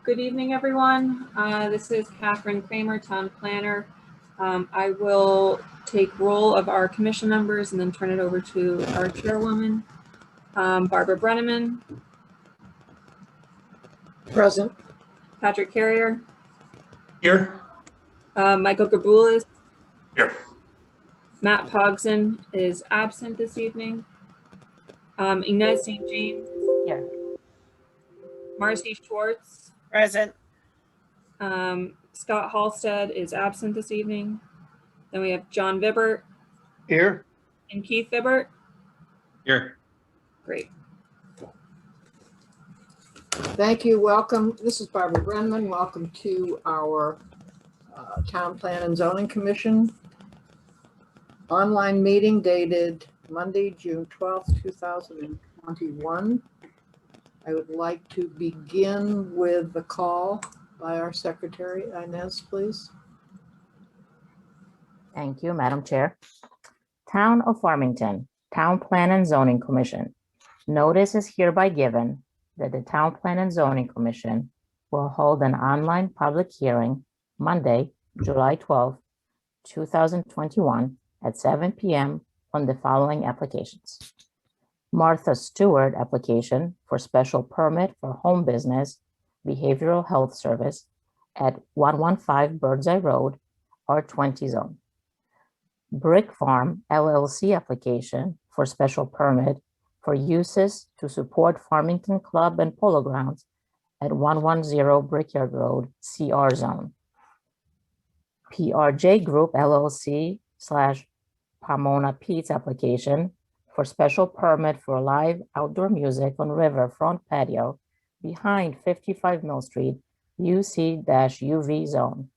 Good evening, everyone. This is Catherine Kramer, Town Planner. I will take roll of our commission members and then turn it over to our chairwoman, Barbara Brenneman. Present. Patrick Carrier. Here. Michael Gabulis. Here. Matt Pogson is absent this evening. Inez St. James. Here. Marcy Schwartz. Present. Scott Halstead is absent this evening. Then we have John Vibbert Here. and Keith Vibbert. Here. Great. Thank you. Welcome. This is Barbara Brenneman. Welcome to our Town Plan and Zoning Commission online meeting dated Monday, June 12th, 2021. I would like to begin with the call by our secretary. Inez, please. Thank you, Madam Chair. Town of Farmington, Town Plan and Zoning Commission. Notice is hereby given that the Town Plan and Zoning Commission will hold an online public hearing Monday, July 12, 2021 at 7 p.m. on the following applications. Martha Stewart application for special permit for home business behavioral health service at 115 Birdseye Road, R20 zone. Brick Farm LLC application for special permit for uses to support Farmington Club and Polo Grounds at 110 Brickyard Road, CR zone. PRJ Group LLC / Pomona Pete's application for special permit for live outdoor music on riverfront patio behind 55 Mill Street, UC-UV zone.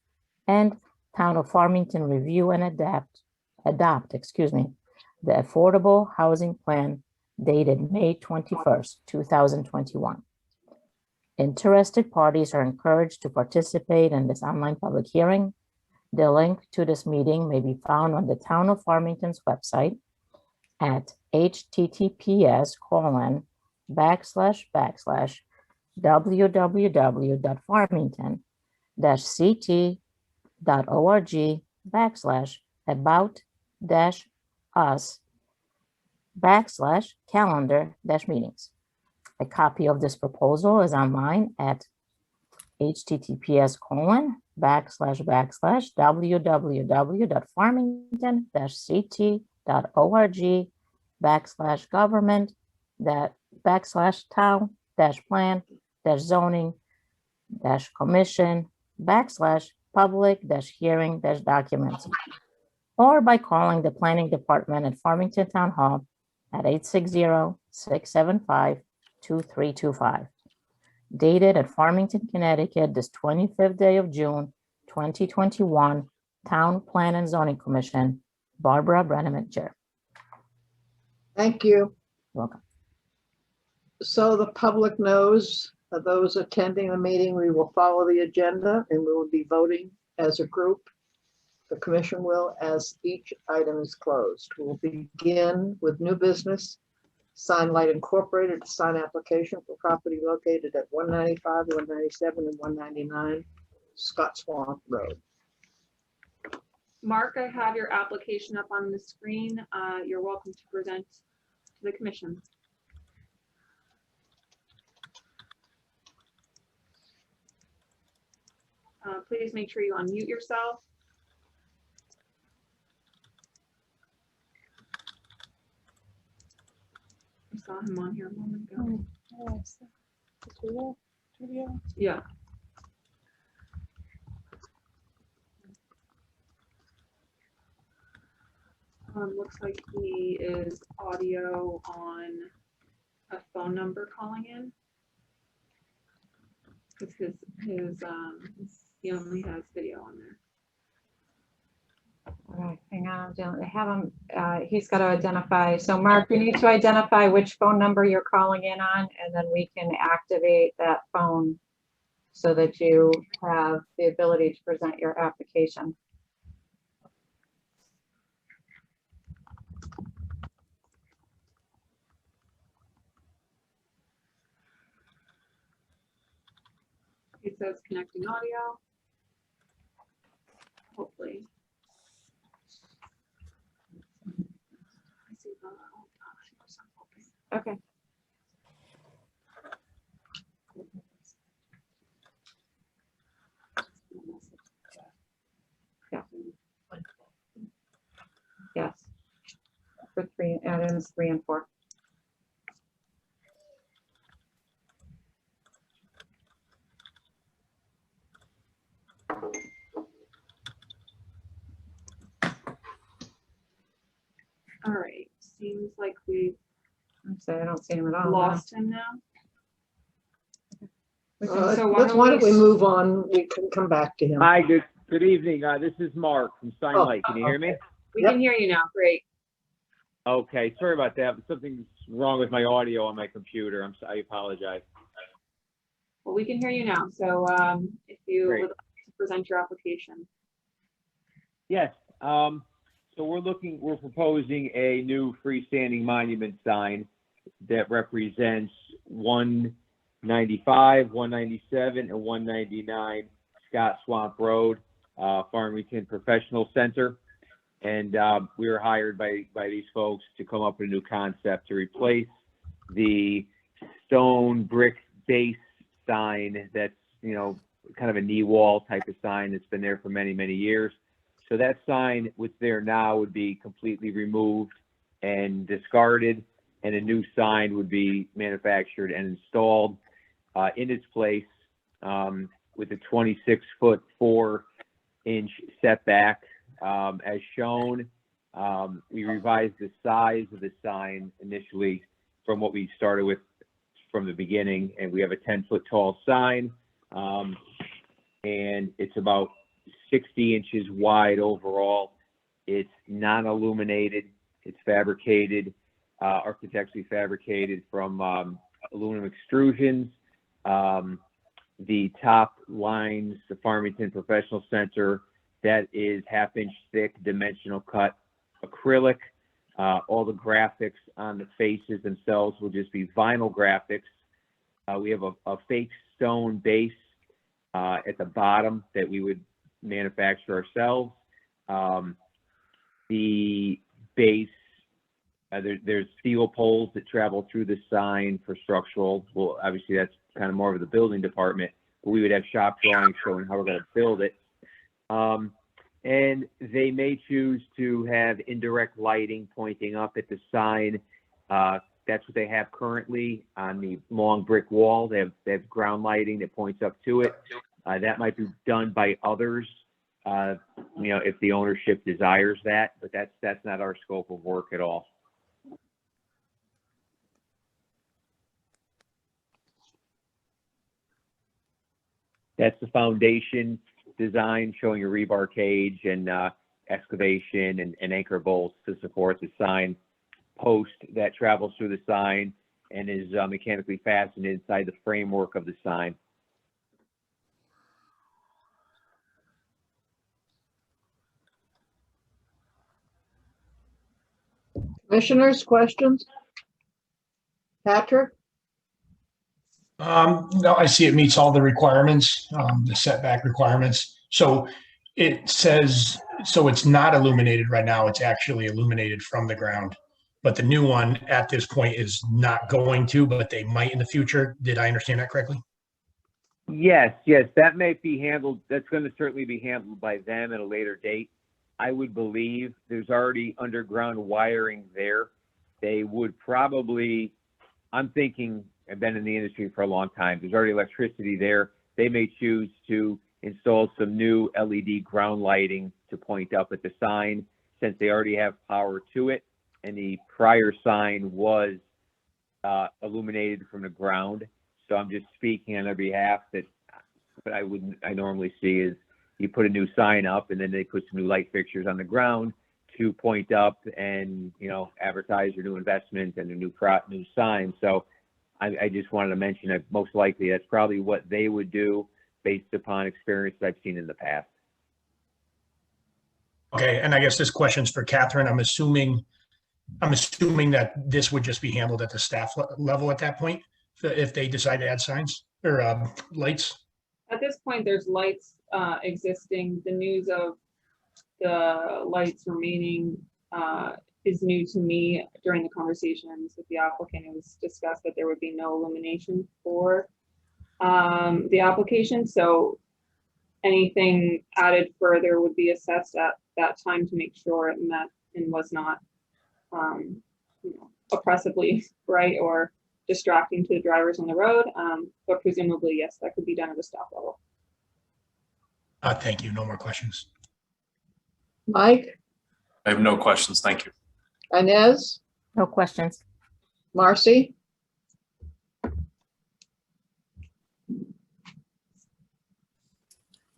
And Town of Farmington review and adopt, the Affordable Housing Plan dated May 21st, 2021. Interested parties are encouraged to participate in this online public hearing. The link to this meeting may be found on the Town of Farmington's website at https://www.farmington-ct.org/about-us/calendar-meetings. A copy of this proposal is online at https://www.farmington-city.org/government-town-plan-zoning-public-hearing-documents, or by calling the Planning Department at Farmington Town Hall at 860-675-2325. Dated at Farmington, Connecticut, this 25th day of June, 2021, Town Plan and Zoning Commission, Barbara Brenneman, Chair. Thank you. Welcome. So the public knows, those attending the meeting, we will follow the agenda and we will be voting as a group. The commission will, as each item is closed. We'll begin with new business. Sign Light Incorporated, sign application for property located at 195, 197, and 199 Scott Swamp Road. Mark, I have your application up on the screen. You're welcome to present to the commission. Please make sure you unmute yourself. I saw him on here a moment ago. Yeah. Looks like he is audio on a phone number calling in. Because he only has video on there. All right, hang on, I have him, he's got to identify. So Mark, you need to identify which phone number you're calling in on, and then we can activate that phone so that you have the ability to present your application. It's says connecting audio. Hopefully. I see the- Okay. Yeah. Yes. For items 3 and 4. All right, seems like we've I'm sorry, I don't see him at all. lost him now. So Why don't we move on? We can come back to him. Hi, good evening. This is Mark from Stein Oh, Lake. Can you hear me? We Yep. can hear you now, great. Okay, sorry about that. But something's wrong with my audio on my computer. I apologize. Well, we can hear you now, so if you Great. would like to present your application. Yes. So we're proposing a new freestanding monument sign that represents 195, 197, and 199 Scott Swamp Road, Farmington Professional Center. And we were hired by these folks to come up with a new concept to replace the stone brick base sign that's, kind of a knee wall type of sign that's been there for many, many years. So that sign what's there now would be completely removed and discarded, and a new sign would be manufactured and installed in its place with a 26-foot 4-inch setback. As shown, we revised the size of the sign initially from what we started with from the beginning, and we have a 10-foot tall sign, and it's about 60 inches wide overall. It's non-illuminated. It's fabricated, architecturally fabricated from aluminum extrusions. The top lines, the Farmington Professional Center, that is 1/2-inch thick dimensional cut acrylic. All the graphics on the faces themselves will just be vinyl graphics. We have a fake stone base at the bottom that we would manufacture ourselves. The base, there's steel poles that travel through the sign for structural. Well, obviously that's kind of more of the building department, but we would have shop drawings showing how we're going to build it. And they may choose to have indirect lighting pointing up at the sign. That's what they have currently on the long brick wall. They have ground lighting that points up to it. That might be done by others, if the ownership desires that, but that's not our scope of work at all. That's the foundation design showing a rebar cage and excavation and anchor bolts to support the sign post that travels through the sign and is mechanically fastened inside the framework of the sign. Commissioners, questions? Patrick? No, I see it meets all the requirements, the setback requirements. So it says, so it's not illuminated right now, it's actually illuminated from the ground. But the new one at this point is not going to, but they might in the future. Did I understand that correctly? Yes, that may be handled. That's going to certainly be handled by them at a later date. I would believe there's already underground wiring there. They would probably, I'm thinking, I've been in the industry for a long time. There's already electricity there. They may choose to install some new LED ground lighting to point up at the sign since they already have power to it. And the prior sign was illuminated from the ground. So I'm just speaking on their behalf that what I normally see is you put a new sign up and then they put some new light fixtures on the ground to point up and, advertise your new investment and a new sign. So I just wanted to mention that most likely that's probably what they would do based upon experience that I've seen in the past. Okay, and I guess this question's for Catherine. I'm assuming that this would just be handled at the staff level at that point, if they decide to add signs or lights. At this point, there's lights existing. The news of the lights remaining is new to me. During the conversations with the applicant, it was discussed that there would be no illumination for the application. So anything added further would be assessed at that time to make sure it met and was not oppressively bright or distracting to the drivers on the road. But presumably, yes, that could be done at a stop level. Thank you. No more questions. Mike, I have no questions. Thank you. Inez, No questions. Marcy,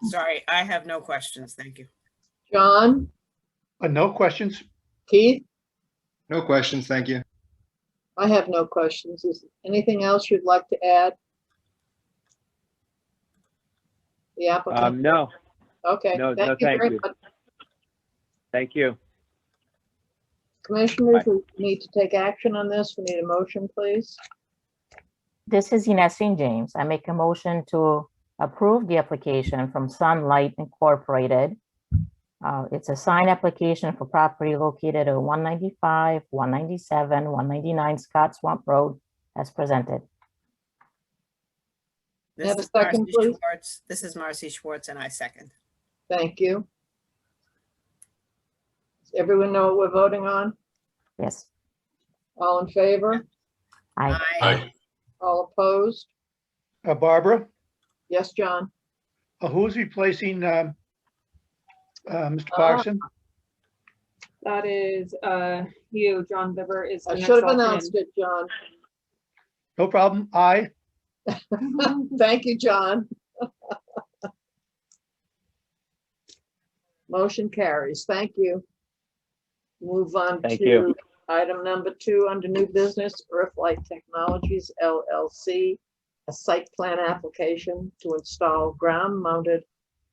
Sorry, I have no questions. Thank you. John, No questions? Keith? No questions, thank you. I have no questions. Is anything else you'd like to add? The applicant? No, Okay, no, thank you thank very you. much. thank you. Commissioners, we need to take action on this. We need a motion, please. This is Ines St. James. I make a motion to approve the application from Sunlight Incorporated. It's a sign application for property located at 195, 197, 199 Scott Swamp Road as presented. This Have a is second, Marcy please? Schwartz. This is Marcy Schwartz, and I second. Thank you. Does everyone know what we're voting on? Yes. All in favor? Aye. Aye. All opposed? Barbara, Yes, John? who's replacing Mr. Clarkson? That is you, John Viver is. the I next should have alternate. announced it, John. No problem. Aye. Thank you, John. Motion carries. Thank you. Move on Thank to you. item number 2 under new business, Earthlight Technologies LLC, a site plan application to install ground-mounted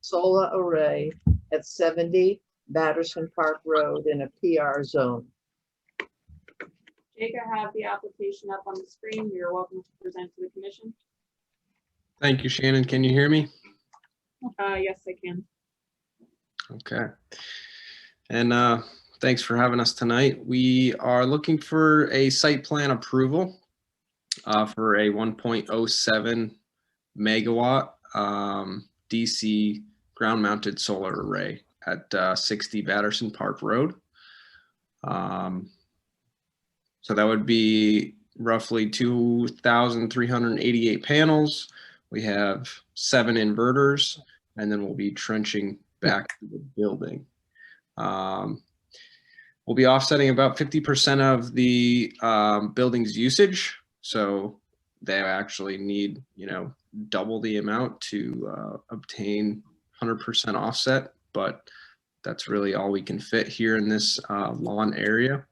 solar array at 70 Batterson Park Road in a PR zone. Jake, I have the application up on the screen. You're welcome to present to the commission. Thank you, Shannon. Can you hear me? Yes, I can. Okay. And thanks for having us tonight. We are looking for a site plan approval for a 1.07 megawatt DC ground mounted solar array at 60 Batterson Park Road. So that would be roughly 2,388 panels. We have 7 inverters, and then we'll be trenching back to the building. We'll be offsetting about 50% of the building's usage. So they actually need, double the amount to obtain 100% offset, but that's really all we can fit here in this lawn area.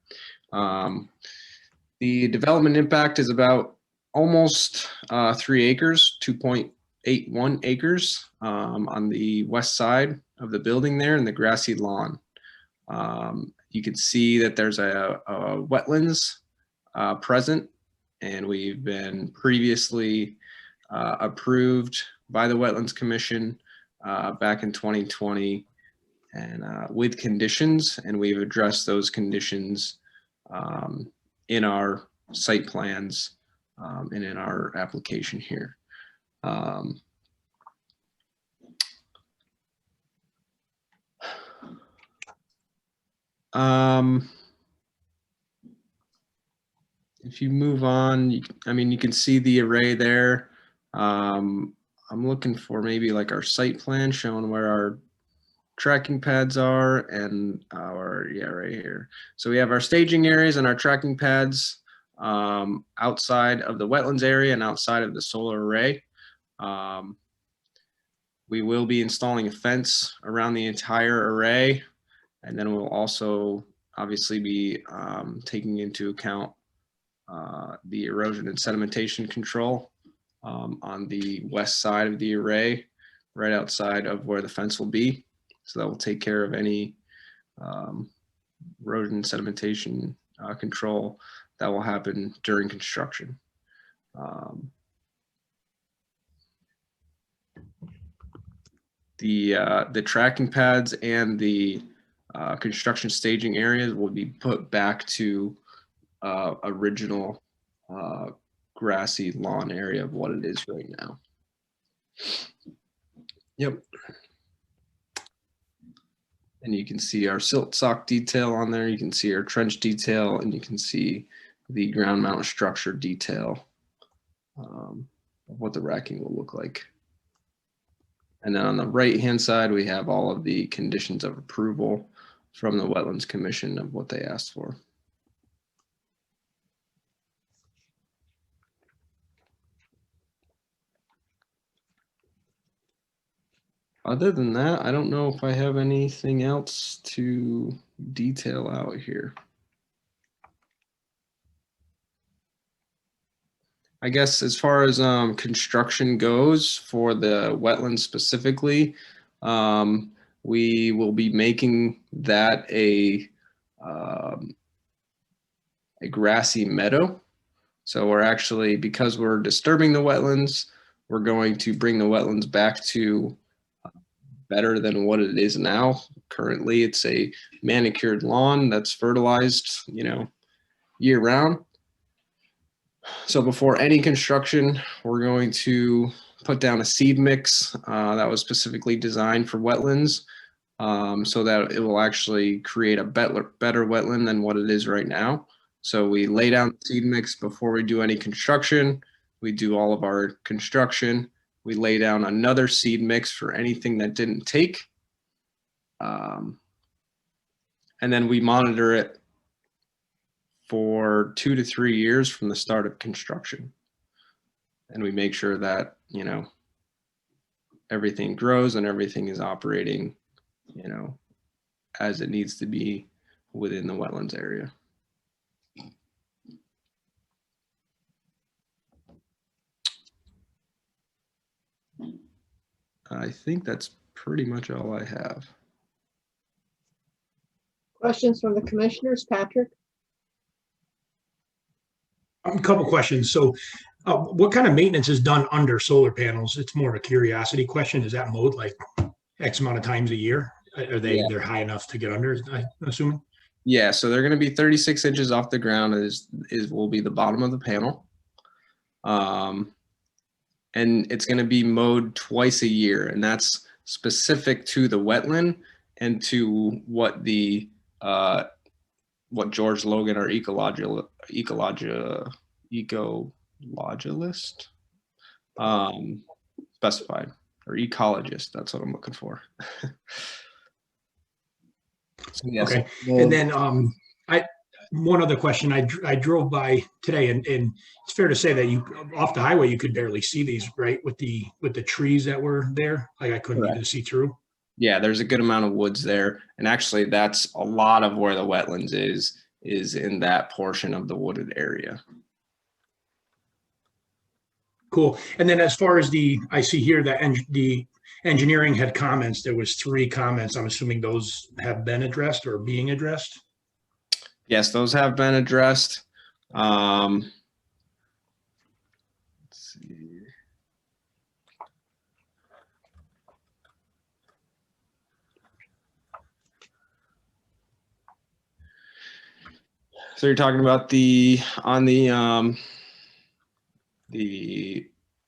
The development impact is about almost 3 acres, 2.81 acres on the west side of the building there in the grassy lawn. You can see that there's a wetlands present, and we've been previously approved by the Wetlands Commission back in 2020 and with conditions, and we've addressed those conditions in our site plans and in our application here. If you move on, you can see the array there. I'm looking for maybe like our site plan showing where our tracking pads are and our, right here. So we have our staging areas and our tracking pads outside of the wetlands area and outside of the solar array. We will be installing a fence around the entire array, and then we'll also obviously be taking into account the erosion and sedimentation control on the west side of the array, right outside of where the fence will be. So that will take care of any erosion and sedimentation control that will happen during construction. the tracking pads and the construction staging areas will be put back to original grassy lawn area of what it is right now. Yep. And you can see our silt sock detail on there. You can see our trench detail, and you can see the ground mount structure detail of what the racking will look like. And then on the right-hand side, we have all of the conditions of approval from the Wetlands Commission of what they asked for. Other than that, I don't know if I have anything else to detail out here. I guess as far as construction goes for the wetlands specifically, we will be making that a grassy meadow. So we're actually, because we're disturbing the wetlands, we're going to bring the wetlands back to better than what it is now. Currently, it's a manicured lawn that's fertilized, you know, year round. So before any construction, we're going to put down a seed mix that was specifically designed for wetlands, so that it will actually create a better wetland than what it is right now. So we lay down the seed mix before we do any construction. We do all of our construction. We lay down another seed mix for anything that didn't take. And then we monitor it for 2 to 3 years from the start of construction. And we make sure that, you know, everything grows and everything is operating, you know, as it needs to be within the wetlands area. I think that's pretty much all I have. Questions from the commissioners, Patrick? A couple questions. So what kind of maintenance is done under solar panels? It's more of a curiosity question. Is that mowed like X amount of times a year? Are they're high enough to get under, I'm assuming? Yeah, so they're going to be 36 inches off the ground will be the bottom of the panel. And it's going to be mowed twice a year, and that's specific to the wetland and to what the what George Logan, our ecologist, specified, or ecologist. That's what I'm looking for. So, yes, okay. And then one other question. I drove by today, and it's fair to say that you off the highway you could barely see these, right? With the trees that were there, like I couldn't even see through. Yeah, there's a good amount of woods there, and actually that's a lot of where the wetlands is in that portion of the wooded area. Cool. And then as far as I see here that the engineering had comments. There was 3 comments. I'm assuming those have been addressed or being addressed. Yes, those have been addressed. Let's see. So you're talking about the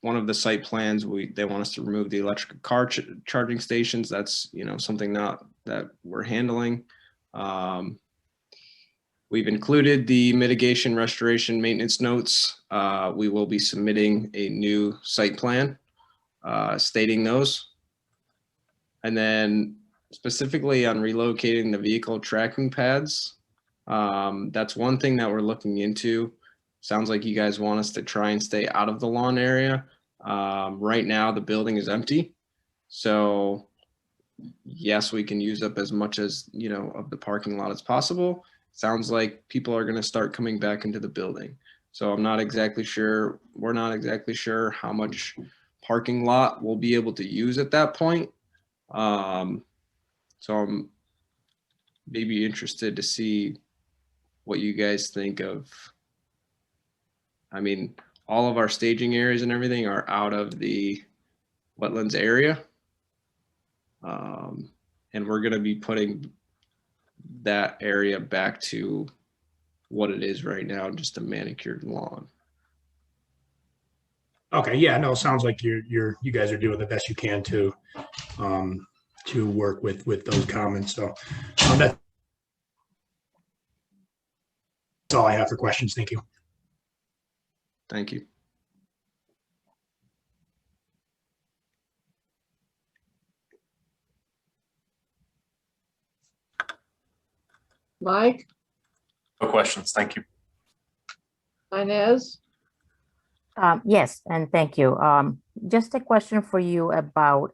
one of the site plans, they want us to remove the electric car charging stations. That's, you know, something that we're handling. We've included the mitigation, restoration, maintenance notes. We will be submitting a new site plan stating those. And then specifically on relocating the vehicle tracking pads, that's one thing that we're looking into. Sounds like you guys want us to try and stay out of the lawn area. Right now, the building is empty. So yes, we can use up as much as, you know, of the parking lot as possible. Sounds like people are going to start coming back into the building. So I'm not exactly sure. We're not exactly sure how much parking lot we'll be able to use at that point. So I'm maybe interested to see what you guys think of. I mean, all of our staging areas and everything are out of the wetlands area. And we're gonna be putting that area back to what it is right now, just a manicured lawn. Okay, yeah, no, it sounds like you guys are doing the best you can to work with those comments. So that's all I have for questions. Thank you. Thank you. Mike, No questions. Thank you. Inez, Yes, and thank you. Just a question for you about,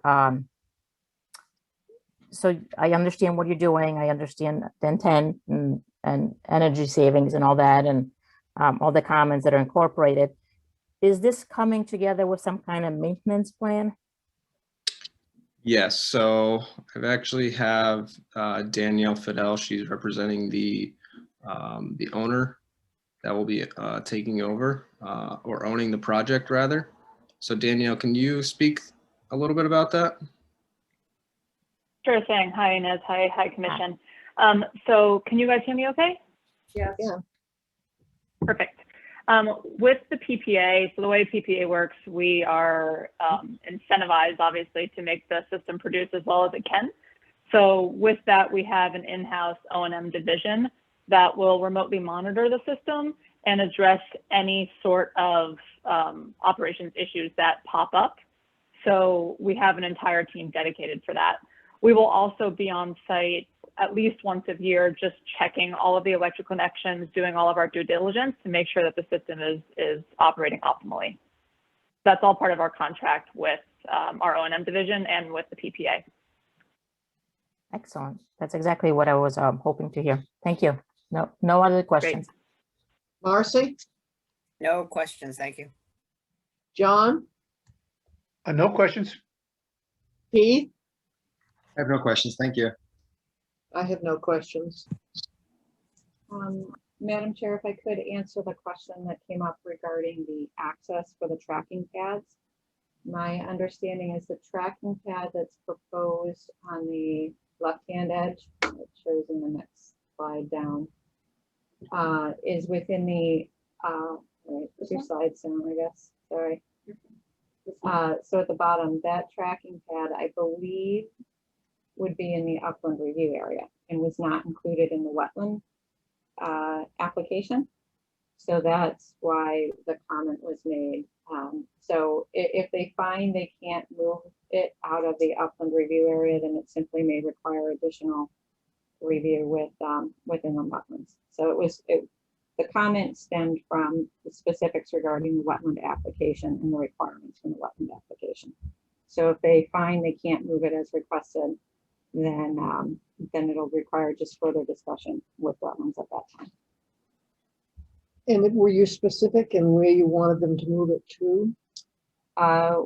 so I understand what you're doing. I understand the intent and energy savings and all that, and all the comments that are incorporated. Is this coming together with some kind of maintenance plan? Yes, so I've actually have Danielle Fidel. She's representing the owner that will be taking over or owning the project rather. So Danielle, can you speak a little bit about that? Sure thing. Hi, Inez. Hi, Commission. So can you guys hear me okay? Yes. Yeah. Perfect. With the PPA, so the way PPA works, we are incentivized, obviously, to make the system produce as well as it can. So with that, we have an in-house O&M division that will remotely monitor the system and address any sort of operations issues that pop up. So we have an entire team dedicated for that. We will also be on site at least once a year, just checking all of the electrical connections, doing all of our due diligence to make sure that the system is operating optimally. That's all part of our contract with our O&M division and with the PPA. Excellent. That's exactly what I was hoping to hear. Thank you. No other questions. Marcy, No questions. Thank you. John, No questions. Keith, I have no questions. Thank you. I have no questions. Madam Chair, if I could answer the question that came up regarding the access for the tracking pads. My understanding is the tracking pad that's proposed on the left-hand edge, it shows in the next slide down, is within the, right, two slides down, I guess, sorry. So at the bottom, that tracking pad, I believe, would be in the upland review area and was not included in the wetland application. So that's why the comment was made. So if they find they can't move it out of the upland review area, then it simply may require additional review with within the wetlands. So the comment stemmed from the specifics regarding the wetland application and the requirements from the wetland application. So if they find they can't move it as requested, then it'll require just further discussion with wetlands at that time. And were you specific in where you wanted them to move it to?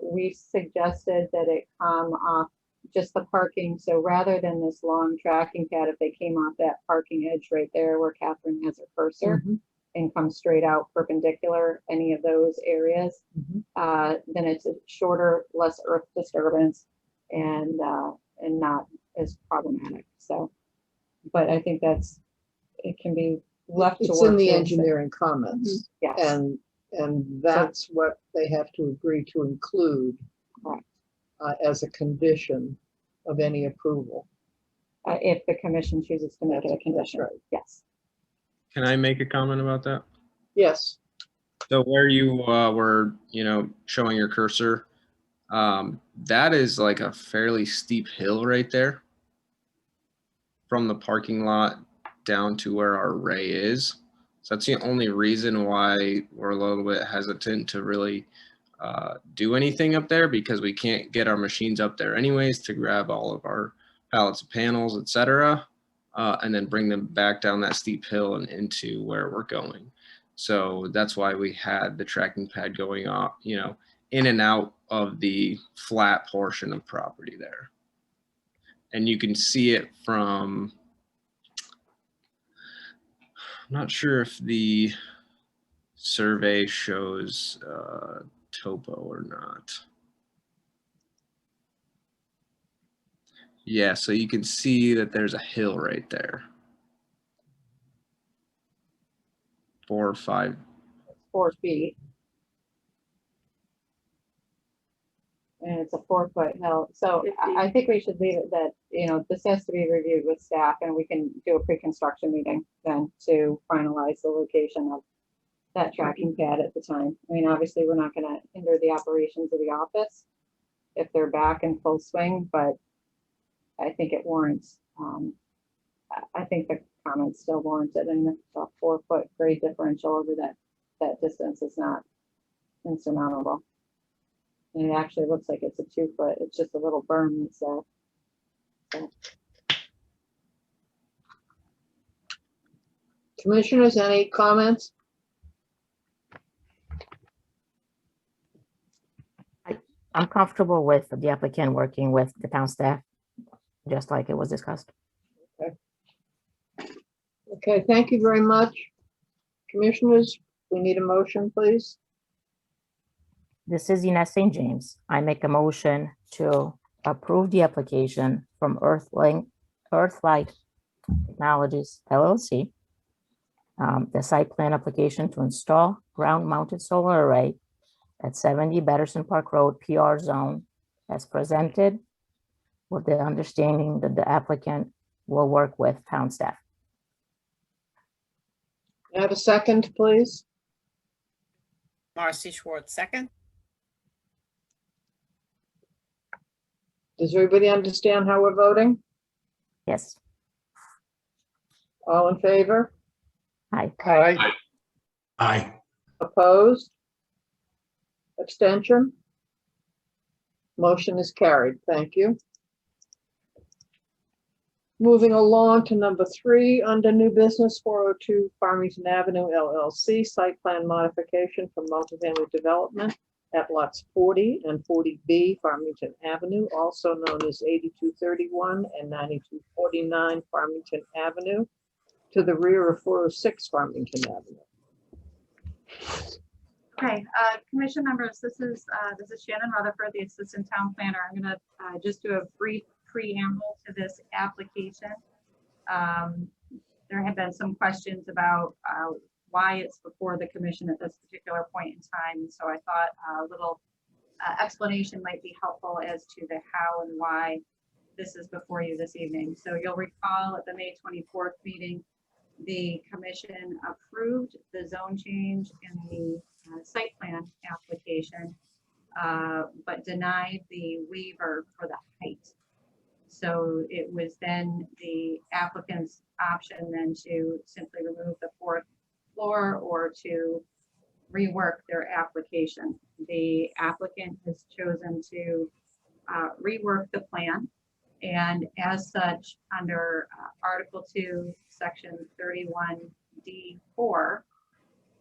We suggested that it come off just the parking. So rather than this long tracking pad, if they came off that parking edge right there where Catherine has her cursor and come straight out perpendicular, any of those areas, then it's a shorter, less earth disturbance and not as problematic. So, but I think it can be left to It's work in the through. engineering comments. Yes. And that's what they have to agree to include as a condition of any approval. If the commission chooses to make it a condition. Right. Yes. Can I make a comment about that? Yes. So where you were, showing your cursor, that is like a fairly steep hill right there from the parking lot down to where our array is. So that's the only reason why we're a little bit hesitant to really do anything up there, because we can't get our machines up there anyways to grab all of our pallets of panels, etc., and then bring them back down that steep hill and into where we're going. So that's why we had the tracking pad going off, in and out of the flat portion of property there. And you can see it from, I'm not sure if the survey shows topo or not. Yeah, so you can see that there's a hill right there. 4 or 5. 4 feet. And it's a 4-foot hill. So I think we should leave it that, this has to be reviewed with staff and we can do a pre-construction meeting then to finalize the location of that tracking pad at the time. I mean, obviously, we're not gonna hinder the operations of the office if they're back in full swing, but I think it warrants, I think the comments still warranted, and a 4-foot grade differential over that distance is not insurmountable. And it actually looks like it's a 2-foot, it's just a little berm that's there. So, Commissioners, any comments? I'm comfortable with the applicant working with the town staff, just like it was discussed. Okay, thank you very much. Commissioners, we need a motion, please. This is Ines St. James. I make a motion to approve the application from Earthlight Technologies LLC. The site plan application to install ground-mounted solar array at 70 Batterson Park Road, PR zone, as presented, with the understanding that the applicant will work with town staff. Can I have a second, please? Marcy Schwartz, second. Does everybody understand how we're voting? Yes. All in favor? Aye. Aye. Aye. Opposed? Abstention? Motion is carried. Thank you. Moving along to number 3, under new business, 402 Farmington Avenue LLC, site plan modification for multifamily development at lots 40 and 40B Farmington Avenue, also known as 8231 and 9249 Farmington Avenue, to the rear of 406 Farmington Avenue. Okay, commission members, this is Shannon Rutherford, the assistant town planner. I'm gonna just do a brief preamble to this application. There have been some questions about why it's before the commission at this particular point in time. And so I thought a little explanation might be helpful as to the how and why this is before you this evening. So you'll recall at the May 24th meeting, the commission approved the zone change in the site plan application, but denied the waiver for the height. So it was then the applicant's option then to simply remove the 4th floor or to rework their application. The applicant has chosen to rework the plan, and as such, under Article 2, Section 31D4,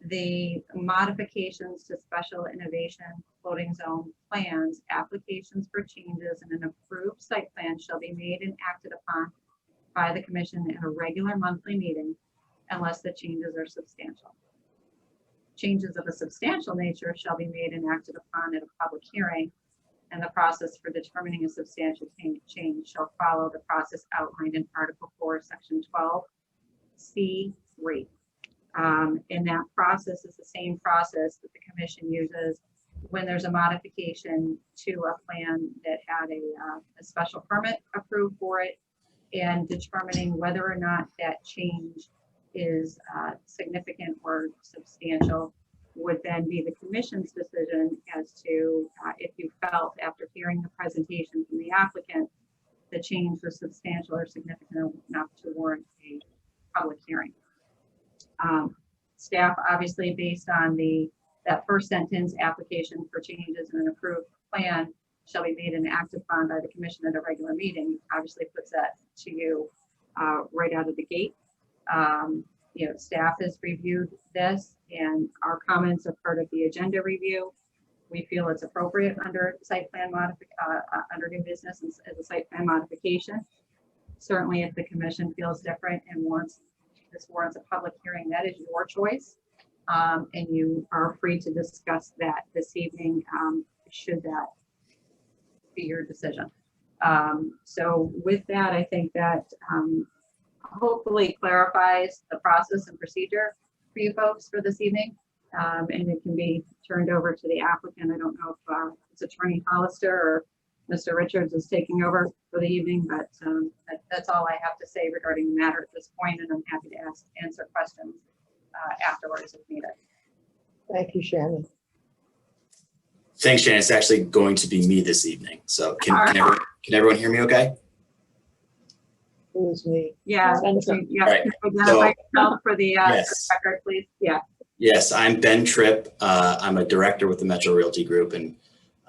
the modifications to special innovation floating zone plans, applications for changes in an approved site plan shall be made and acted upon by the commission in a regular monthly meeting unless the changes are substantial. Changes of a substantial nature shall be made and acted upon at a public hearing, and the process for determining a substantial change shall follow the process outlined in Article 4, Section 12C3. And that process is the same process that the commission uses when there's a modification to a plan that had a special permit approved for it, and determining whether or not that change is significant or substantial would then be the commission's decision as to if you felt, after hearing the presentation from the applicant, the change was substantial or significant enough to warrant a public hearing. Staff, obviously, based on that first sentence, application for changes in an approved plan shall be made and acted upon by the commission at a regular meeting, obviously puts that to you right out of the gate. Staff has reviewed this, and our comments are part of the agenda review. We feel it's appropriate under site plan under new business as a site plan modification. Certainly, if the commission feels different and this warrants a public hearing, that is your choice, and you are free to discuss that this evening, should that be your decision. So with that, I think that hopefully clarifies the process and procedure for you folks for this evening. And it can be turned over to the applicant. I don't know if it's Attorney Hollister or Mr. Richards is taking over for the evening, but that's all I have to say regarding the matter at this point, and I'm happy to answer questions afterwards if needed. Thank you, Shannon. Thanks, Shannon. It's actually going to be me this evening. So can everyone hear me okay? It was me. Yeah. Spencer. Yeah. Right. Identify yourself for the Yes. record, please. Yeah. Yes, I'm Ben Tripp. I'm a director with the Metro Realty Group, and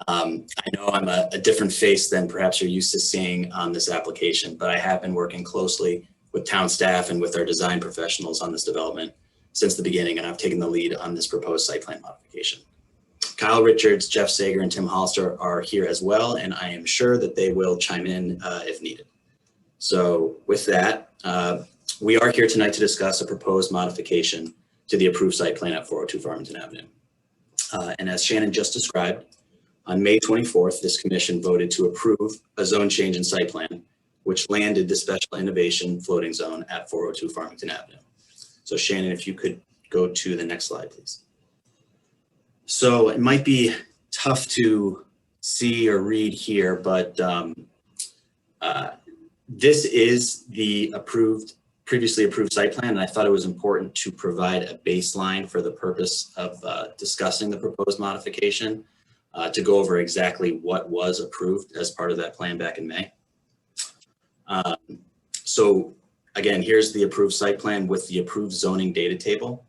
I know I'm a different face than perhaps you're used to seeing on this application, but I have been working closely with town staff and with our design professionals on this development since the beginning, and I've taken the lead on this proposed site plan modification. Kyle Richards, Jeff Sager, and Tim Hollister are here as well, and I am sure that they will chime in if needed. So with that, we are here tonight to discuss a proposed modification to the approved site plan at 402 Farmington Avenue. And as Shannon just described, on May 24th, this commission voted to approve a zone change in site plan, which landed the special innovation floating zone at 402 Farmington Avenue. So Shannon, if you could go to the next slide, please. So it might be tough to see or read here, but this is the previously approved site plan, and I thought it was important to provide a baseline for the purpose of discussing the proposed modification to go over exactly what was approved as part of that plan back in May. So again, here's the approved site plan with the approved zoning data table.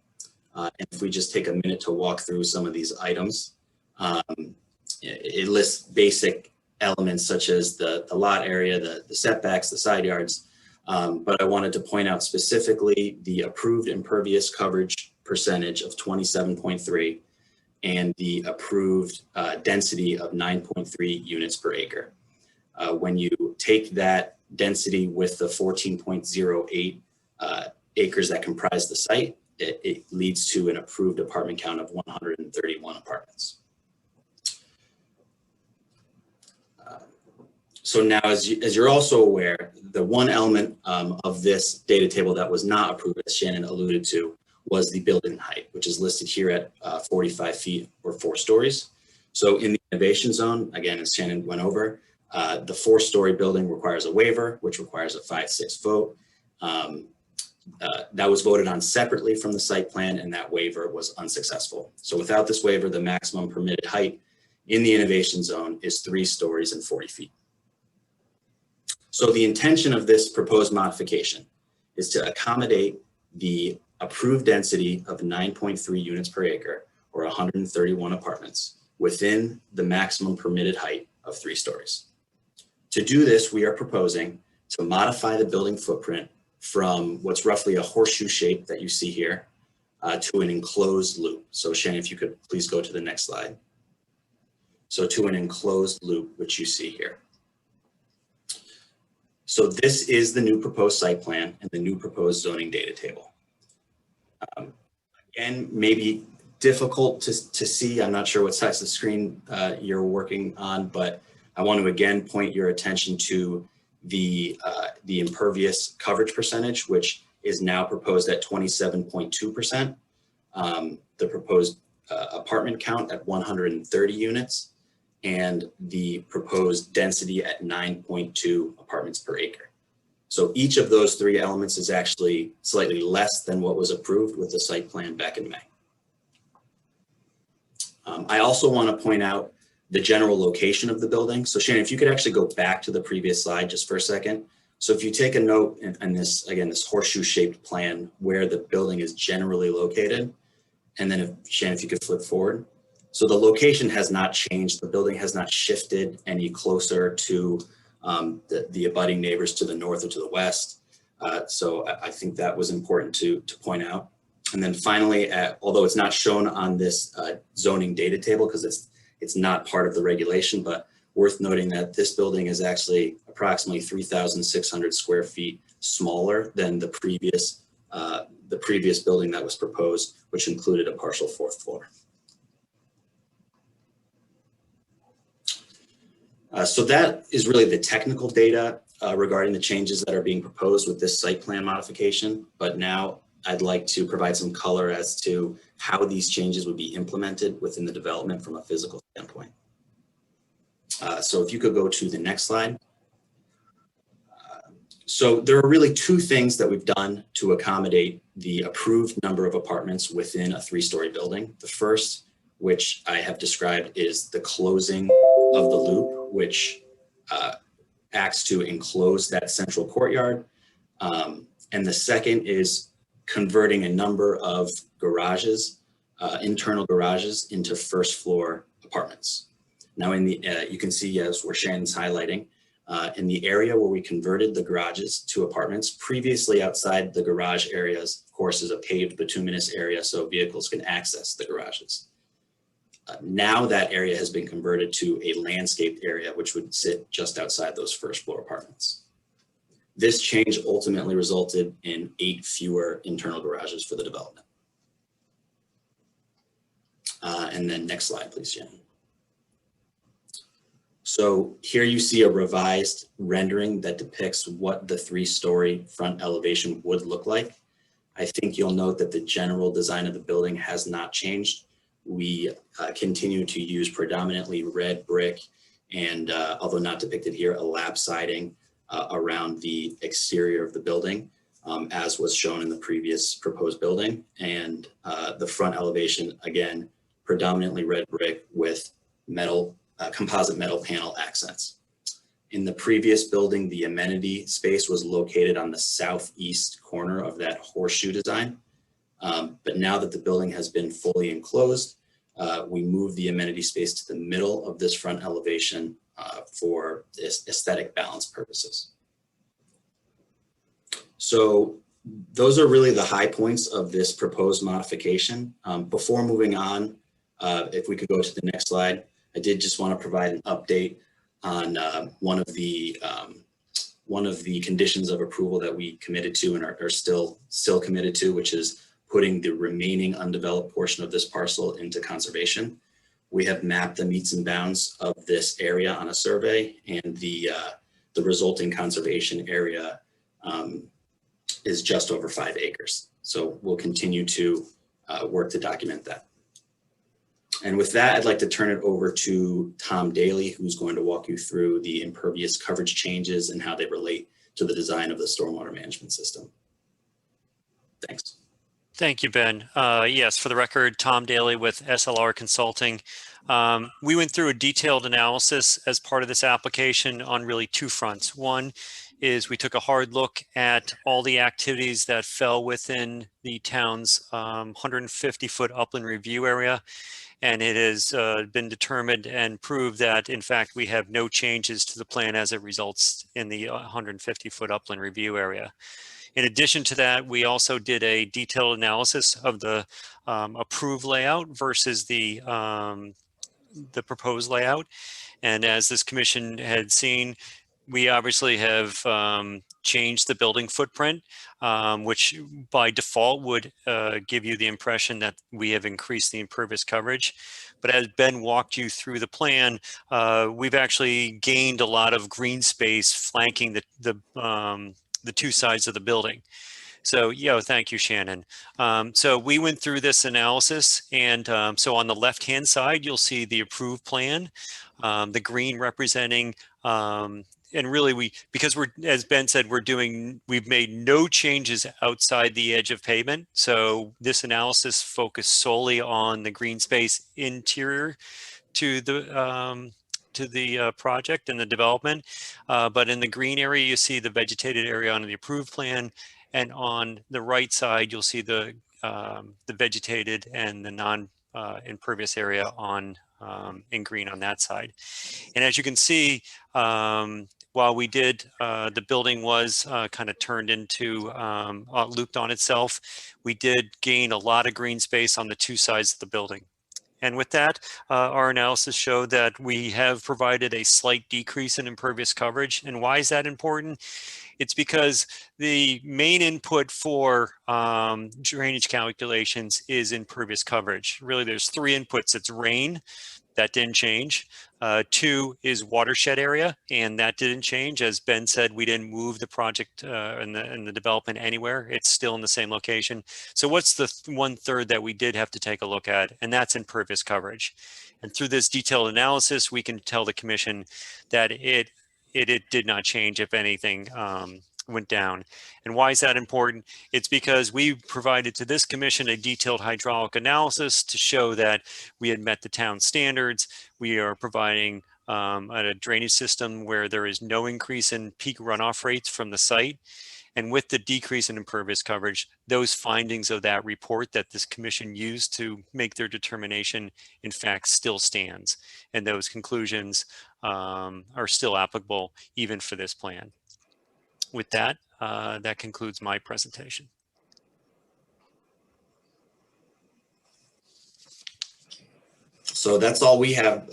And if we just take a minute to walk through some of these items, it lists basic elements such as the lot area, the setbacks, the side yards. But I wanted to point out specifically the approved impervious coverage percentage of 27.3 and the approved density of 9.3 units per acre. When you take that density with the 14.08 acres that comprise the site, it leads to an approved apartment count of 131 apartments. So now, as you're also aware, the one element of this data table that was not approved, as Shannon alluded to, was the building height, which is listed here at 45 feet or 4 stories. So in the innovation zone, again, as Shannon went over, the 4-story building requires a waiver, which requires a 5-6 vote. That was voted on separately from the site plan, and that waiver was unsuccessful. So without this waiver, the maximum permitted height in the innovation zone is 3 stories and 40 feet. So the intention of this proposed modification is to accommodate the approved density of 9.3 units per acre, or 131 apartments, within the maximum permitted height of 3 stories. To do this, we are proposing to modify the building footprint from what's roughly a horseshoe shape that you see here to an enclosed loop. So Shannon, if you could please go to the next slide. So to an enclosed loop, which you see here. So this is the new proposed site plan and the new proposed zoning data table. Again, maybe difficult to see. I'm not sure what size of screen you're working on, but I want to again point your attention to the impervious coverage percentage, which is now proposed at 27.2%. The proposed apartment count at 130 units, and the proposed density at 9.2 apartments per acre. So each of those 3 elements is actually slightly less than what was approved with the site plan back in May. I also want to point out the general location of the building. So Shannon, if you could actually go back to the previous slide just for a second. So if you take a note in this, again, this horseshoe shaped plan where the building is generally located, and then if Shannon, if you could flip forward. So the location has not changed. The building has not shifted any closer to the abutting neighbors to the north or to the west. So I think that was important to point out. And then finally, although it's not shown on this zoning data table because it's not part of the regulation, but worth noting that this building is actually approximately 3,600 square feet smaller than the previous building that was proposed, which included a partial 4th floor. So that is really the technical data regarding the changes that are being proposed with this site plan modification. But now I'd like to provide some color as to how these changes would be implemented within the development from a physical standpoint. So if you could go to the next slide. So there are really two things that we've done to accommodate the approved number of apartments within a 3-story building. The first, which I have described, is the closing of the loop, which acts to enclose that central courtyard. And the second is converting a number of garages, internal garages, into first floor apartments. Now in the, you can see as where Shannon's highlighting, in the area where we converted the garages to apartments, previously outside the garage areas, of course, is a paved bituminous area so vehicles can access the garages. Now that area has been converted to a landscaped area, which would sit just outside those first floor apartments. This change ultimately resulted in 8 fewer internal garages for the development. And then next slide, please, Jen. So here you see a revised rendering that depicts what the 3-story front elevation would look like. I think you'll note that the general design of the building has not changed. We continue to use predominantly red brick and, although not depicted here, a lap siding around the exterior of the building, as was shown in the previous proposed building. And the front elevation, again, predominantly red brick with metal, composite metal panel accents. In the previous building, the amenity space was located on the southeast corner of that horseshoe design. But now that the building has been fully enclosed, we moved the amenity space to the middle of this front elevation for aesthetic balance purposes. So those are really the high points of this proposed modification. Before moving on, if we could go to the next slide, I did just want to provide an update on one of the conditions of approval that we committed to and are still committed to, which is putting the remaining undeveloped portion of this parcel into conservation. We have mapped the meets and bounds of this area on a survey, and the resulting conservation area is just over 5 acres. So we'll continue to work to document that. And with that, I'd like to turn it over to Tom Daly, who's going to walk you through the impervious coverage changes and how they relate to the design of the stormwater management system. Thanks. Thank you, Ben. Yes, for the record, Tom Daly with SLR Consulting. We went through a detailed analysis as part of this application on really 2 fronts. One is we took a hard look at all the activities that fell within the town's 150-foot upland review area. And it has been determined and proved that, in fact, we have no changes to the plan as it results in the 150-foot upland review area. In addition to that, we also did a detailed analysis of the approved layout versus the proposed layout. And as this commission had seen, we obviously have changed the building footprint, which by default would give you the impression that we have increased the impervious coverage. But as Ben walked you through the plan, we've actually gained a lot of green space flanking the 2 sides of the building. So, thank you, Shannon. So we went through this analysis, and so on the left-hand side, you'll see the approved plan, the green representing, and really because we're, as Ben said, we've made no changes outside the edge of pavement. So this analysis focused solely on the green space interior to the project and the development. But in the green area, you see the vegetated area on the approved plan. And on the right side, you'll see the vegetated and the non-impervious area on in green on that side. And as you can see, while we did, the building was kind of turned into, looped on itself, we did gain a lot of green space on the 2 sides of the building. And with that, our analysis showed that we have provided a slight decrease in impervious coverage. And why is that important? It's because the main input for drainage calculations is impervious coverage. Really, there's 3 inputs. It's rain, That didn't change. 2 is watershed area, and that didn't change. As Ben said, we didn't move the project and the development anywhere. It's still in the same location. So what's the 1/3 that we did have to take a look at? And that's impervious coverage. And through this detailed analysis, we can tell the commission that it did not change. If anything, went down. And why is that important? It's because we provided to this commission a detailed hydraulic analysis to show that we had met the town standards. We are providing a drainage system where there is no increase in peak runoff rates from the site. And with the decrease in impervious coverage, those findings of that report that this commission used to make their determination, in fact, still stands. And those conclusions are still applicable even for this plan. With that, that concludes my presentation. So that's all we have,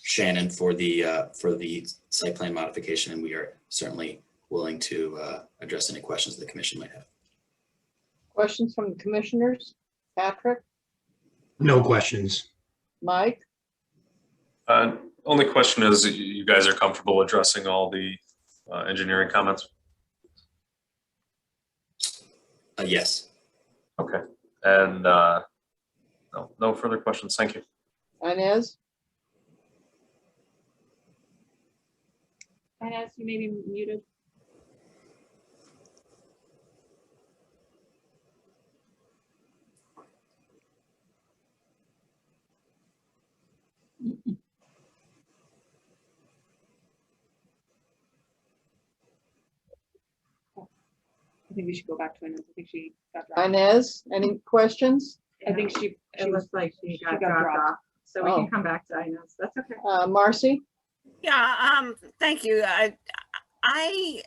Shannon, for the site plan modification, and we are certainly willing to address any questions the commission might have. Questions from the commissioners? Patrick, No questions. Mike, Only question is, you guys are comfortable addressing all the engineering comments? Yes. Okay. And no further questions. Thank you. Inez, Inez, you may be muted. I think we should go back to Inez. I think she got dropped. Inez, any questions? I think she It looks like she got got dropped off. So we Oh. can come back to Inez. That's okay. Marcy, Yeah, thank you. I,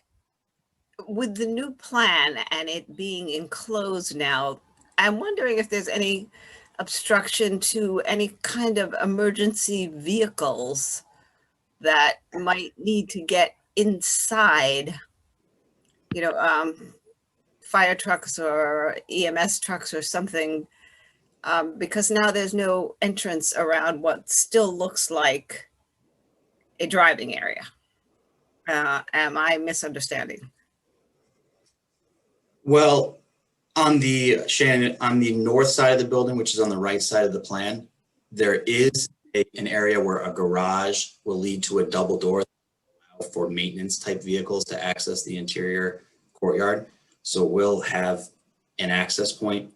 with the new plan and it being enclosed now, I'm wondering if there's any obstruction to any kind of emergency vehicles that might need to get inside, you know, fire trucks or EMS trucks or something, because now there's no entrance around what still looks like a driving area. Am I misunderstanding? Well, on the north side of the building, which is on the right side of the plan, there is an area where a garage will lead to a double door for maintenance type vehicles to access the interior courtyard. So we'll have an access point.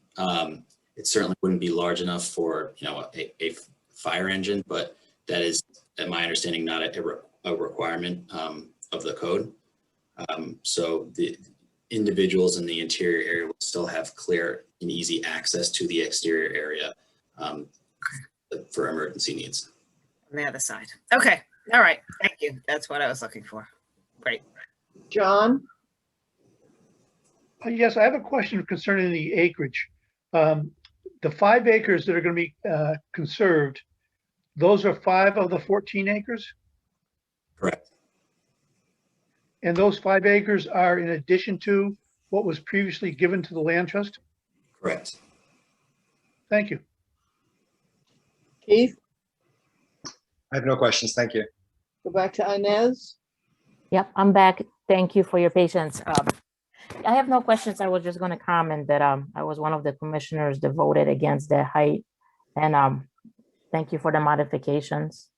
It certainly wouldn't be large enough for, you know, a fire engine, but that is, in my understanding, not a requirement of the code. So the individuals in the interior area will still have clear and easy access to the exterior area for emergency needs. On the other side. Okay. All right. Thank you. That's what I was looking for. Great. John, Yes, I have a question concerning the acreage. The 5 acres that are going to be conserved, those are 5 of the 14 acres? Correct. And those 5 acres are in addition to what was previously given to the land trust? Correct. Thank you. Keith, I have no questions. Thank you. go back to Inez. Yep, I'm back. Thank you for your patience. I have no questions. I was just going to comment that I was one of the commissioners that voted against the height, and thank you for the modifications.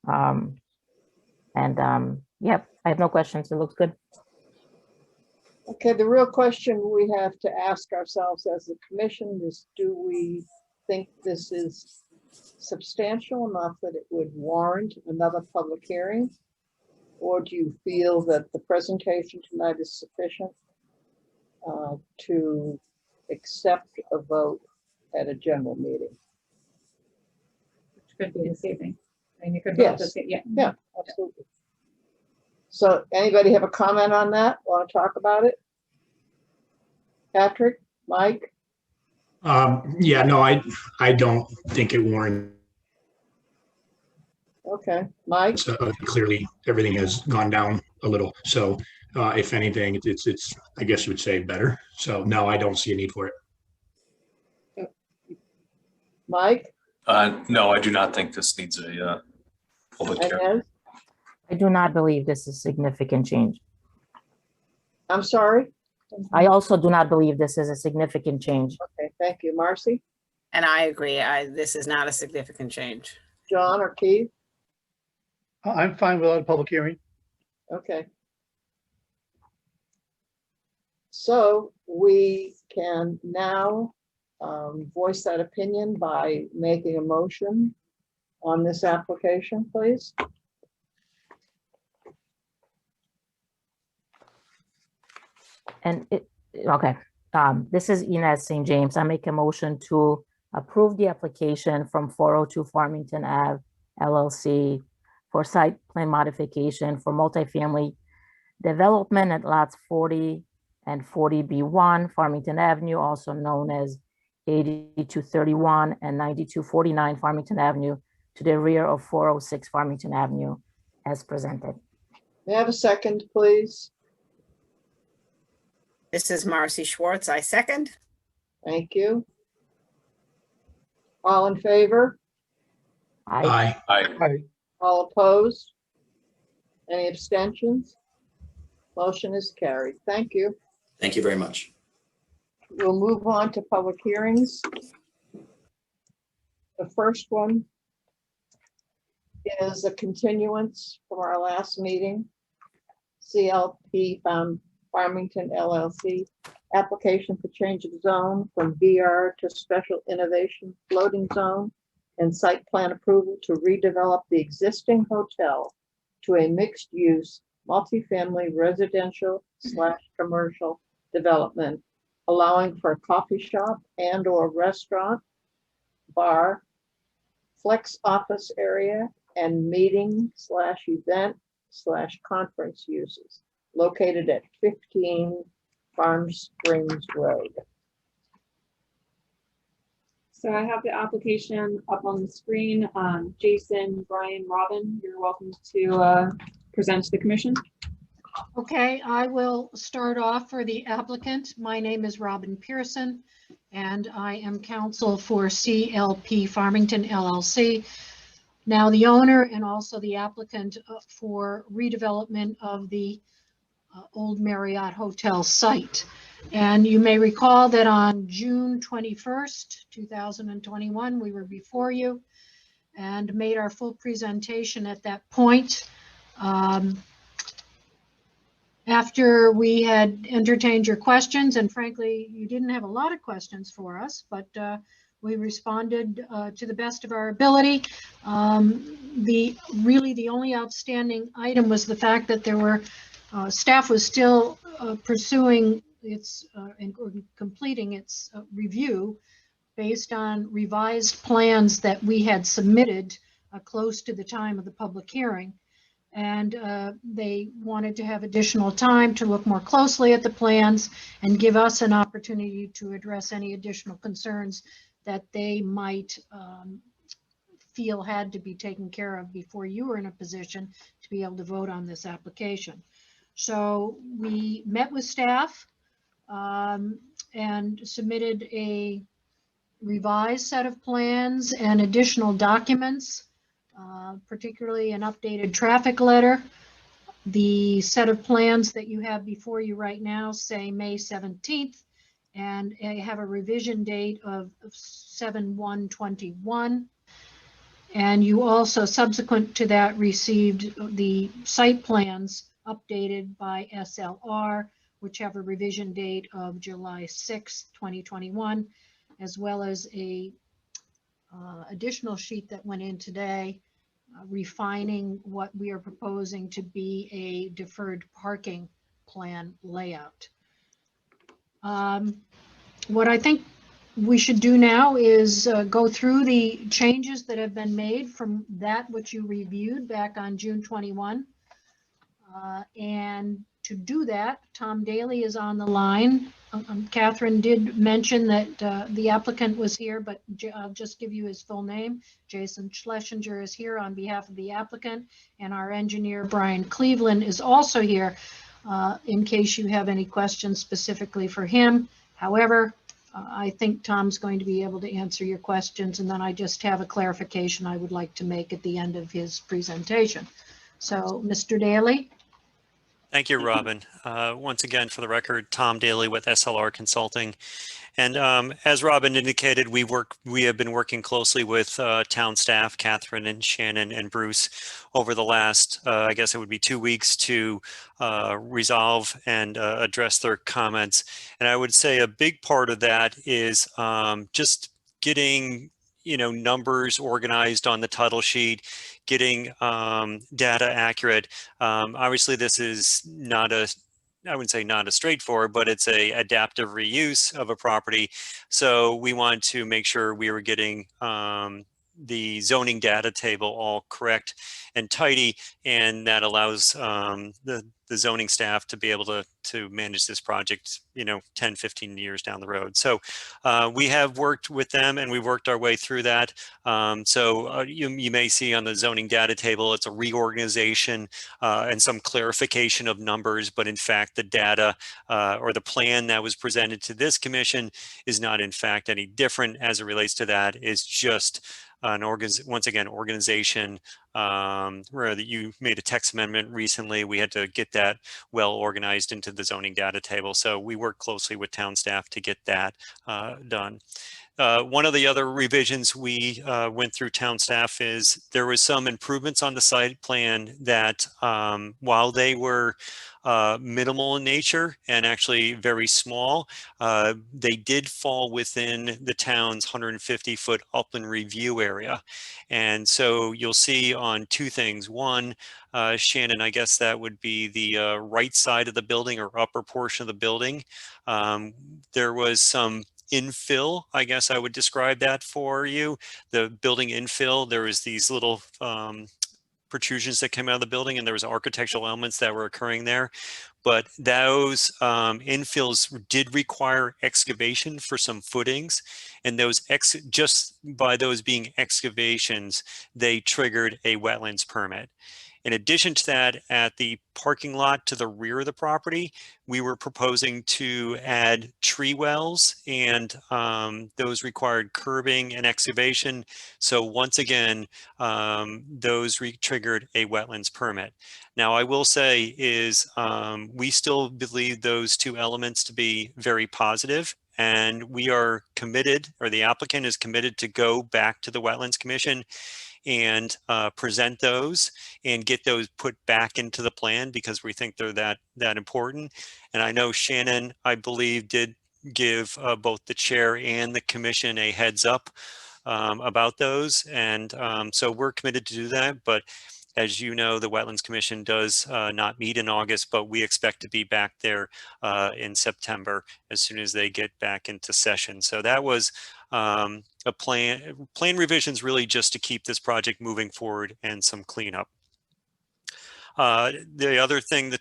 Yep, I have no questions. It looks good. Okay, the real question we have to ask ourselves as a commission is, do we think this is substantial enough that it would warrant another public hearing? Or do you feel that the presentation tonight is sufficient to accept a vote at a general meeting? Which could be this evening. I mean, you could vote this, yeah. Yeah, absolutely. So anybody have a comment on that? Want to talk about it? Patrick, Mike? Yeah, no, I don't think it warrants. Okay, Mike? Clearly, everything has gone down a little. So if anything, it's I guess you would say better. So no, I don't see a need for it. Mike? No, I do not think this needs a public hearing. Inez? I do not believe this is significant change. I'm sorry? I also do not believe this is a significant change. Okay, thank you. Marcy, And I agree, this is not a significant change. John, or Keith? I'm fine without a public hearing. Okay. So we can now voice that opinion by making a motion on this application, please. And okay, this is Inez St. James. I make a motion to approve the application from 402 Farmington Ave LLC for site plan modification for multifamily development at lots 40 and 40B1 Farmington Avenue, also known as 8231 and 9249 Farmington Avenue, to the rear of 406 Farmington Avenue as presented. May I have a second, please? This is Marcy Schwartz. I second. Thank you. All in favor? Aye. Aye. All opposed? Any abstentions? Motion is carried. Thank you. Thank you very much. We'll move on to public hearings. The first one is a continuance from our last meeting. CLP Farmington LLC, application for change of zone from BR to special innovation floating zone and site plan approval to redevelop the existing hotel to a mixed-use multifamily residential / commercial development, allowing for a coffee shop and or restaurant, bar, flex office area, and meeting / event / conference uses located at 15 Farm Springs Road. So I have the application up on the screen. Jason, Brian, Robin, you're welcome to present to the commission. Okay, I will start off for the applicant. My name is Robin Pearson, and I am counsel for CLP Farmington LLC. Now the owner and also the applicant for redevelopment of the Old Marriott Hotel site. And you may recall that on June 21st, 2021, we were before you and made our full presentation at that point. After we had entertained your questions, and frankly, you didn't have a lot of questions for us, but we responded to the best of our ability. Really the only outstanding item was the fact that there were staff was still pursuing its and completing its review based on revised plans that we had submitted close to the time of the public hearing. And they wanted to have additional time to look more closely at the plans and give us an opportunity to address any additional concerns that they might feel had to be taken care of before you were in a position to be able to vote on this application. So we met with staff and submitted a revised set of plans and additional documents, particularly an updated traffic letter. The set of plans that you have before you right now say May 17th, and I have a revision date of 7/1/21. And you also, subsequent to that, received the site plans updated by SLR, which have a revision date of July 6, 2021, as well as a additional sheet that went in today, refining what we are proposing to be a deferred parking plan layout. What I think we should do now is go through the changes that have been made from that which you reviewed back on June 21. And to do that, Tom Daly is on the line. Catherine did mention that the applicant was here, but I'll just give you his full name. Jason Schlesinger is here on behalf of the applicant, and our engineer, Brian Cleveland, is also here in case you have any questions specifically for him. However, I think Tom's going to be able to answer your questions, and then I just have a clarification I would like to make at the end of his presentation. So, Mr. Daly? Thank you, Robin. Once again, for the record, Tom Daly with SLR Consulting. And as Robin indicated, we have been working closely with town staff, Catherine and Shannon and Bruce, over the last, I guess it would be 2 weeks to resolve and address their comments. And I would say a big part of that is just getting numbers organized on the title sheet, getting data accurate. Obviously, this is not I wouldn't say not a straightforward, but it's a adaptive reuse of a property. So we wanted to make sure we were getting the zoning data table all correct and tidy, and that allows the zoning staff to be able to manage this project 10, 15 years down the road. So we have worked with them, and we worked our way through that. So you may see on the zoning data table, it's a reorganization and some clarification of numbers, but in fact the data or the plan that was presented to this commission is not in fact any different as it relates to that. It's just an organization where you made a text amendment recently. We had to get that well organized into the zoning data table. So we worked closely with town staff to get that done. One of the other revisions we went through town staff is there was some improvements on the site plan that while they were minimal in nature and actually very small, they did fall within the town's 150-foot upland review area. And so you'll see on two things. One, Shannon, I guess that would be the right side of the building or upper portion of the building. There was some infill, I guess I would describe that for you. The building infill, there was these little protrusions that came out of the building, and there was architectural elements that were occurring there. But those infills did require excavation for some footings, and those just by those being excavations, they triggered a wetlands permit. In addition to that, at the parking lot to the rear of the property, we were proposing to add tree wells, and those required curbing and excavation. So once again, those triggered a wetlands permit. Now, I will say is we still believe those two elements to be very positive. And we are committed, or the applicant is committed, to go back to the Wetlands Commission and present those and get those put back into the plan, because we think they're that important. And I know Shannon, I believe, did give both the chair and the commission a heads up about those. And so we're committed to do that. But as you know, the Wetlands Commission does not meet in August, but we expect to be back there in September as soon as they get back into session. So that was a plan revisions, really just to keep this project moving forward and some cleanup. The other thing the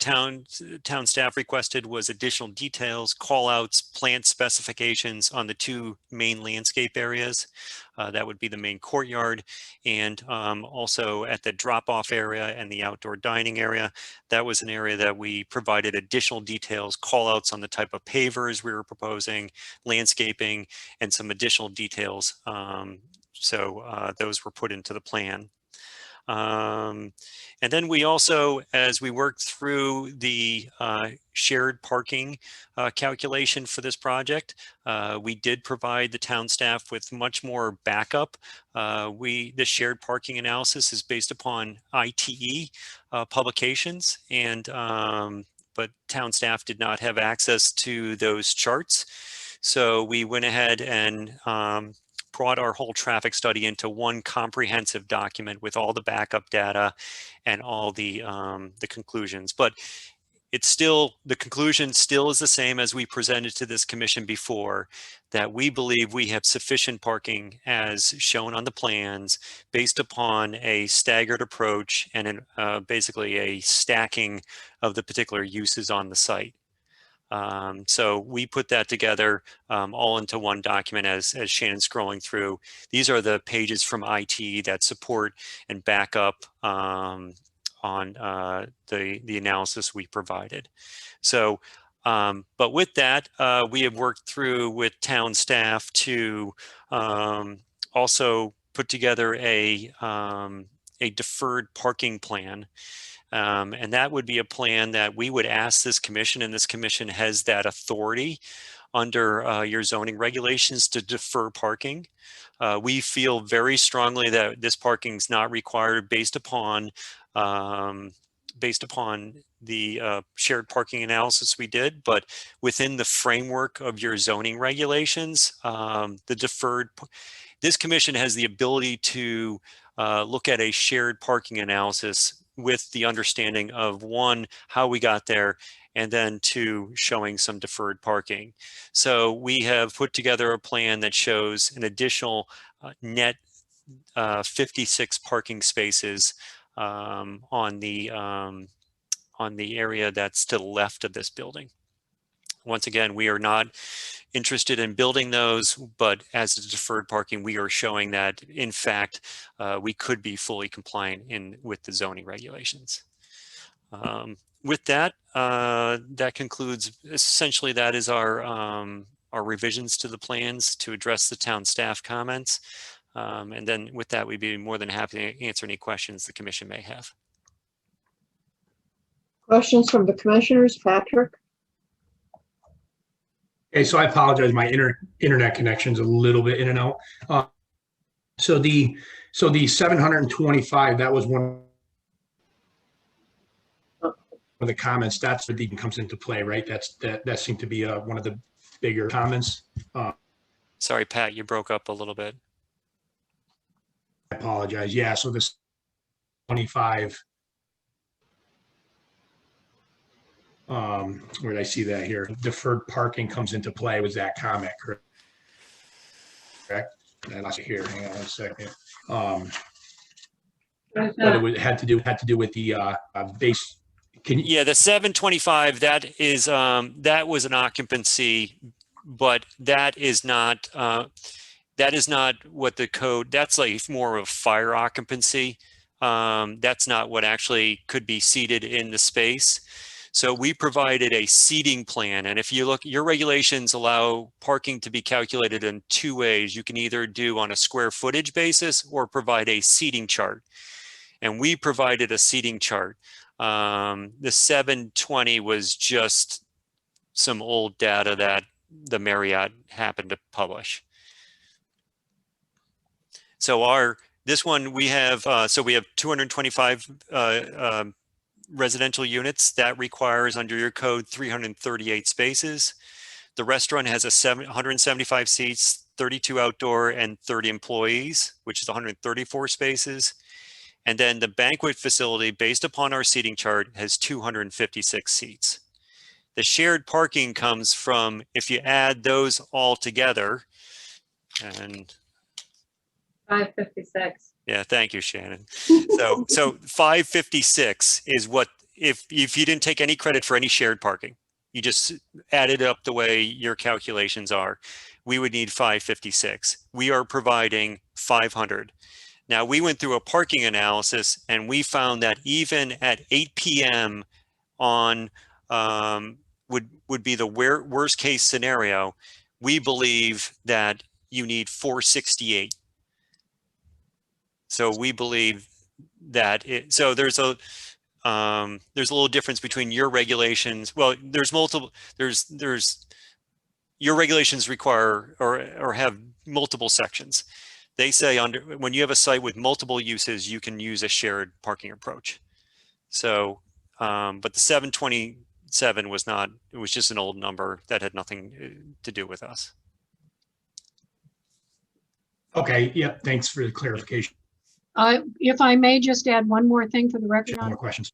town staff requested was additional details, call outs, plant specifications on the two main landscape areas. That would be the main courtyard, and also at the drop-off area and the outdoor dining area. That was an area that we provided additional details, call outs on the type of pavers we were proposing, landscaping, and some additional details. So those were put into the plan. And then we also, as we worked through the shared parking calculation for this project, we did provide the town staff with much more backup. The shared parking analysis is based upon ITE publications, and but town staff did not have access to those charts. So we went ahead and brought our whole traffic study into one comprehensive document with all the backup data and all the conclusions. But it's still, the conclusion still is the same as we presented to this commission before, that we believe we have sufficient parking as shown on the plans based upon a staggered approach and basically a stacking of the particular uses on the site. So we put that together all into one document as Shannon's scrolling through. These are the pages from IT that support and back up on the analysis we provided. So But with that, we have worked through with town staff to also put together a deferred parking plan. And that would be a plan that we would ask this commission, and this commission has that authority under your zoning regulations to defer parking. We feel very strongly that this parking is not required based upon the shared parking analysis we did, but within the framework of your zoning regulations, this commission has the ability to look at a shared parking analysis with the understanding of, one, how we got there, and then two, showing some deferred parking. So we have put together a plan that shows an additional net 56 parking spaces on the area that's to the left of this building. Once again, we are not interested in building those, but as a deferred parking, we are showing that, in fact, we could be fully compliant with the zoning regulations. With that, that concludes, essentially, that is our revisions to the plans to address the town staff comments. And then with that, we'd be more than happy to answer any questions the commission may have. Questions from the commissioners? Patrick? Okay, so I apologize. My internet connection's a little bit in and out. So the 725, that was one of the comments. That's what even comes into play, right? That seemed to be one of the bigger comments. Sorry, Pat, you broke up a little bit. I apologize. Yeah, so this 25. Where did I see that here? Deferred parking comes into play. Was that comment correct? And I lost it here. Hang on 1 second. But it had to do with the base. Yeah, the 725. That is that was an occupancy, but that is not what the code. That's like more of fire occupancy. That's not what actually could be seated in the space. So we provided a seating plan, and if you look, your regulations allow parking to be calculated in two ways. You can either do on a square footage basis or provide a seating chart. And we provided a seating chart. The 720 was just some old data that the Marriott happened to publish. So this one we have, so we have 225 residential units. That requires, under your code, 338 spaces. The restaurant has 175 seats, 32 outdoor, and 30 employees, which is 134 spaces. And then the banquet facility, based upon our seating chart, has 256 seats. The shared parking comes from, if you add those all together, and 556. yeah, thank you, Shannon. So 556 is what, if you didn't take any credit for any shared parking, you just added up the way your calculations are, we would need 556. We are providing 500. Now, we went through a parking analysis and we found that even at 8 p.m. on would be the worst case scenario, we believe that you need 468. So we believe that so there's a little difference between your regulations. Well, there's multiple, your regulations require or have multiple sections. They say when you have a site with multiple uses, you can use a shared parking approach. So, but the 727 was not, it was just an old number that had nothing to do with us. Okay, yep, thanks for the clarification. If I may just add one more thing for the record. No more questions.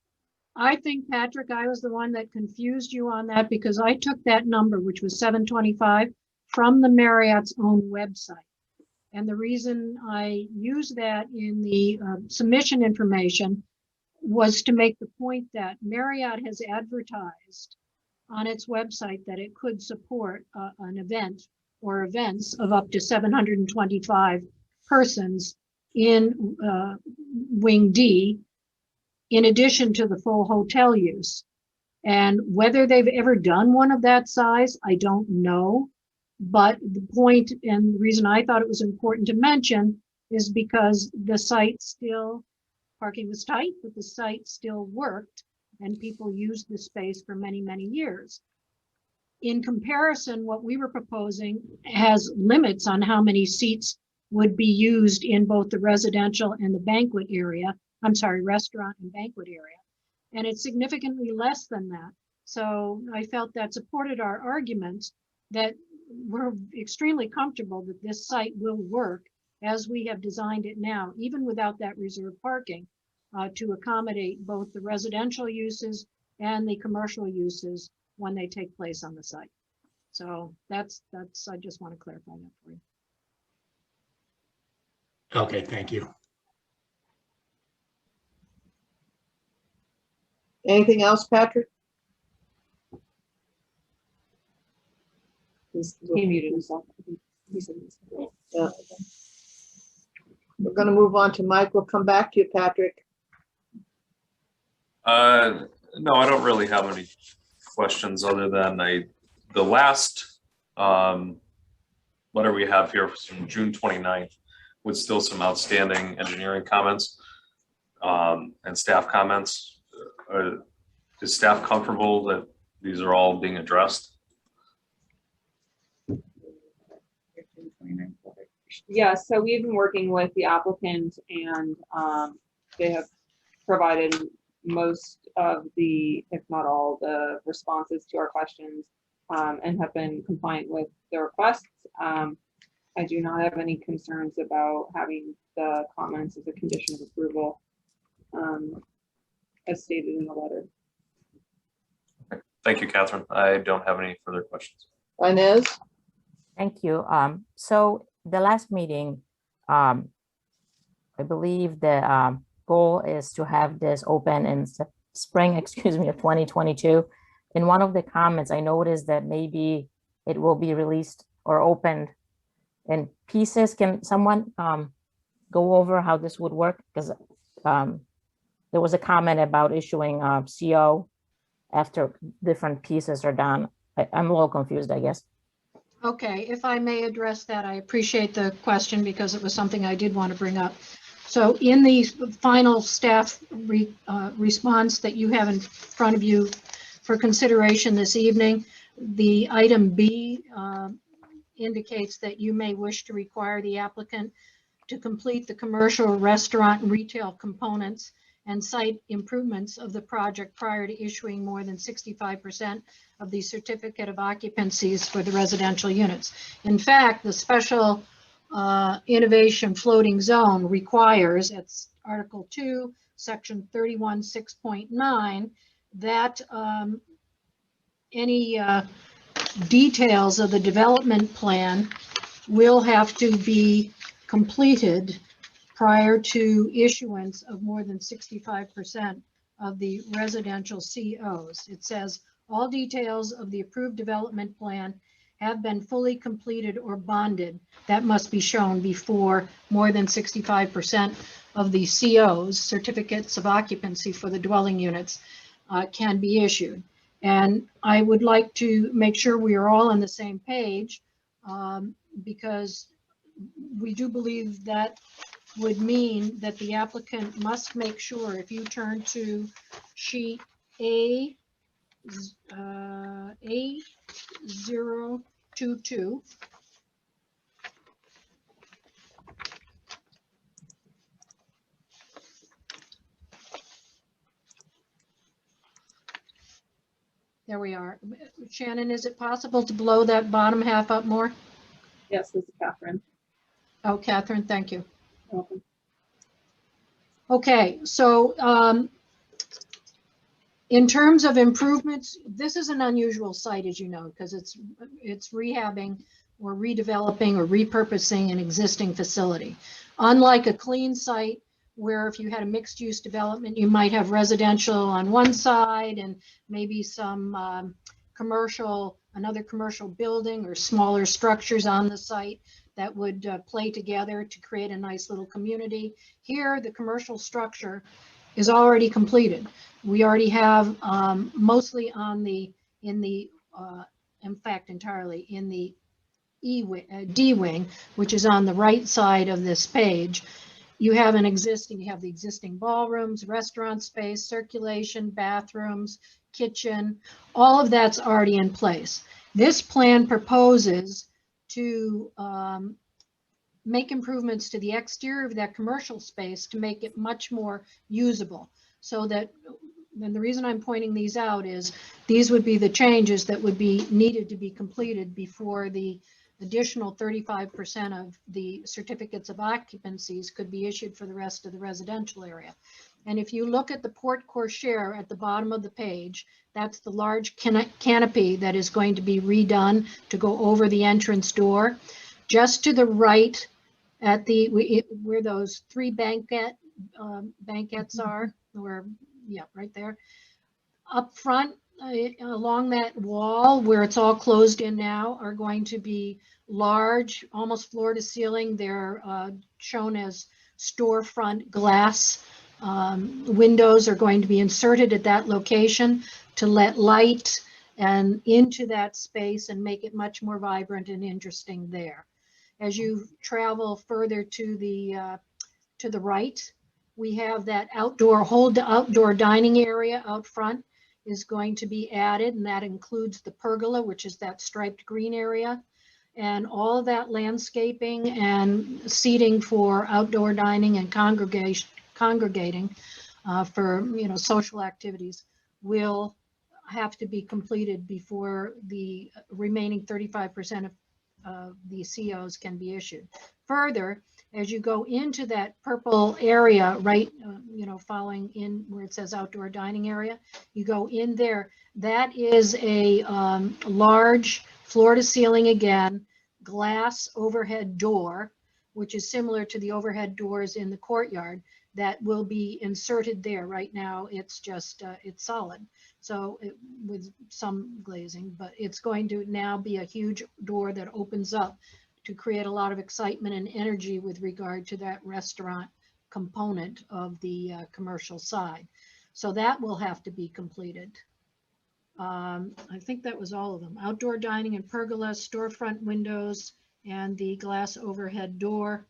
I think, Patrick, I was the one that confused you on that because I took that number, which was 725, from the Marriott's own website. And the reason I used that in the submission information was to make the point that Marriott has advertised on its website that it could support an event or events of up to 725 persons in Wing D, in addition to the full hotel use. And whether they've ever done one of that size, I don't know. But the point and the reason I thought it was important to mention is because the site still, parking was tight, but the site still worked and people used the space for many, many years. In comparison, what we were proposing has limits on how many seats would be used in both the residential and the banquet area. I'm sorry, restaurant and banquet area. And it's significantly less than that. So I felt that supported our argument that we're extremely comfortable that this site will work as we have designed it now, even without that reserved parking, to accommodate both the residential uses and the commercial uses when they take place on the site. So that's, I just want to clarify that for you. Okay, thank you. Anything else, Patrick? He muted himself. Yeah. We're going to move on to Mike. We'll come back to you, Patrick. No, I don't really have any questions other than the last letter we have here was from June 29th with still some outstanding engineering comments and staff comments. Is staff comfortable that these are all being addressed? Yeah, so we've been working with the applicant and they have provided most of the, if not all, the responses to our questions and have been compliant with the requests. I do not have any concerns about having the comments as a condition of approval as stated in the letter. Thank you, Catherine. I don't have any further questions. Inez? Thank you. So the last meeting, I believe the goal is to have this open in spring, excuse me, of 2022. In one of the comments, I noticed that maybe it will be released or opened in pieces. Can someone go over how this would work? Because there was a comment about issuing CO after different pieces are done. I'm a little confused, I guess. Okay, if I may address that, I appreciate the question because it was something I did want to bring up. So in the final staff response that you have in front of you for consideration this evening, the item B indicates that you may wish to require the applicant to complete the commercial, restaurant, and retail components and site improvements of the project prior to issuing more than 65% of the certificate of occupancies for the residential units. In fact, the special innovation floating zone requires, it's Article 2, Section 31(6.9), that any details of the development plan will have to be completed prior to issuance of more than 65% of the residential COs. It says all details of the approved development plan have been fully completed or bonded. That must be shown before more than 65% of the COs, certificates of occupancy for the dwelling units, can be issued. And I would like to make sure we are all on the same page because we do believe that would mean that the applicant must make sure, if you turn to sheet A022, there we are. Shannon, is it possible to blow that bottom half up more? Yes, this is Catherine. Oh, Catherine, thank you. Welcome. Okay, so in terms of improvements, this is an unusual site, as you know, because it's rehabbing or redeveloping or repurposing an existing facility. Unlike a clean site where if you had a mixed use development, you might have residential on one side and maybe some commercial, another commercial building or smaller structures on the site that would play together to create a nice little community. Here, the commercial structure is already completed. We already have mostly in fact, entirely in the D wing, which is on the right side of this page. You have the existing ballrooms, restaurant space, circulation, bathrooms, kitchen, all of that's already in place. This plan proposes to make improvements to the exterior of that commercial space to make it much more usable. So that, and the reason I'm pointing these out is these would be the changes that would be needed to be completed before the additional 35% of the certificates of occupancies could be issued for the rest of the residential area. And if you look at the porte cochere at the bottom of the page, that's the large canopy that is going to be redone to go over the entrance door. Just to the right at where those three banquettes are, right there. Up front, along that wall where it's all closed in now, are going to be large, almost floor to ceiling. They're shown as storefront glass. Windows are going to be inserted at that location to let light and into that space and make it much more vibrant and interesting there. As you travel further to the right, we have that outdoor dining area out front is going to be added, and that includes the pergola, which is that striped green area, and all of that landscaping and seating for outdoor dining and congregating for social activities will have to be completed before the remaining 35% of the COs can be issued. Further, as you go into that purple area, right, following in where it says outdoor dining area, you go in there, that is a large floor to ceiling again, glass overhead door, which is similar to the overhead doors in the courtyard that will be inserted there. Right now, it's just, it's solid. So with some glazing, but it's going to now be a huge door that opens up to create a lot of excitement and energy with regard to that restaurant component of the commercial side. So that will have to be completed. I think that was all of them. Outdoor dining and pergola, storefront windows, and the glass overhead door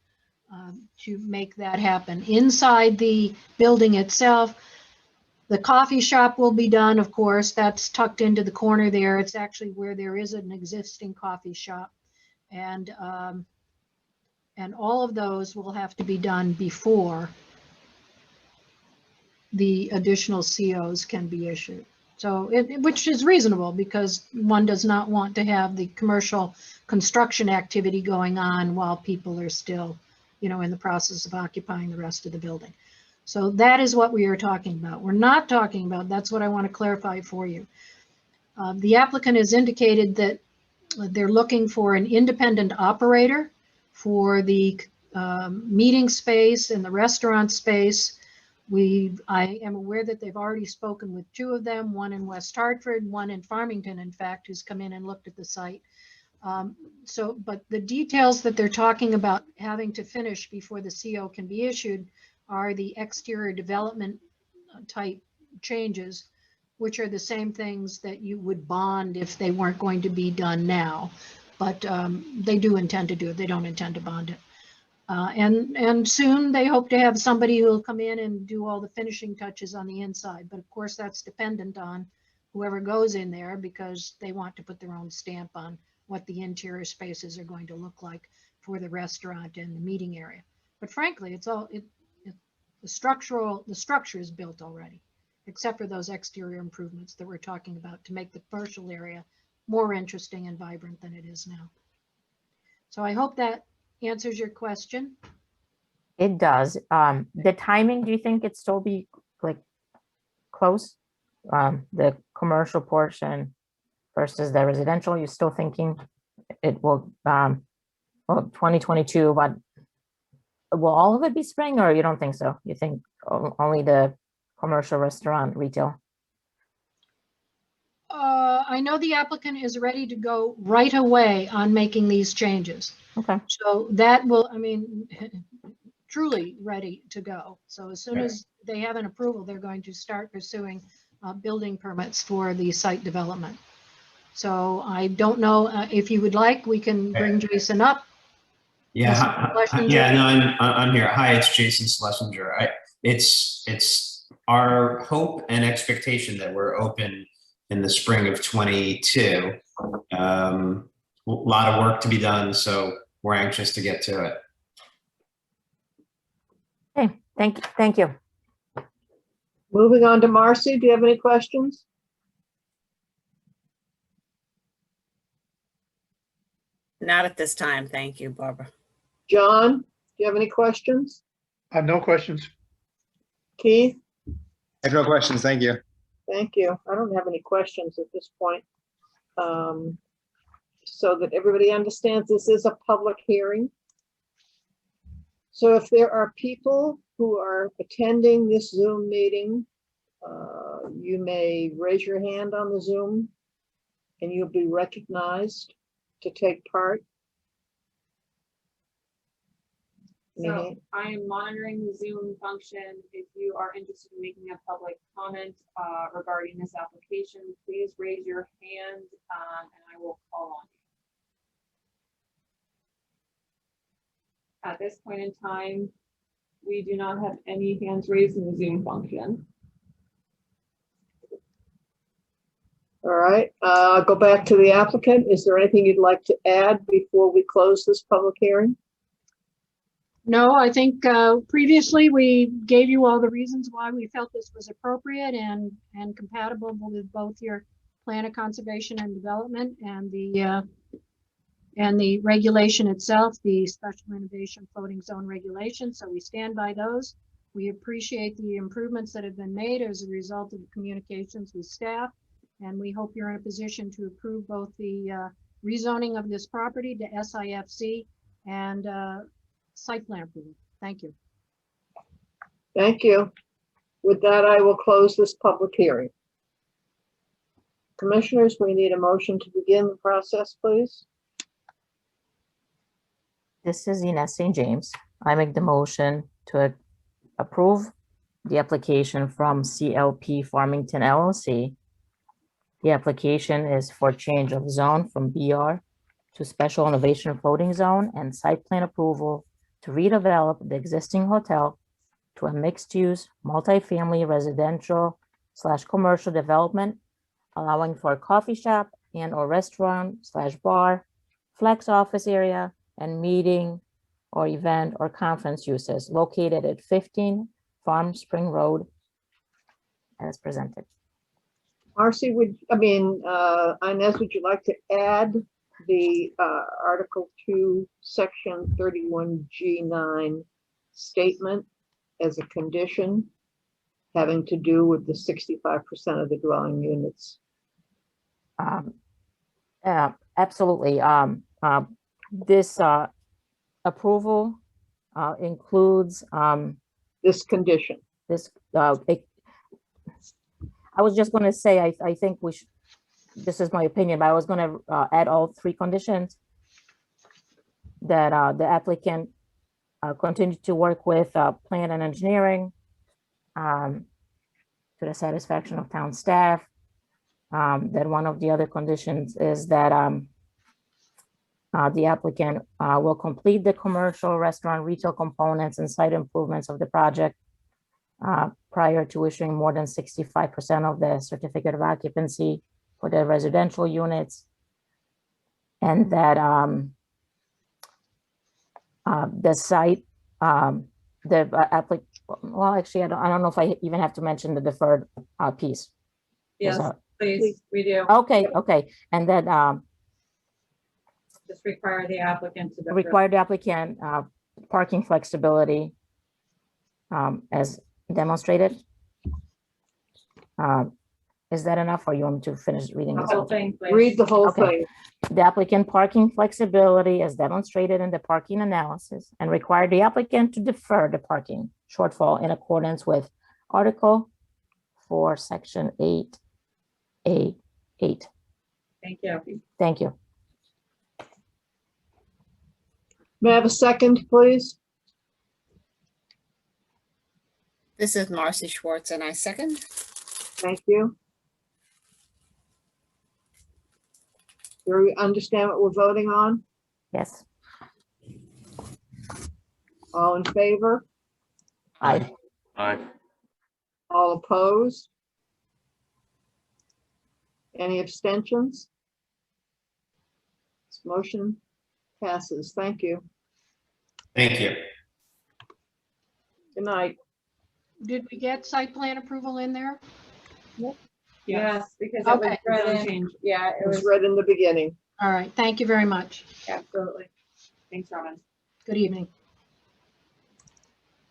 to make that happen. Inside the building itself, the coffee shop will be done, of course. That's tucked into the corner there. It's actually where there is an existing coffee shop. And all of those will have to be done before the additional COs can be issued. So, which is reasonable because one does not want to have the commercial construction activity going on while people are still, in the process of occupying the rest of the building. So that is what we are talking about. We're not talking about, that's what I want to clarify for you. The applicant has indicated that they're looking for an independent operator for the meeting space and the restaurant space. I am aware that they've already spoken with two of them, one in West Hartford, one in Farmington, in fact, who's come in and looked at the site. But the details that they're talking about having to finish before the CO can be issued are the exterior development type changes, which are the same things that you would bond if they weren't going to be done now. But they do intend to do it. They don't intend to bond it. And soon they hope to have somebody who will come in and do all the finishing touches on the inside. But of course, that's dependent on whoever goes in there because they want to put their own stamp on what the interior spaces are going to look like for the restaurant and the meeting area. But frankly, the structure is built already, except for those exterior improvements that we're talking about to make the commercial area more interesting and vibrant than it is now. So I hope that answers your question. It does. The timing, do you think it still be like close? The commercial portion versus the residential, you're still thinking it will, 2022, but will all of it be spring or you don't think so? You think only the commercial restaurant retail? I know the applicant is ready to go right away on making these changes. Okay. So that will, truly ready to go. So as soon as they have an approval, they're going to start pursuing building permits for the site development. So I don't know if you would like, we can bring Jason up. Yeah, Mr. Schlesinger? yeah, no, I'm here. Hi, it's Jason Schlesinger. It's our hope and expectation that we're open in the spring of 22. A lot of work to be done, so we're anxious to get to it. Okay, thank you. Moving on to Marcy, do you have any questions? Not at this time. Thank you, Barbara. John, do you have any questions? I have no questions. Keith? I have no questions. Thank you. Thank you. I don't have any questions at this point. So that everybody understands, this is a public hearing. So if there are people who are attending this Zoom meeting, you may raise your hand on the Zoom and you'll be recognized to take part. So I am monitoring the Zoom function. If you are interested in making a public comment regarding this application, please raise your hand and I will call on you. At this point in time, we do not have any hands raised in the Zoom function. All right, go back to the applicant. Is there anything you'd like to add before we close this public hearing? No, I think previously we gave you all the reasons why we felt this was appropriate and compatible with both your plan of conservation and development and the regulation itself, the special innovation floating zone regulation. So we stand by those. We appreciate the improvements that have been made as a result of the communications with staff. And we hope you're in a position to approve both the rezoning of this property to SIFC and site plan approval. Thank you. Thank you. With that, I will close this public hearing. Commissioners, we need a motion to begin the process, please. This is Ines St. James. I make the motion to approve the application from CLP Farmington LLC. The application is for change of zone from BR to special innovation floating zone and site plan approval to redevelop the existing hotel to a mixed-use, multifamily residential / commercial development, allowing for a coffee shop and or restaurant / bar, flex office area, and meeting or event or conference uses located at 15 Farm Spring Road as presented. Marcy, Inez, would you like to add the Article 2, Section 31G9 statement as a condition having to do with the 65% of the dwelling units? Absolutely. This approval includes this condition. I was just going to say, I think we should, this is my opinion, but I was going to add all 3 conditions that the applicant continue to work with plan and engineering to the satisfaction of town staff. That one of the other conditions is that the applicant will complete the commercial, restaurant, retail components and site improvements of the project prior to issuing more than 65% of the certificate of occupancy for the residential units. And that the site, well, actually, I don't know if I even have to mention the deferred piece. Yes, please, we do. Okay, and then Just require the applicant to defer. require the applicant parking flexibility as demonstrated. Is that enough, or you want me to finish reading The this? whole thing, please. Read the whole Okay. thing. The applicant parking flexibility as demonstrated in the parking analysis and require the applicant to defer the parking shortfall in accordance with Article 4, Section 8A8. Thank you. Thank you. May I have a second, please? This is Marcy Schwartz, and I second. Thank you. Do you understand what we're voting on? Yes. All in favor? Aye. Aye. All opposed? Any abstentions? This motion passes. Thank you. Thank you. Good night. Did we get site plan approval in there? Yes, because it was Okay. read in, yeah, It was read in the beginning. All right, thank you very much. absolutely. Thanks, Robin. Good evening.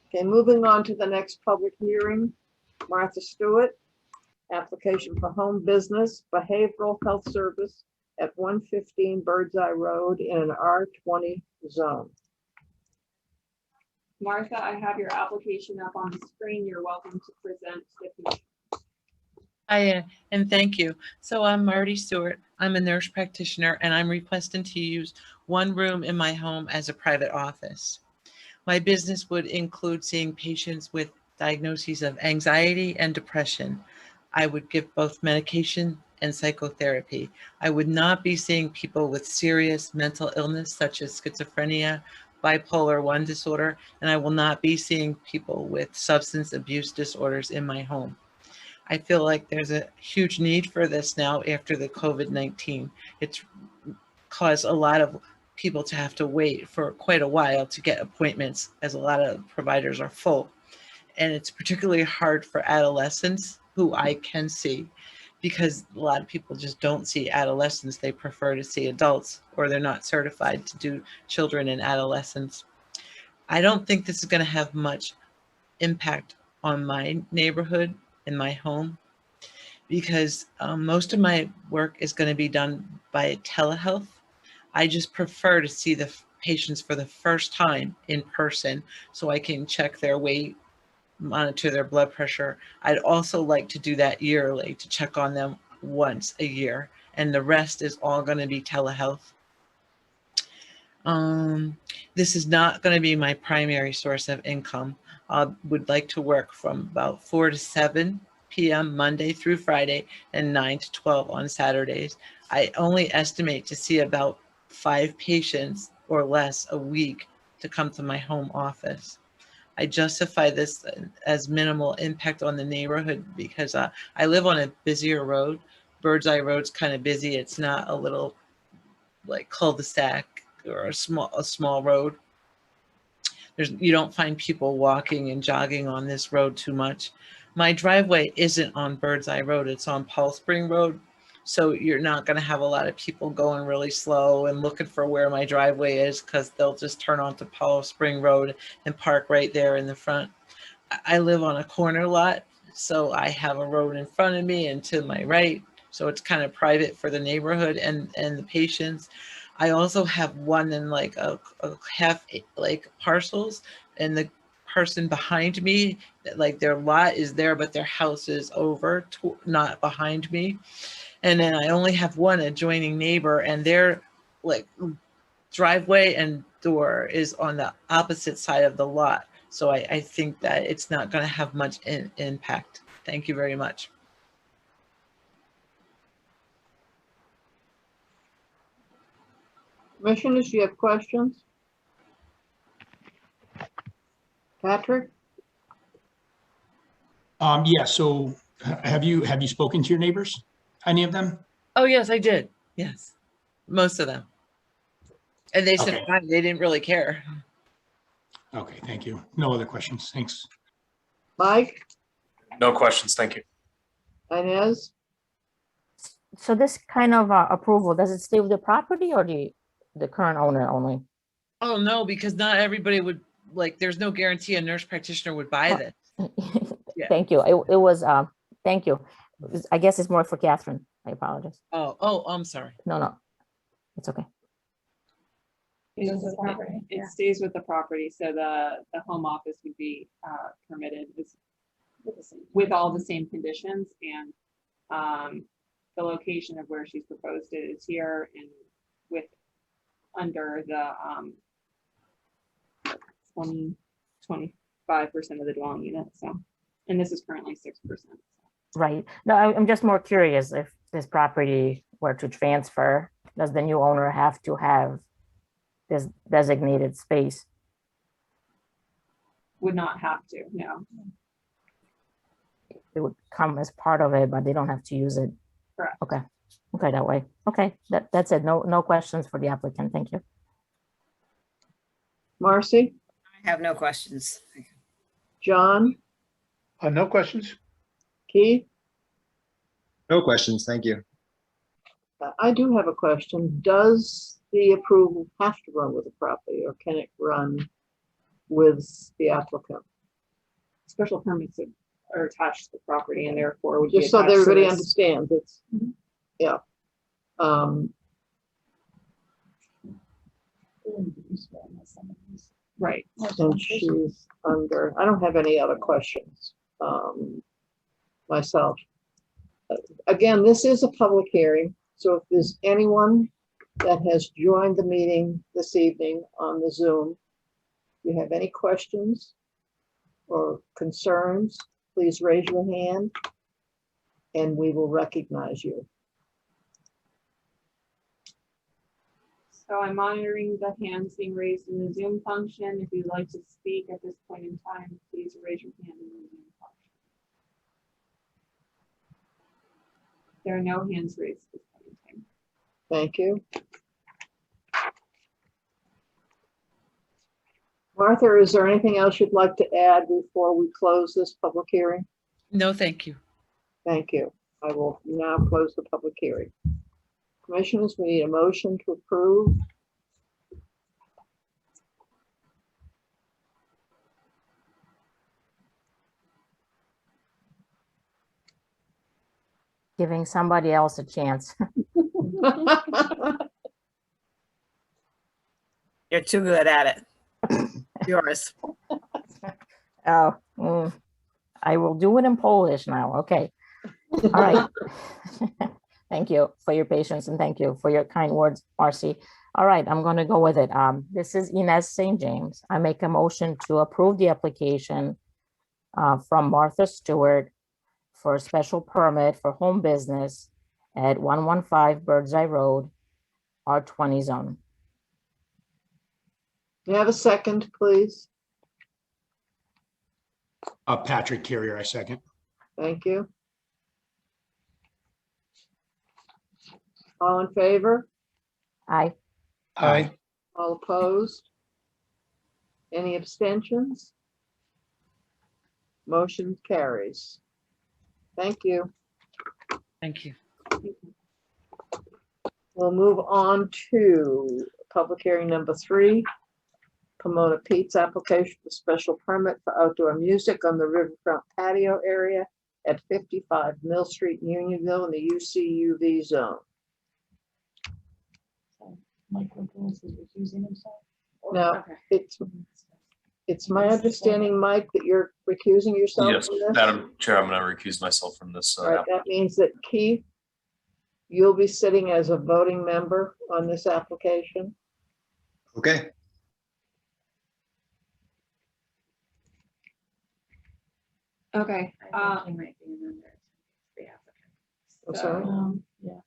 Okay, moving on to the next public hearing. Martha Stewart, application for home business behavioral health service at 115 Birdseye Road in an R20 zone. Martha, I have your application up on the screen. You're welcome to present to the commission. Hi, and thank you. So I'm Marty Stewart. I'm a nurse practitioner, and I'm requesting to use one room in my home as a private office. My business would include seeing patients with diagnoses of anxiety and depression. I would give both medication and psychotherapy. I would not be seeing people with serious mental illness such as schizophrenia, bipolar 1 disorder, and I will not be seeing people with substance abuse disorders in my home. I feel like there's a huge need for this now after the COVID-19. It's caused a lot of people to have to wait for quite a while to get appointments, as a lot of providers are full. And it's particularly hard for adolescents who I can see, because a lot of people just don't see adolescents. They prefer to see adults, or they're not certified to do children and adolescents. I don't think this is going to have much impact on my neighborhood in my home, because most of my work is going to be done by telehealth. I just prefer to see the patients for the first time in person so I can check their weight, monitor their blood pressure. I'd also like to do that yearly, to check on them once a year, and the rest is all going to be telehealth. This is not going to be my primary source of income. I would like to work from about 4 to 7 p.m. Monday through Friday and 9 to 12 on Saturdays. I only estimate to see about 5 patients or less a week to come to my home office. I justify this as minimal impact on the neighborhood because I live on a busier road. Birdseye Road's kind of busy. It's not a little like cul-de-sac or a small road. You don't find people walking and jogging on this road too much. My driveway isn't on Birdseye Road, it's on Paul Spring Road. So you're not gonna have a lot of people going really slow and looking for where my driveway is, because they'll just turn onto Paul Spring Road and park right there in the front. I live on a corner lot, so I have a road in front of me and to my right. So it's kind of private for the neighborhood and the patients. I also have one in like a half like parcels, and the person behind me, like their lot is there, but their house is over, not behind me. And then I only have one adjoining neighbor, and their like driveway and door is on the opposite side of the lot. So I think that it's not going to have much impact. Thank you very much. Commissioners, do you have questions? Patrick? Yeah, so have you spoken to your neighbors? Any of them? Oh, yes, I did. Yes, most of them. And they said Okay. fine, they didn't really care. Okay, thank you. No other questions. Thanks. Mike? No questions, thank you. Inez? So this kind of approval, does it stay with the property or the current owner only? Oh, no, because not everybody would, like, there's no guarantee a nurse practitioner would buy this. Yeah. Thank you. It was, thank you. I guess it's more for Catherine. I apologize. Oh, I'm sorry. No, it's okay. It stays with the property, so the home office would be permitted with all the same conditions, and the location of where she's proposed it is here and with under the 25% of the dwelling unit. So And this is currently 6%. Right. No, I'm just more curious if this property were to transfer, does the new owner have to have this designated space? Would not have to, no. It would come as part of it, but they don't have to use it. Correct. Okay. Okay, that way. Okay, that's it. No questions for the applicant. Thank you. Marcy, I have no questions. John, No questions? Keith? No questions, thank you. I do have a question. Does the approval have to run with the property, or can it run with the applicant? Special permits are attached to the property and therefore would be Just so that attached to everybody this. understands, it's, yeah. Right. And she's under, I don't have any other questions, myself. Again, this is a public hearing, so if there's anyone that has joined the meeting this evening on the Zoom, if you have any questions or concerns, please raise your hand and we will recognize you. So I'm monitoring the hands being raised in the Zoom function. If you'd like to speak at this point in time, please raise your hand in the Zoom function. There are no hands raised at this point in time. Thank you. Martha, is there anything else you'd like to add before we close this public hearing? No, thank you. Thank you. I will now close the public hearing. Commissioners, we need a motion to approve. Giving somebody else a chance. You're too good at it. Yours. Oh, I will do it in Polish now. Okay. All right. Thank you for your patience and thank you for your kind words, Marcy. All right, I'm going to go with it. This is Inez St. James. I make a motion to approve the application from Martha Stewart for a special permit for home business at 115 Birdseye Road, R20 zone. May I have a second, please? Patrick Carrier, I second. Thank you. All in favor? Aye. Aye. All opposed? Any abstentions? Motion carries. Thank you. Thank you. We'll move on to public hearing number 3. Pomona Pete's application for special permit for outdoor music on the riverfront patio area at 55 Mill Street, Unionville in the UCUV zone. Michael Lewis is recusing himself? Now, it's my understanding, Mike, that you're recusing yourself Yes, from this? Madam Chair, I'm going to recuse myself from this. All right, that means that Keith, you'll be sitting as a voting member on this application. Okay, Okay. I think he might be an under the applicant. I'm sorry? Yeah.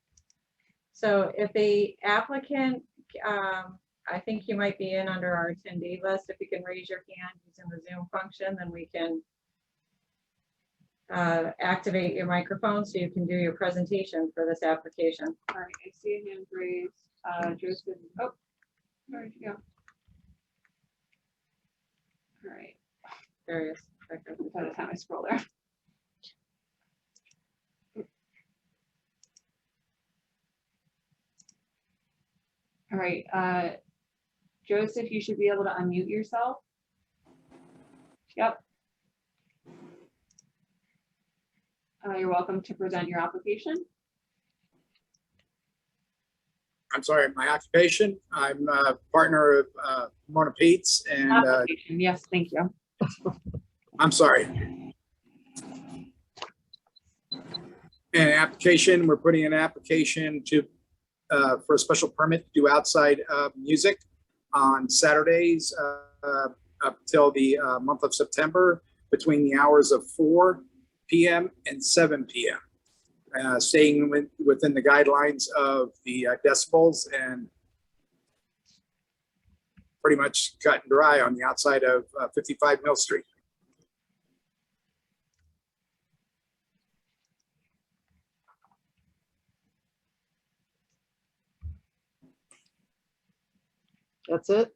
So if the applicant, I think you might be in under our attendee list. If you can raise your hand using the Zoom function, then we can activate your microphone so you can do your presentation for this application. All right, I see a hand raised. Joseph, oh, where did you go? All right, There he is. by the time I scroll there. All right, Joseph, you should be able to unmute yourself. Yep. You're welcome to present your application. I'm sorry, my occupation. I'm a partner of Pomona Pete's and Application, yes, thank you. I'm sorry. An application, we're putting an application to for a special permit to do outside music on Saturdays up till the month of September between the hours of 4 p.m. and 7 p.m. Staying within the guidelines of the decibels and pretty much cut and dry on the outside of 55 Mill Street. That's it.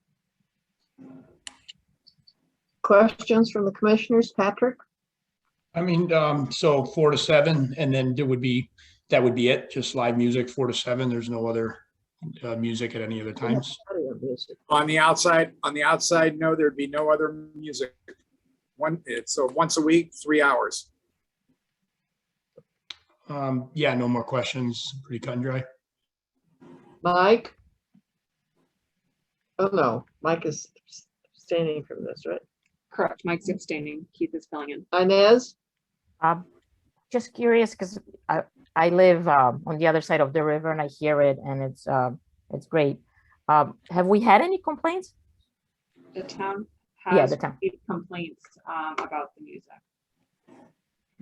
Questions from the commissioners? Patrick? I mean, so 4 to 7, and then that would be it, just live music 4 to 7. There's no other music at any other times. On the outside, no, there'd be no other music. So once a week, 3 hours. Yeah, no more questions. Pretty cut and dry. Mike? Oh, no, Mike is abstaining from this, right? Correct. Mike's abstaining. Keith is filling in. Inez? Just curious, because I live on the other side of the river and I hear it, and it's great. Have we had any complaints? The town Yeah, has the town. received complaints about the music.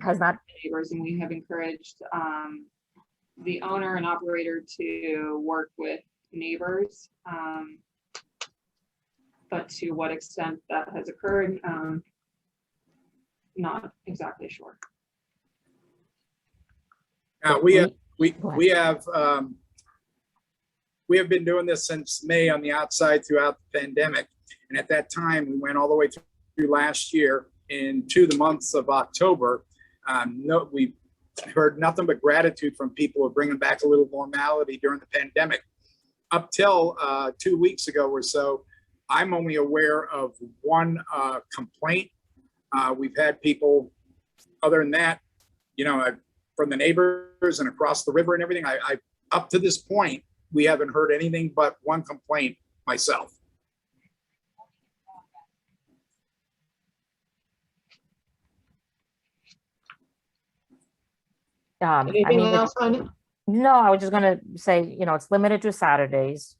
Has not. Neighbors, and we have encouraged the owner and operator to work with neighbors. But to what extent that has occurred, not exactly sure. We have been doing this since May on the outside throughout the pandemic. And at that time, we went all the way through last year into the months of October. We heard nothing but gratitude from people of bringing back a little normality during the pandemic. Up till 2 weeks ago or so, I'm only aware of one complaint. We've had people, other than that, from the neighbors and across the river and everything, up to this point, we haven't heard anything but one complaint myself. Anything else on it? No, I was just gonna say, it's limited to Saturdays.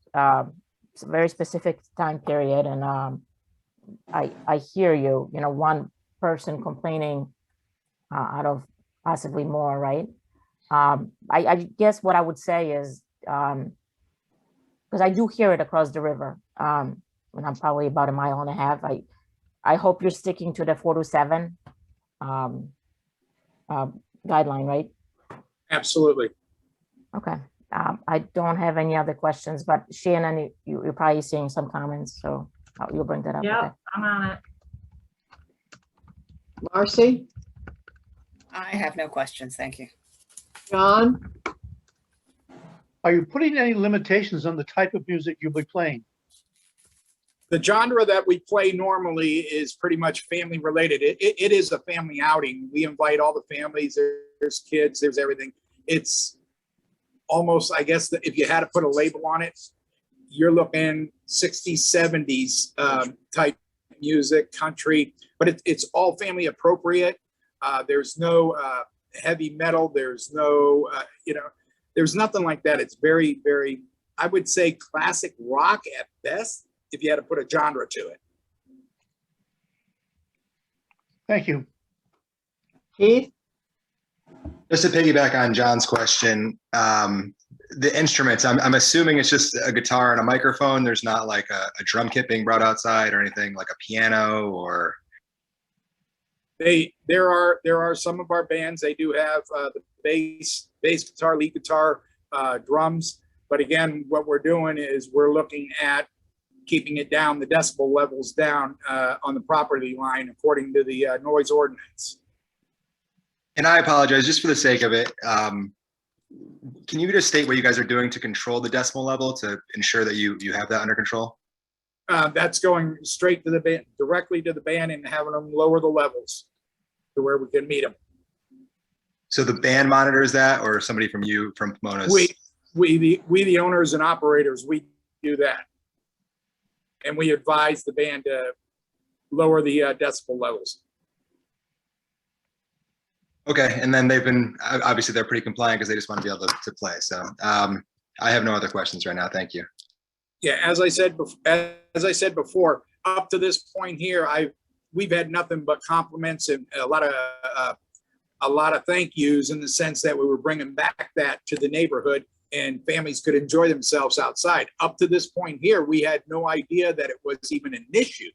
It's a very specific time period, and I hear you. One person complaining out of possibly more, right? I guess what I would say is, because I do hear it across the river, and I'm probably about 1.5 miles. I hope you're sticking to the 4 to 7 guideline, right? Absolutely. Okay. I don't have any other questions, but Shannon, you're probably seeing some comments, so you'll bring that up. Yep, Okay. I'm on it. Marcy? I have no questions. Thank you. John? Are you putting any limitations on the type of music you'll be playing? The genre that we play normally is pretty much family related. It is a family outing. We invite all the families. There's kids, there's everything. It's almost, I guess, if you had to put a label on it, you're looking 60s, 70s type music, country, but it's all family appropriate. There's no heavy metal. There's no, there's nothing like that. It's very, very, I would say classic rock at best, if you had to put a genre to it. Thank you. Keith? Just to piggyback on John's question, the instruments, I'm assuming it's just a guitar and a microphone. There's not like a drum kit being brought outside or anything like a piano or. There are some of our bands, they do have the bass guitar, lead guitar, drums. But again, what we're doing is we're looking at keeping it down, the decibel levels down on the property line according to the noise ordinance. And I apologize, just for the sake of it, can you just state what you guys are doing to control the decibel level to ensure that you have that under control? That's going straight to the band, directly to the band, and having them lower the levels to where we can meet them. So the band monitors that, or somebody from Pomona's? We the owners and operators, we do that. And we advise the band to lower the decibel levels. Okay, and then they've been, obviously they're pretty compliant because they just want to be able to play. So I have no other questions right now. Thank you. Yeah, as I said before, up to this point here, we've had nothing but compliments and a lot of thank yous in the sense that we were bringing back that to the neighborhood and families could enjoy themselves outside. Up to this point here, we had no idea that it was even an issue.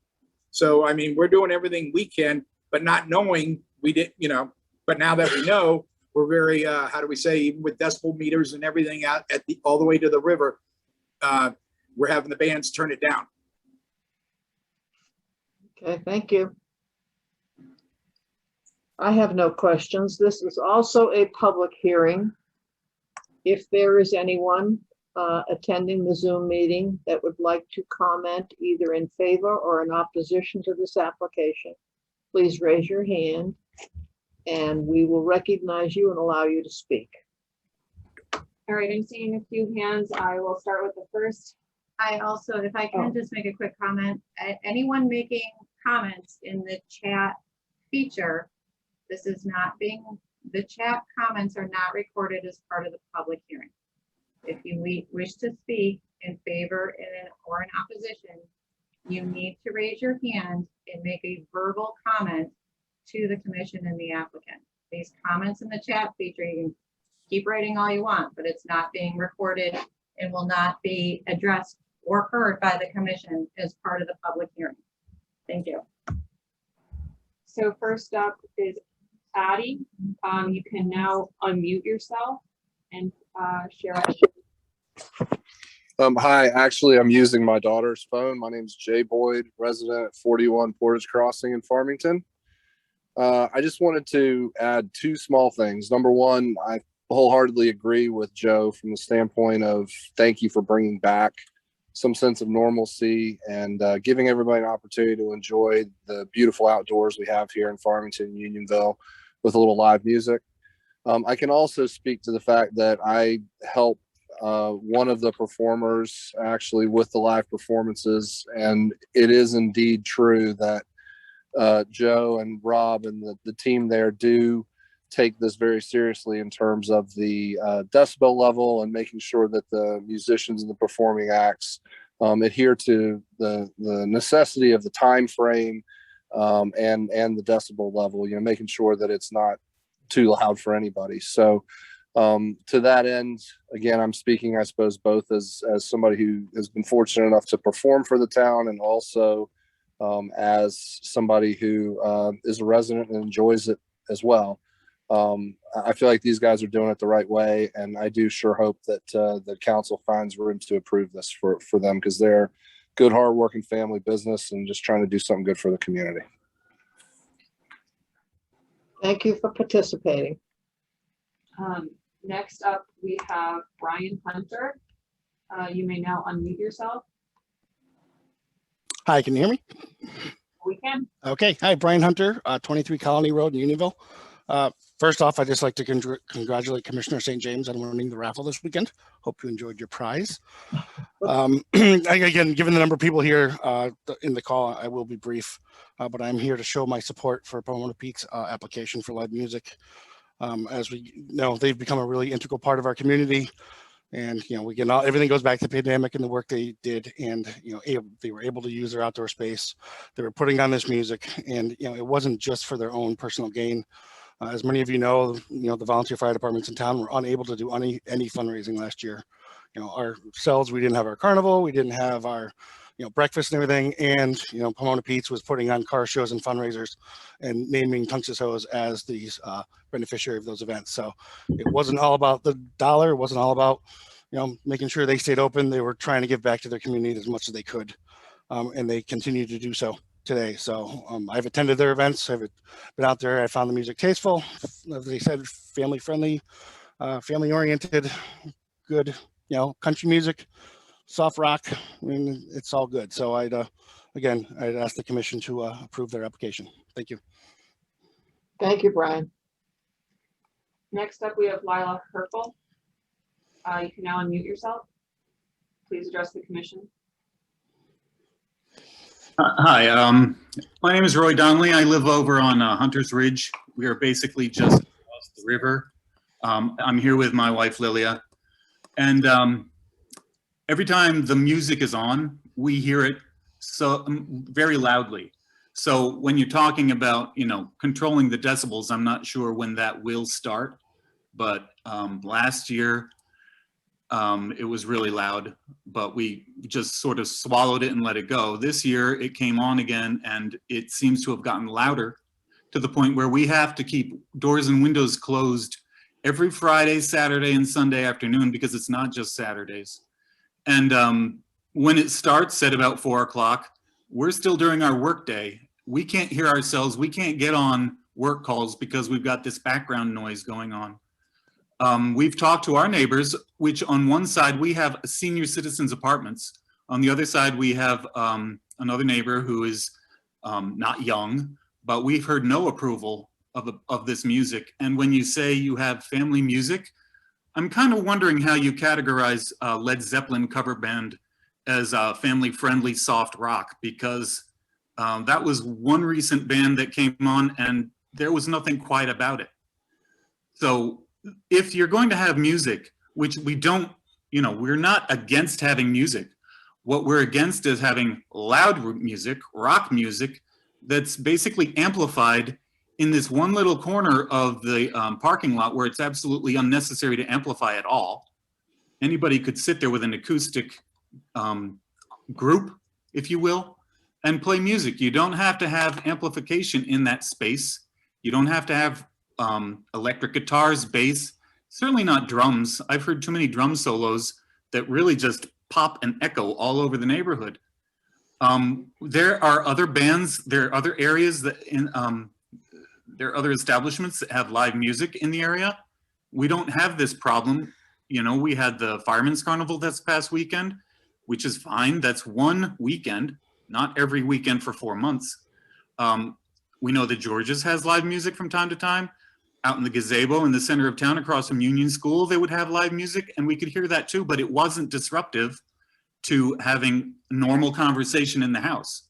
So, I mean, we're doing everything we can, but not knowing we didn't, you know, but now that we know, we're very, how do we say, even with decibel meters and everything out at the, all the way to the river, we're having the bands turn it down. Okay, thank you. I have no questions. This is also a public hearing. If there is anyone attending the Zoom meeting that would like to comment either in favor or in opposition to this application, please raise your hand and we will recognize you and allow you to speak. All right, I'm seeing a few hands. I will start with the first. I also, if I can just make a quick comment, anyone making comments in the chat feature, this is not being, the chat comments are not recorded as part of the public hearing. If you wish to speak in favor or in opposition, you need to raise your hand and make a verbal comment to the commission and the applicant. These comments in the chat feature, you can keep writing all you want, but it's not being recorded and will not be addressed or heard by the commission as part of the public hearing. Thank you. So first up is Addie. You can now unmute yourself and share it. Hi, actually, I'm using my daughter's phone. My name is Jay Boyd, resident at 41 Portage Crossing in Farmington. I just wanted to add two small things. Number one, I wholeheartedly agree with Joe from the standpoint of thank you for bringing back some sense of normalcy and giving everybody an opportunity to enjoy the beautiful outdoors we have here in Farmington and Unionville with a little live music. I can also speak to the fact that I help one of the performers actually with the live performances, and it is indeed true that Joe and Rob and the team there do take this very seriously in terms of the decibel level and making sure that the musicians and the performing acts adhere to the necessity of the time frame and the decibel level, you know, making sure that it's not too loud for anybody. So to that end, again, I'm speaking, I suppose, both as somebody who has been fortunate enough to perform for the town and also as somebody who is a resident and enjoys it as well. I feel like these guys are doing it the right way, and I do sure hope that the council finds room to approve this for them, because they're good, hardworking family business and just trying to do something good for the community. Thank you for participating. Next up, we have Brian Hunter. You may now unmute yourself. Hi, can you hear me? We can. Okay. Hi, Brian Hunter, 23 Colony Road in Unionville. First off, I'd just like to congratulate Commissioner St. James on winning the raffle this weekend. Hope you enjoyed your prize. Again, given the number of people here in the call, I will be brief, but I'm here to show my support for Pomona Pete's application for live music. As we know, they've become a really integral part of our community. And, you know, we get all, everything goes back to the pandemic and the work they did. And, you know, they were able to use their outdoor space. They were putting on this music, and, you know, it wasn't just for their own personal gain. As many of you know, the volunteer fire departments in town were unable to do any fundraising last year. You know, ourselves, we didn't have our carnival, we didn't have our, you know, breakfast and everything. And, you know, Pomona Pete's was putting on car shows and fundraisers and naming Tungus Hose as the beneficiary of those events. So it wasn't all about the dollar. It wasn't all about, you know, making sure they stayed open. They were trying to give back to their community as much as they could. And they continue to do so today. So I've attended their events. I've been out there. I found the music tasteful. As they said, family friendly, family oriented, good, you know, country music, soft rock. I mean, it's all good. So I'd ask the commission to approve their application. Thank you. Thank you, Brian. Next up, we have Lila Herpel. You can now unmute yourself. Please address the commission. Hi, my name is Roy Donnelly. I live over on Hunter's Ridge. We are basically just across the river. I'm here with my wife, Lilia. And every time the music is on, we hear it so very loudly. So when you're talking about, you know, controlling the decibels, I'm not sure when that will start. But last year, it was really loud, but we just sort of swallowed it and let it go. This year it came on again, and it seems to have gotten louder to the point where we have to keep doors and windows closed every Friday, Saturday, and Sunday afternoon, because it's not just Saturdays. And when it starts at about 4 o'clock, we're still during our work day. We can't hear ourselves. We can't get on work calls because we've got this background noise going on. We've talked to our neighbors, which on one side we have senior citizens apartments. On the other side, we have another neighbor who is not young, but we've heard no approval of this music. And when you say you have family music, I'm kind of wondering how you categorize Led Zeppelin cover band as family-friendly soft rock, because that was one recent band that came on and there was nothing quite about it. So if you're going to have music, which we don't, you know, we're not against having music. What we're against is having loud music, rock music, that's basically amplified in this one little corner of the parking lot where it's absolutely unnecessary to amplify at all. Anybody could sit there with an acoustic group, if you will, and play music. You don't have to have amplification in that space. You don't have to have electric guitars, bass, certainly not drums. I've heard too many drum solos that really just pop and echo all over the neighborhood. There are other bands, there are other areas that there are other establishments that have live music in the area. We don't have this problem. You know, we had the Fireman's Carnival this past weekend, which is fine. That's one weekend, not every weekend for 4 months. We know that George's has live music from time to time. Out in the gazebo in the center of town across from Union School, they would have live music, and we could hear that too, but it wasn't disruptive to having normal conversation in the house.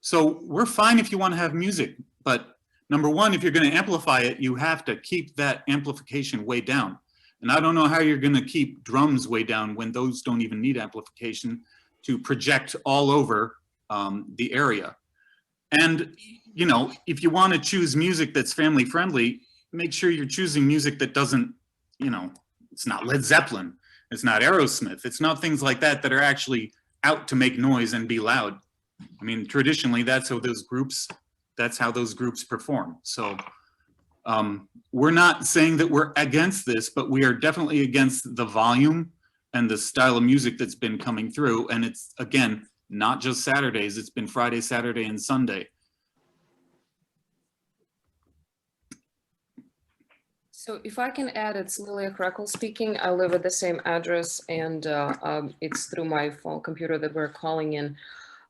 So we're fine if you want to have music, but number one, if you're going to amplify it, you have to keep that amplification way down. And I don't know how you're going to keep drums way down when those don't even need amplification to project all over the area. And, you know, if you want to choose music that's family friendly, make sure you're choosing music that doesn't, you know, it's not Led Zeppelin, it's not Aerosmith, it's not things like that that are actually out to make noise and be loud. I mean, traditionally, that's how those groups perform. So we're not saying that we're against this, but we are definitely against the volume and the style of music that's been coming through. And it's, again, not just Saturdays, it's been Friday, Saturday, and Sunday. So if I can add, it's Lilia Krakel speaking. I live at the same address, and it's through my phone computer that we're calling in.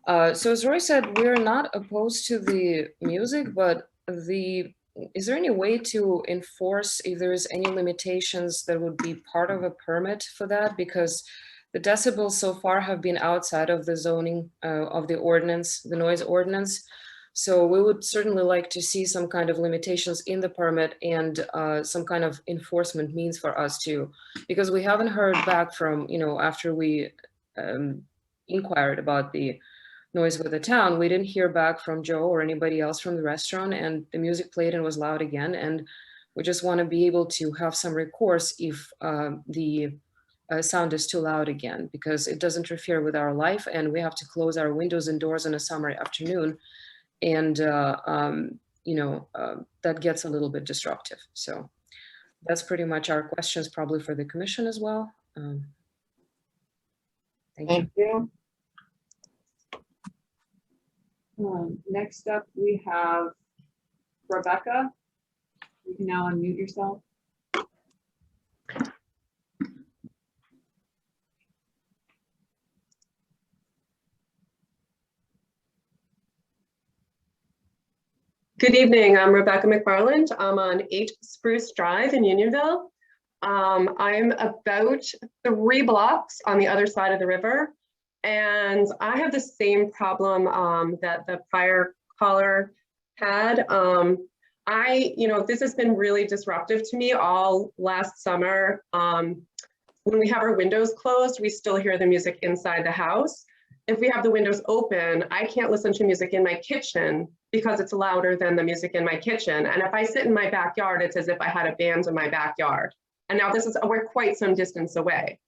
So as Roy said, we're not opposed to the music, but is there any way to enforce if there is any limitations that would be part of a permit for that? Because the decibels so far have been outside of the zoning of the ordinance, the noise ordinance. So we would certainly like to see some kind of limitations in the permit and some kind of enforcement means for us too, because we haven't heard back from, you know, after we inquired about the noise with the town, we didn't hear back from Joe or anybody else from the restaurant, and the music played and was loud again. And we just want to be able to have some recourse if the sound is too loud again, because it does interfere with our life and we have to close our windows and doors on a summer afternoon. And, you know, that gets a little bit disruptive. So that's pretty much our questions probably for the commission as well. Thank you. Next up, we have Rebecca. You can now unmute yourself. Good evening, I'm Rebecca McFarland. I'm on 8 Spruce Drive in Unionville. I'm about 3 blocks on the other side of the river. And I have the same problem that the prior caller had. This has been really disruptive to me all last summer. When we have our windows closed, we still hear the music inside the house. If we have the windows open, I can't listen to music in my kitchen because it's louder than the music in my kitchen. And if I sit in my backyard, it's as if I had a band in my backyard. And now we're quite some distance away.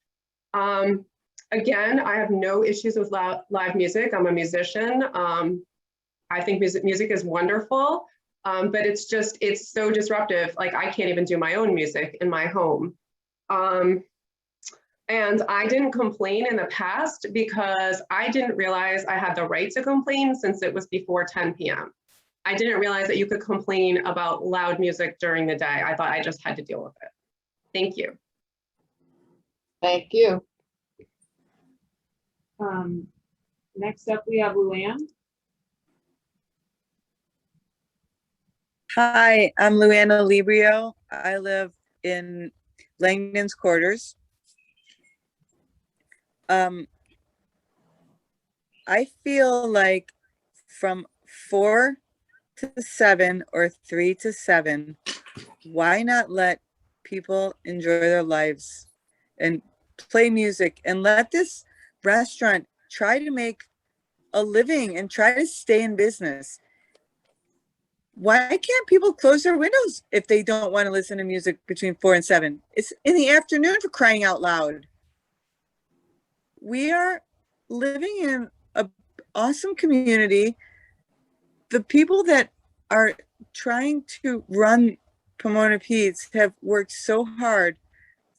Again, I have no issues with live music. I'm a musician. I think music is wonderful, but it's so disruptive. Like I can't even do my own music in my home. And I didn't complain in the past because I didn't realize I had the right to complain since it was before 10 p.m. I didn't realize that you could complain about loud music during the day. I thought I just had to deal with it. Thank you. Thank you. Next up, we have Luann. Hi, I'm Luanna Librio. I live in Langdon's Quarters. I feel like from 4 to 7 or 3 to 7, why not let people enjoy their lives and play music and let this restaurant try to make a living and try to stay in business? Why can't people close their windows if they don't want to listen to music between 4 and 7? It's in the afternoon, for crying out loud. We are living in an awesome community. The people that are trying to run Pomona Pete's have worked so hard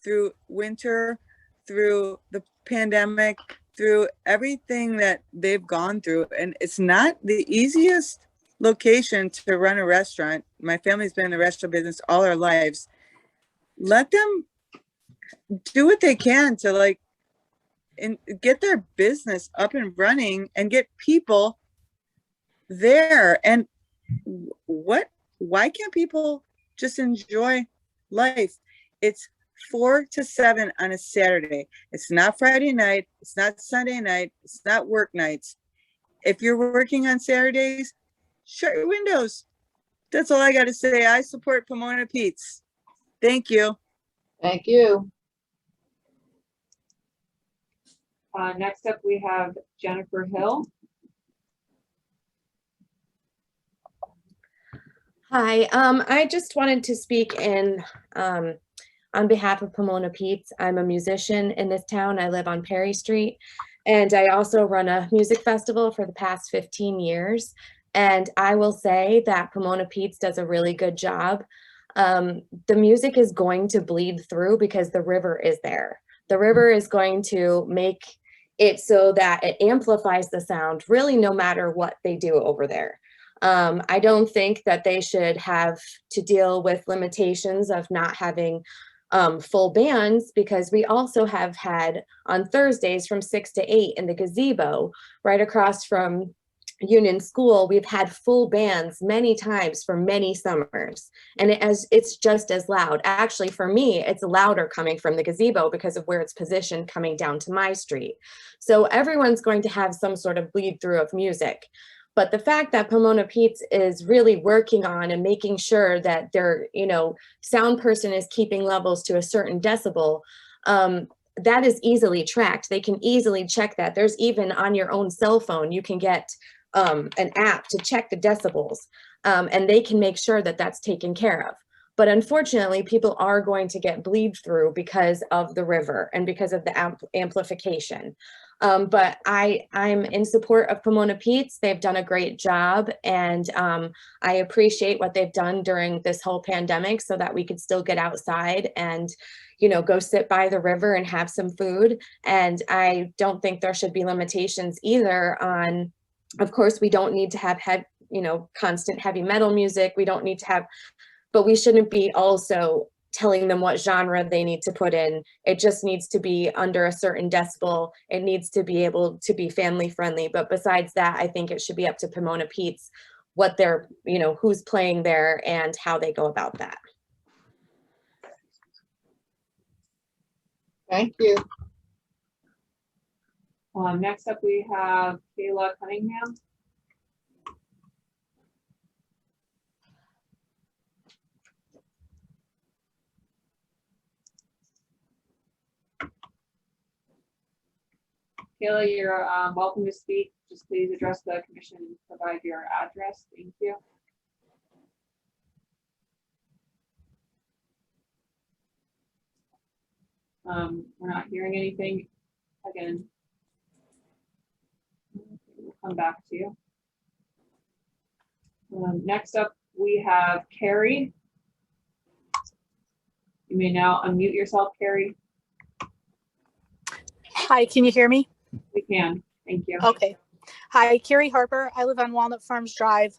through winter, through the pandemic, through everything that they've gone through. And it's not the easiest location to run a restaurant. My family's been in the restaurant business all our lives. Let them do what they can to and get their business up and running and get people there. And why can't people just enjoy life? It's 4 to 7 on a Saturday. It's not Friday night. It's not Sunday night. It's not work nights. If you're working on Saturdays, shut your windows. That's all I got to say. I support Pomona Pete's. Thank you. Thank you. Next up, we have Jennifer Hill. Hi, I just wanted to speak on behalf of Pomona Pete's. I'm a musician in this town. I live on Perry Street, and I also run a music festival for the past 15 years. And I will say that Pomona Pete's does a really good job. The music is going to bleed through because the river is there. The river is going to make it so that it amplifies the sound, really no matter what they do over there. I don't think that they should have to deal with limitations of not having full bands, because we also have had on Thursdays from 6 to 8 in the gazebo right across from Union School. We've had full bands many times for many summers, and it's just as loud. Actually, for me, it's louder coming from the gazebo because of where it's positioned coming down to my street. So everyone's going to have some sort of bleed through of music. But the fact that Pomona Pete's is really working on and making sure that their, sound person is keeping levels to a certain decibel, that is easily tracked. They can easily check that. There's even on your own cell phone, you can get an app to check the decibels, and they can make sure that that's taken care of. But unfortunately, people are going to get bleed through because of the river and because of the amplification. But I'm in support of Pomona Pete's. They've done a great job, and I appreciate what they've done during this whole pandemic so that we could still get outside and, go sit by the river and have some food. And I don't think there should be limitations either on, of course, we don't need to have constant heavy metal music. We don't need to have, but we shouldn't be also telling them what genre they need to put in. It just needs to be under a certain decibel. It needs to be able to be family friendly. But besides that, I think it should be up to Pomona Pete's what they're, who's playing there and how they go about that. Thank you. Next up, we have Kayla Cunningham. Kayla, you're welcome to speak. Just please address the commission and provide your address. Thank you. We're not hearing anything again. We'll come back to you. Next up, we have Carrie. You may now unmute yourself, Carrie. Hi, can you hear me? We can. Thank you. Okay. Hi, Carrie Harper. I live on Walnut Farms Drive,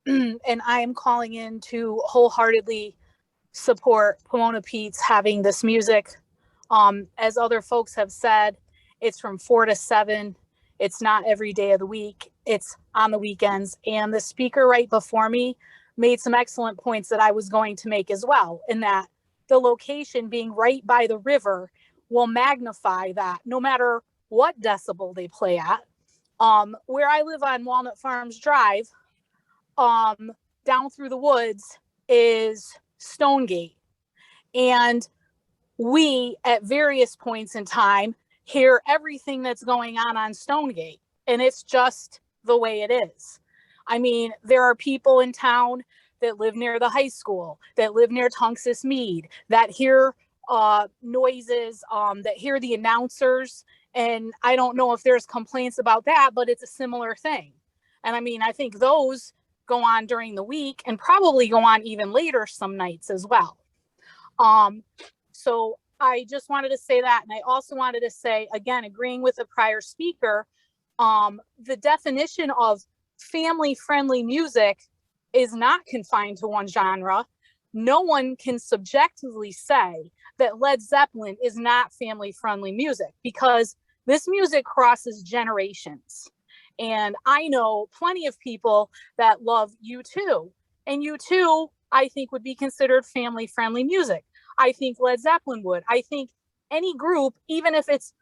and I am calling in to wholeheartedly support Pomona Pete's having this music. As other folks have said, it's from 4 to 7. It's not every day of the week. It's on the weekends. And the speaker right before me made some excellent points that I was going to make as well, in that the location being right by the river will magnify that no matter what decibel they play at. Where I live on Walnut Farms Drive, down through the woods is Stonegate. And we, at various points in time, hear everything that's going on Stonegate. And it's just the way it is. I mean, there are people in town that live near the high school, that live near Tunxus Mead, that hear noises, that hear the announcers. And I don't know if there's complaints about that, but it's a similar thing. And I mean, I think those go on during the week and probably go on even later some nights as well. So I just wanted to say that. And I also wanted to say, again, agreeing with the prior speaker, the definition of family-friendly music is not confined to one genre. No one can subjectively say that Led Zeppelin is not family-friendly music, because this music crosses generations. And I know plenty of people that love U2, and U2, I think, would be considered family-friendly music. I think Led Zeppelin would. I think any group, even if it's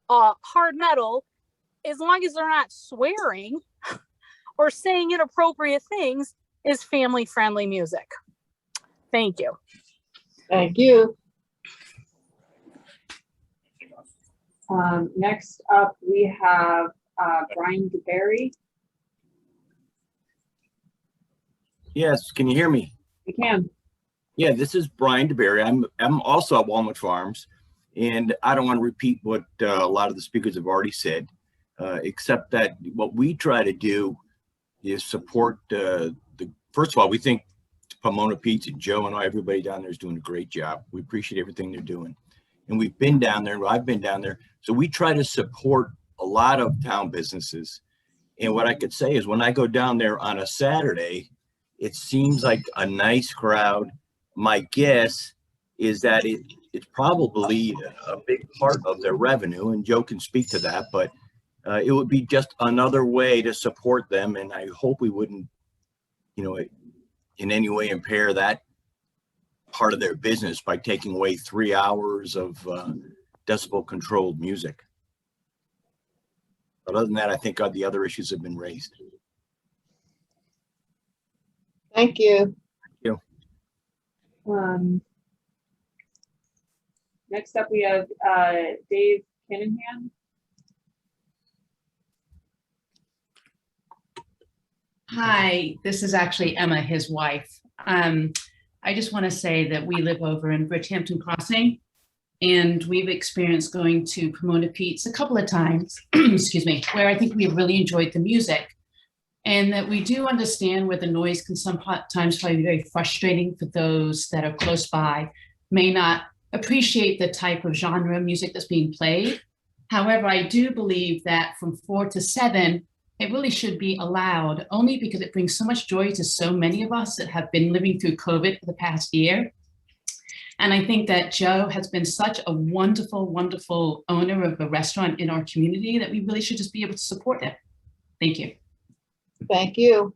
hard metal, as long as they're not swearing or saying inappropriate things, is family-friendly music. Thank you. Thank you. Next up, we have Brian DeBerry. Yes, can you hear me? We can. Yeah, this is Brian DeBerry. I'm also at Walnut Farms, and I don't want to repeat what a lot of the speakers have already said, except that what we try to do is support first of all, we think Pomona Pete's and Joe and everybody down there is doing a great job. We appreciate everything they're doing. And we've been down there, I've been down there. So we try to support a lot of town businesses. And what I could say is when I go down there on a Saturday, it seems like a nice crowd. My guess is that it's probably a big part of their revenue, and Joe can speak to that, but it would be just another way to support them. And I hope we wouldn't, in any way impair that part of their business by taking away 3 hours of decibel controlled music. But other than that, I think the other issues have been raised. Thank you. Thank you. Next up, we have Dave Kinningham. Hi, this is actually Emma, his wife. I just want to say that we live over in Bridgehampton Crossing, and we've experienced going to Pomona Pete's a couple of times, excuse me, where I think we really enjoyed the music, and that we do understand where the noise can sometimes probably be very frustrating for those that are close by, may not appreciate the type of genre of music that's being played. However, I do believe that from 4 to 7, it really should be allowed, only because it brings so much joy to so many of us that have been living through COVID for the past year. And I think that Joe has been such a wonderful, wonderful owner of a restaurant in our community that we really should just be able to support it. Thank you. Thank you.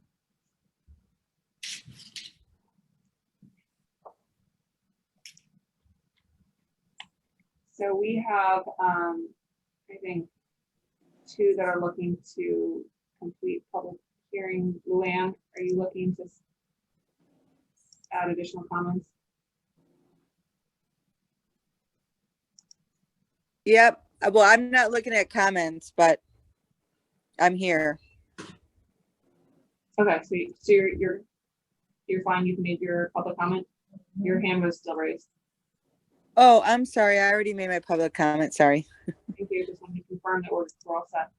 So we have, I think, 2 that are looking to complete public hearing. Luann, are you looking to add additional comments? Yep. Well, I'm not looking at comments, but I'm here. Okay, so you're fine. You've made your public comment. Your hand was still raised. Oh, I'm sorry. I already made my public comment. Sorry. Thank you. Just want to confirm that we're all set.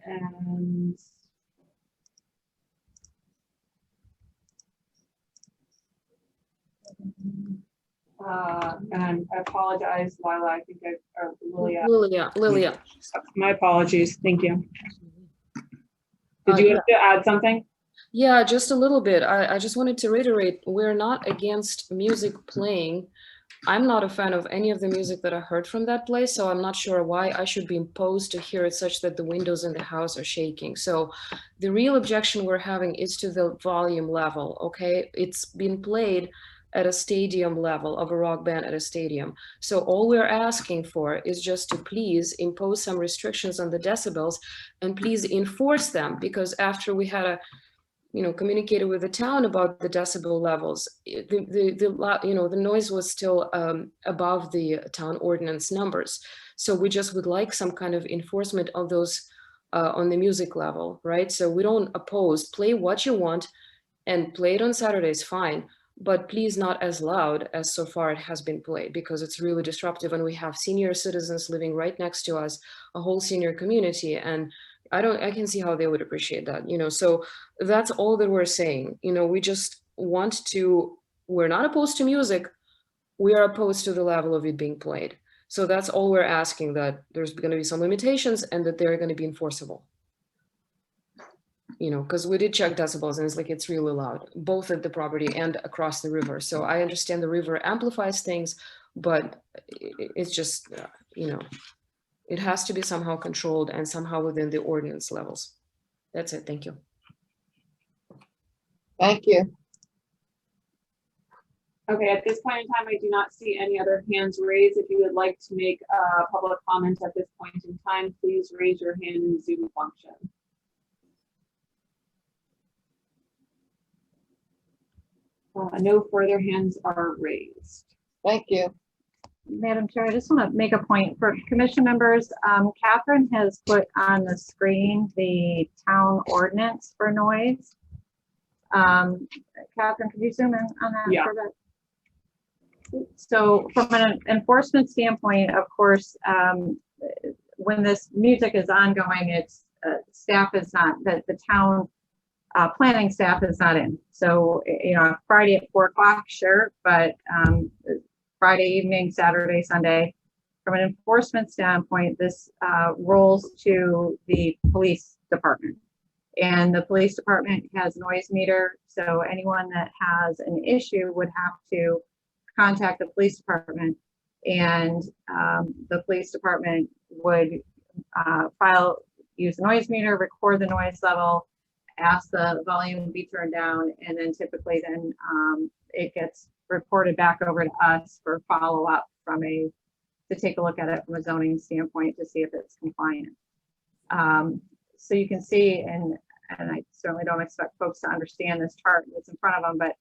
And and I apologize, Lila. I think or Lilia. My apologies. Thank you. Did you have to add something? Yeah, just a little bit. I just wanted to reiterate, we're not against music playing. I'm not a fan of any of the music that I heard from that place, so I'm not sure why I should be imposed to hear it such that the windows in the house are shaking. So the real objection we're having is to the volume level, okay? It's been played at a stadium level of a rock band at a stadium. So all we're asking for is just to please impose some restrictions on the decibels and please enforce them, because after we had communicated with the town about the decibel levels, the noise was still above the town ordinance numbers. So we just would like some kind of enforcement of those on the music level, right? So we don't oppose, play what you want and play it on Saturdays, fine, but please not as loud as so far it has been played, because it's really disruptive and we have senior citizens living right next to us, a whole senior community, and I can see how they would appreciate that, so that's all that we're saying. We just want to, we're not opposed to music, we are opposed to the level of it being played. So that's all we're asking, that there's going to be some limitations and that they're going to be enforceable. Because we did check decibels and it's really loud, both at the property and across the river. So I understand the river amplifies things, but it's just, it has to be somehow controlled and somehow within the ordinance levels. That's it. Thank you. Thank you. Okay, at this point in time, I do not see any other hands raised. If you would like to make a public comment at this point in time, please raise your hand in the Zoom function. No further hands are raised. Thank you. Madam Chair, I just want to make a point for commission members. Catherine has put on the screen the town ordinance for noise. Catherine, could you zoom in on that? Yeah. For that? So from an enforcement standpoint, of course, when this music is ongoing, it's staff is not, the town planning staff is not in. So, Friday at 4 o'clock, sure, but Friday evening, Saturday, Sunday. From an enforcement standpoint, this rolls to the police department. And the police department has noise meter. So anyone that has an issue would have to contact the police department. And the police department would use the noise meter, record the noise level, ask the volume to be turned down, and then typically it gets reported back over to us for follow-up to take a look at it from a zoning standpoint to see if it's compliant. So you can see, and I certainly don't expect folks to understand this chart that's in front of them, but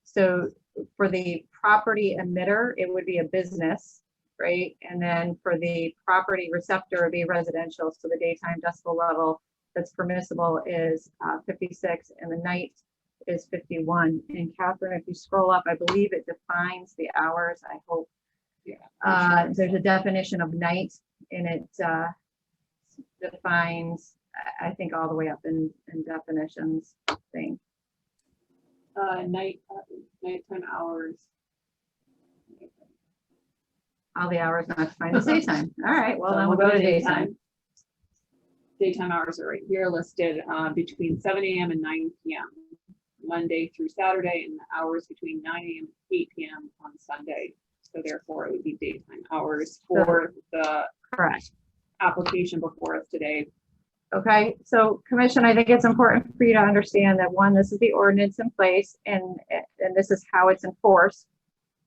so for the property emitter, it would be a business, right? And then for the property receptor, it would be residential. So the daytime decibel level that's permissible is 56 and the night is 51. And Catherine, if you scroll up, I believe it defines the hours. I hope there's a definition of night, and it defines, I think, all the way up in definitions thing. Nighttime hours. All the hours not defined as daytime. All right, well, then we'll go to daytime. Daytime hours are right here listed between 7 a.m. and 9 p.m. Monday through Saturday, and the hours between 9 a.m. and 8 p.m. on Sunday. So therefore, it would be daytime hours for the correct application before us today. Okay, so Commission, I think it's important for you to understand that, one, this is the ordinance in place, and this is how it's enforced.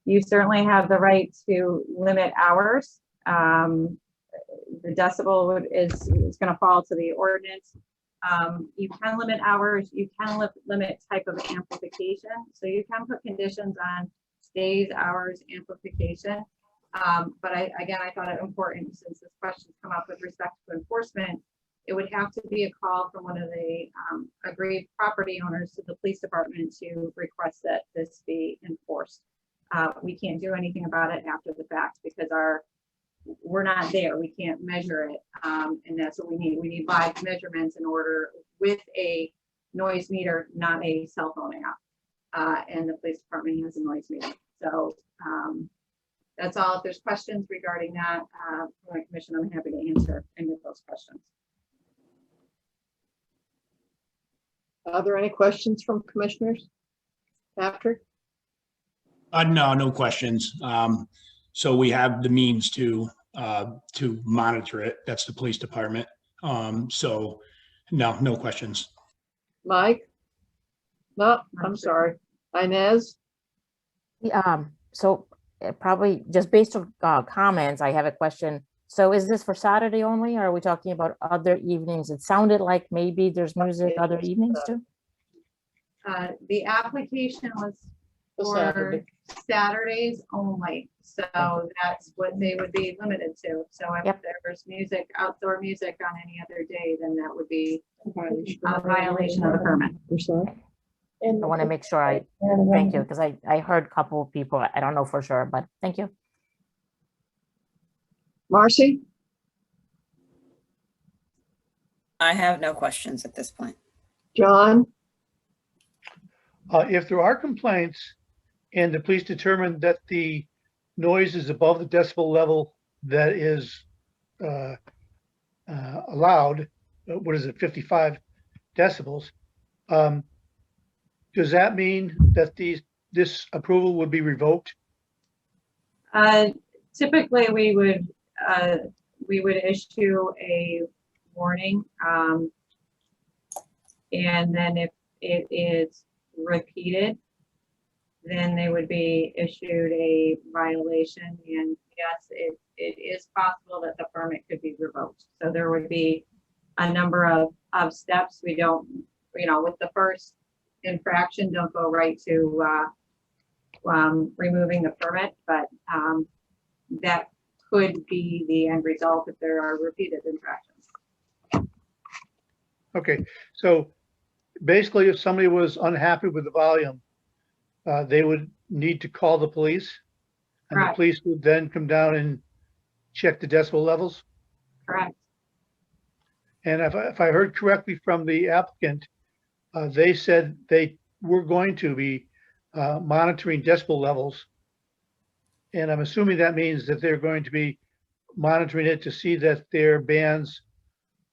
You certainly have the right to limit hours. The decibel is going to fall to the ordinance. You can limit hours. You can limit type of amplification. So you can put conditions on days, hours, amplification. But again, I thought it important, since this question's come up with respect to enforcement, it would have to be a call from one of the aggrieved property owners to the police department to request that this be enforced. We can't do anything about it after the fact because we're not there. We can't measure it. And that's what we need. We need live measurements in order with a noise meter, not a cell phone app. And the police department has a noise meter. So that's all. If there's questions regarding that, from the commission, I'm happy to answer any of those questions. Are there any questions from commissioners? Patrick? No, no questions. So we have the means to monitor it. That's the police department. So no questions. Mike? No, I'm sorry. Inez? So probably just based on comments, I have a question. So is this for Saturday only, or are we talking about other evenings? It sounded like maybe there's music other evenings too. The application was for Saturday. Saturdays only. So that's what they would be limited to. So if there's music, outdoor music on any other day, then that would be a violation of the permit. I want to make sure thank you, because I heard a couple of people, I don't know for sure, but thank you. Marcy? I have no questions at this point. John? If there are complaints and the police determine that the noise is above the decibel level that is allowed, what is it, 55 decibels, does that mean that this approval would be revoked? Typically, we would issue a warning, and then if it is repeated, then they would be issued a violation. And yes, it is possible that the permit could be revoked. So there would be a number of steps. We don't, with the first infraction, don't go right to removing the permit, but that could be the end result if there are repeated infractions. Okay, so basically if somebody was unhappy with the volume, they would need to call the police, and Correct. The police would then come down and check the decibel levels? Correct. And if I heard correctly from the applicant, they said they were going to be monitoring decibel levels. And I'm assuming that means that they're going to be monitoring it to see that their bands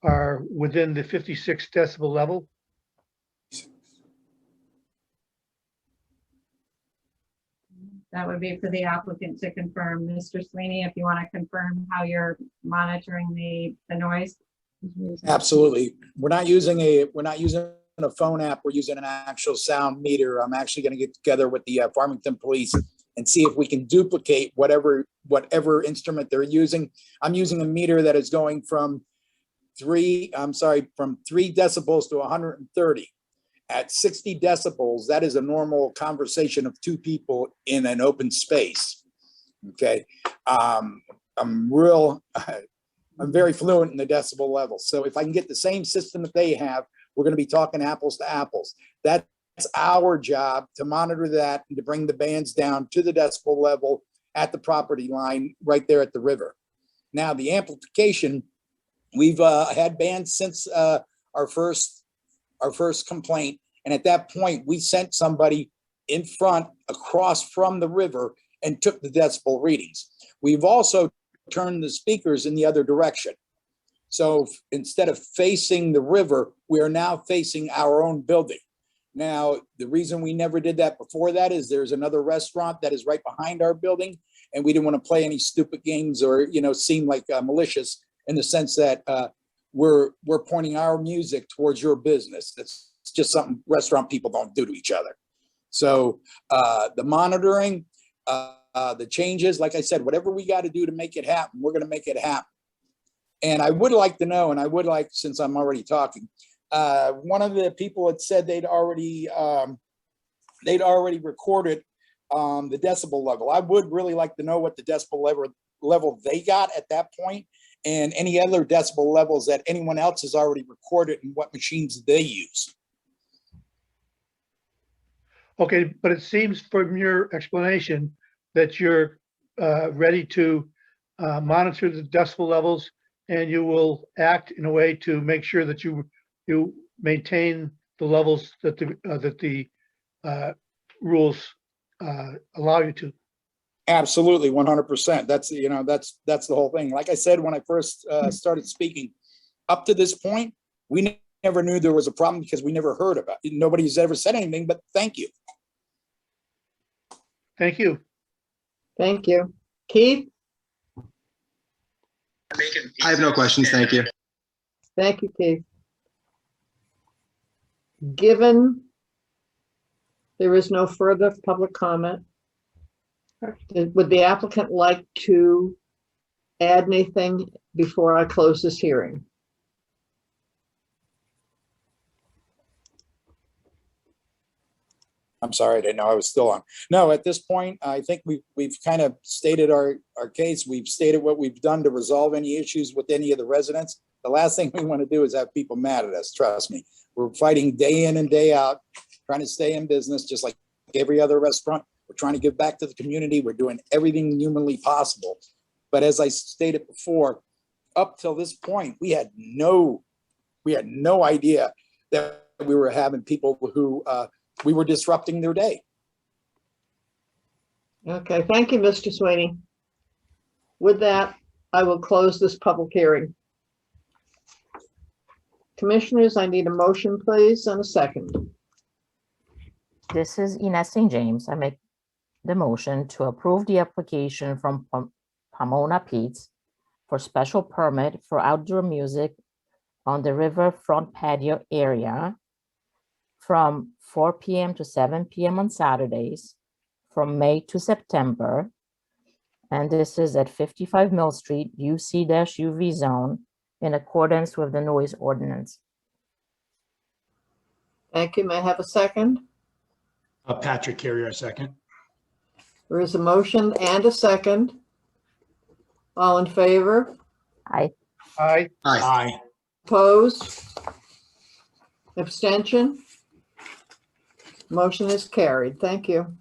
are within the 56 decibel level. That would be for the applicant to confirm. Mr. Sweeney, if you want to confirm how you're monitoring the noise. Absolutely. We're not using a phone app. We're using an actual sound meter. I'm actually going to get together with the Farmington Police and see if we can duplicate whatever instrument they're using. I'm using a meter that is going from 3 decibels to 130. At 60 decibels, that is a normal conversation of two people in an open space. Okay. I'm very fluent in the decibel level. So if I can get the same system that they have, we're going to be talking apples to apples. That's our job, to monitor that and to bring the bands down to the decibel level at the property line right there at the river. Now, the amplification, we've had bands since our first complaint. And at that point, we sent somebody in front across from the river and took the decibel readings. We've also turned the speakers in the other direction. So instead of facing the river, we are now facing our own building. Now, the reason we never did that before that is there's another restaurant that is right behind our building, and we didn't want to play any stupid games or, seem like malicious in the sense that we're pointing our music towards your business. That's just something restaurant people don't do to each other. So the monitoring, the changes, like I said, whatever we got to do to make it happen, we're going to make it happen. And I would like to know, and since I'm already talking, one of the people had said they'd already recorded the decibel level. I would really like to know what the decibel level they got at that point, and any other decibel levels that anyone else has already recorded and what machines they use. Okay, but it seems from your explanation that you're ready to monitor the decibel levels, and you will act in a way to make sure that you maintain the levels that the rules allow you to. Absolutely, 100%. That's, you know, that's the whole thing. Like I said, when I first started speaking, up to this point, we never knew there was a problem because we never heard about it. Nobody's ever said anything, but thank you. Thank you. Thank you. Keith? I have no questions. Thank you. Thank you, Keith. Given there is no further public comment, would the applicant like to add anything before I close this hearing? I'm sorry, I didn't know I was still on. No, at this point, I think we've kind of stated our case. We've stated what we've done to resolve any issues with any of the residents. The last thing we want to do is have people mad at us, trust me. We're fighting day in and day out, trying to stay in business, just like every other restaurant. We're trying to give back to the community. We're doing everything humanly possible. But as I stated before, up till this point, we had no idea that we were having people who we were disrupting their day. Okay, thank you, Mr. Sweeney. With that, I will close this public hearing. Commissioners, I need a motion, please, and a second. This is Ines St. James. I make the motion to approve the application from Pomona Pete's for special permit for outdoor music on the riverfront patio area from 4 p.m. to 7 p.m. on Saturdays from May to September. And this is at 55 Mill Street, UC-UV zone, in accordance with the noise ordinance. Thank you. May I have a second? Patrick Carrier, second. There is a motion and a second. All in favor? Aye. Aye. Aye. Opposed? Abstention? Motion is carried. Thank you.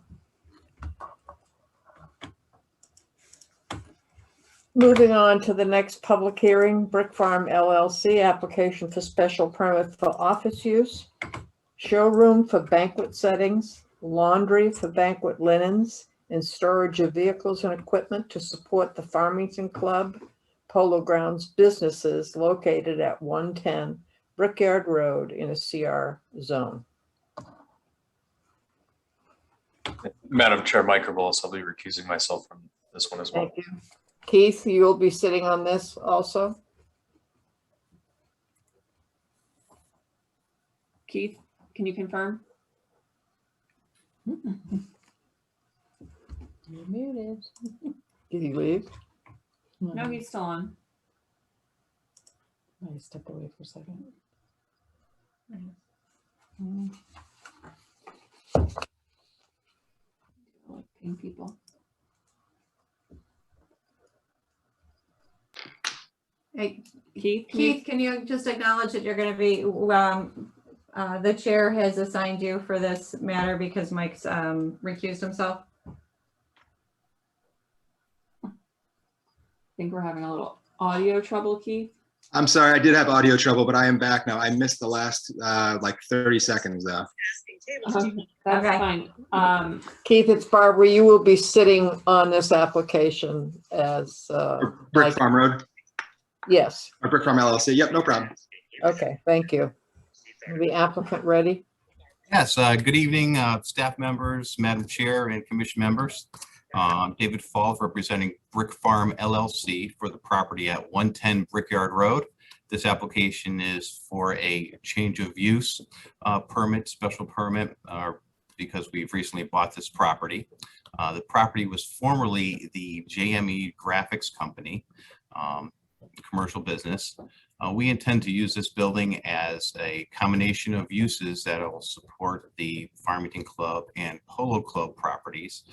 Moving on to the next public hearing, Brick Farm LLC, application for special permit for office use, showroom for banquet settings, laundry for banquet linens, and storage of vehicles and equipment to support the Farmington Club Polo Grounds businesses located at 110 Brickyard Road in a CR zone. Madam Chair, Mike Revolos, I'll be recusing myself from this one as well. Thank you. Keith, you'll be sitting on this also? Keith, can you confirm? You're muted. Did he leave? No, he's still on. I stepped away for a second. Like ping people. Hey, Keith, can you just acknowledge that you're going to be, the chair has assigned you for this matter because Mike's recused himself? I think we're having a little audio trouble, Keith. I'm sorry, I did have audio trouble, but I am back now. I missed the last like 30 seconds though. That's fine. Keith, it's Barbara. You will be sitting on this application as Brick Farm Road? Yes. Or Brick Farm LLC. Yep, no problem. Okay, thank you. The applicant ready? Yes, good evening, staff members, Madam Chair, and commission members. I'm David Fall, representing Brick Farm LLC for the property at 110 Brickyard Road. This application is for a change of use permit, special permit, because we've recently bought this property. The property was formerly the JME Graphics Company, commercial business. We intend to use this building as a combination of uses that will support the Farmington Club and Polo Club properties.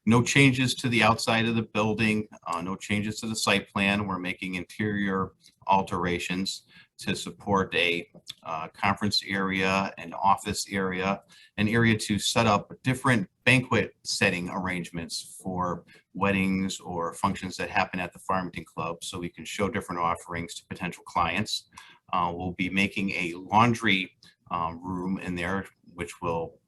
No changes to the outside of the building, no changes to the site plan. We're making interior alterations to support a conference area, an office area, an area to set up different banquet setting arrangements for weddings or functions that happen at the Farmington Club, so we can show different offerings to potential clients. We'll be making a laundry room in there, which will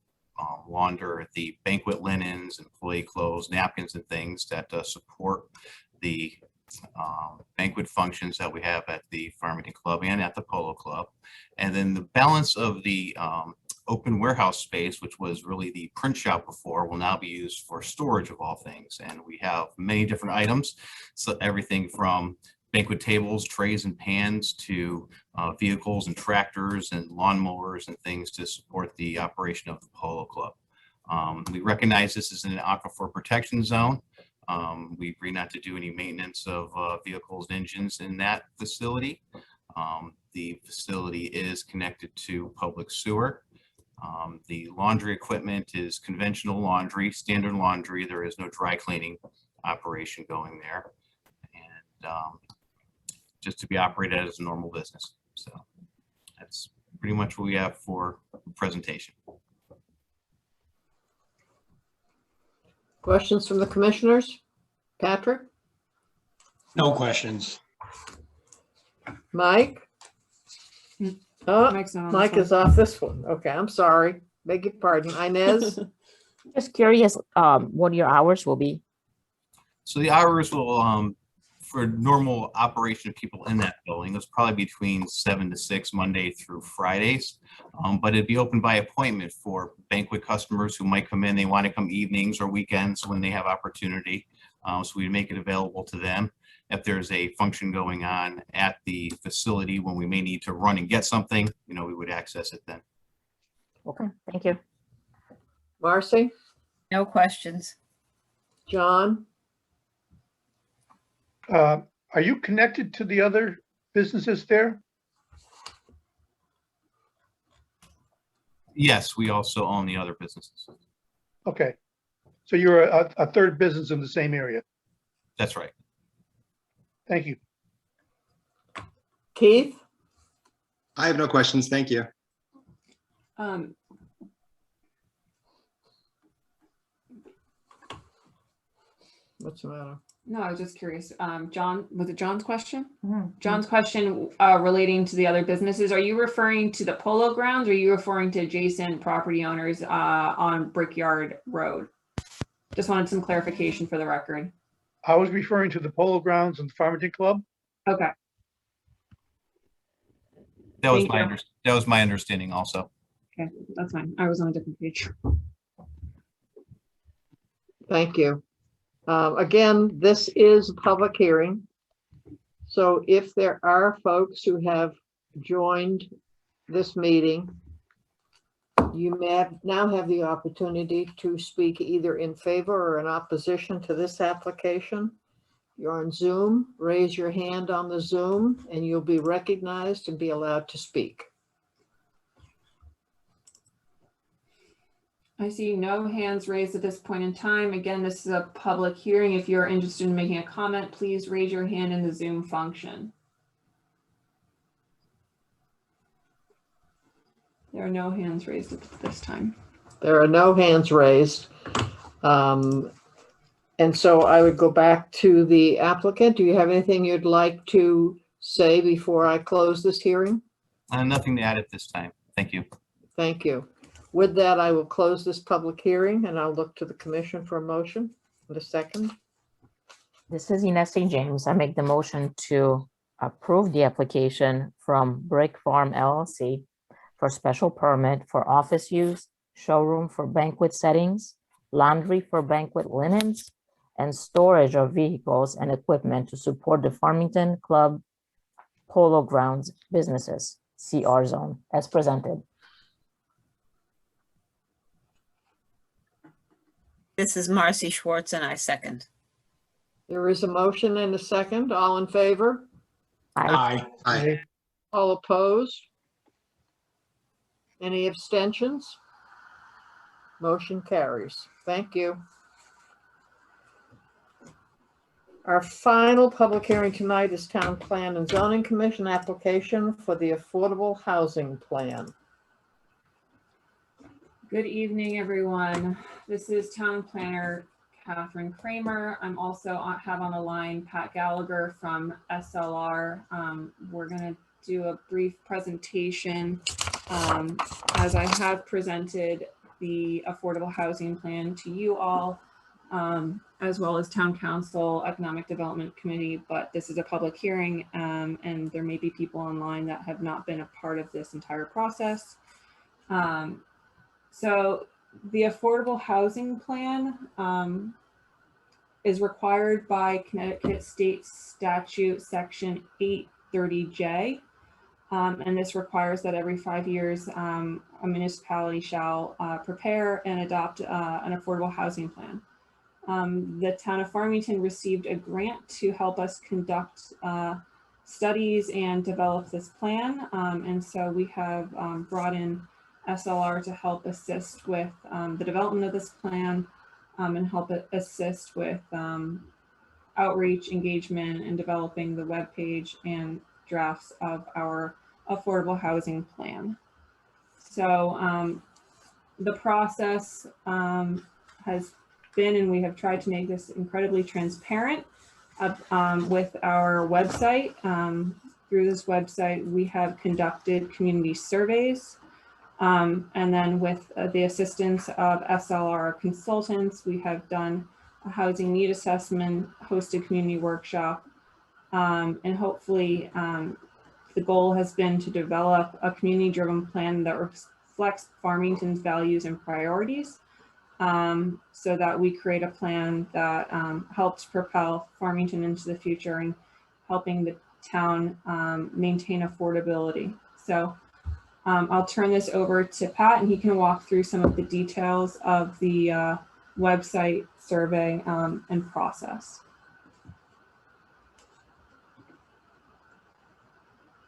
launder the banquet linens, employee clothes, napkins, and things that support the banquet functions that we have at the Farmington Club and at the Polo Club. And then the balance of the open warehouse space, which was really the print shop before, will now be used for storage of all things. And we have many different items, so everything from banquet tables, trays, and pans to vehicles and tractors and lawnmowers and things to support the operation of the Polo Club. We recognize this is an aquifer protection zone. We agree not to do any maintenance of vehicles and engines in that facility. The facility is connected to public sewer. The laundry equipment is conventional laundry, standard laundry. There is no dry cleaning operation going there. And just to be operated as a normal business. So that's pretty much what we have for the presentation. Questions from the commissioners? Patrick? No questions. Mike? Oh, Mike's not on this Mike one. is off this one. Okay, I'm sorry. Beg your pardon. Inez? Just curious, what your hours will be. So the hours will, for normal operation of people in that building, it's probably between 7 to 6 Monday through Fridays. But it'd be open by appointment for banquet customers who might come in. They want to come evenings or weekends when they have opportunity. So we make it available to them. If there's a function going on at the facility when we may need to run and get something, we would access it then. Okay, thank you. Marcy? No questions. John? Are you connected to the other businesses there? Yes, we also own the other businesses. Okay. So you're a third business in the same area. That's right. Thank you. Keith? I have no questions. Thank you. What's the matter? No, I was just curious. John, was it John's question? Mm-hmm. John's question relating to the other businesses. Are you referring to the Polo Grounds or are you referring to adjacent property owners on Brickyard Road? Just wanted some clarification for the record. I was referring to the Polo Grounds and the Farmington Club. Okay. That was Thank you. that was my understanding also. Okay, that's fine. I was on a different page. Thank you. Again, this is a public hearing. So if there are folks who have joined this meeting, you may now have the opportunity to speak either in favor or in opposition to this application. You're on Zoom, raise your hand on the Zoom and you'll be recognized and be allowed to speak. I see no hands raised at this point in time. Again, this is a public hearing. If you're interested in making a comment, please raise your hand in the Zoom function. There are no hands raised at this time. There are no hands raised. And so I would go back to the applicant. Do you have anything you'd like to say before I close this hearing? Nothing to add at this time. Thank you. Thank you. With that, I will close this public hearing and I'll look to the commission for a motion in a second. This is Ines St. James. I make the motion to approve the application from Brick Farm LLC for special permit for office use, showroom for banquet settings, laundry for banquet linens, and storage of vehicles and equipment to support the Farmington Club Polo Grounds businesses, CR zone, as presented. This is Marcy Schwartz and I second. There is a motion and a second. All in favor? Aye. Aye. All opposed? Any abstentions? Motion carries. Thank you. Our final public hearing tonight is Town Plan and Zoning Commission application for the Affordable Housing Plan. Good evening, everyone. This is Town Planner Catherine Kramer. I'm also have on the line Pat Gallagher from SLR. We're going to do a brief presentation as I have presented the Affordable Housing Plan to you all, as well as Town Council, Economic Development Committee, but this is a public hearing and there may be people online that have not been a part of this entire process. So the Affordable Housing Plan is required by Connecticut State Statute Section 830J. And this requires that every 5 years, a municipality shall prepare and adopt an affordable housing plan. The town of Farmington received a grant to help us conduct studies and develop this plan. And so we have brought in SLR to help assist with the development of this plan and help assist with outreach, engagement, and developing the webpage and drafts of our affordable housing plan. So the process has been, and we have tried to make this incredibly transparent with our website. Through this website, we have conducted community surveys. And then with the assistance of SLR consultants, we have done a housing need assessment, hosted community workshop, and hopefully the goal has been to develop a community-driven plan that reflects Farmington's values and priorities, so that we create a plan that helps propel Farmington into the future and helping the town maintain affordability. So I'll turn this over to Pat and he can walk through some of the details of the website survey and process.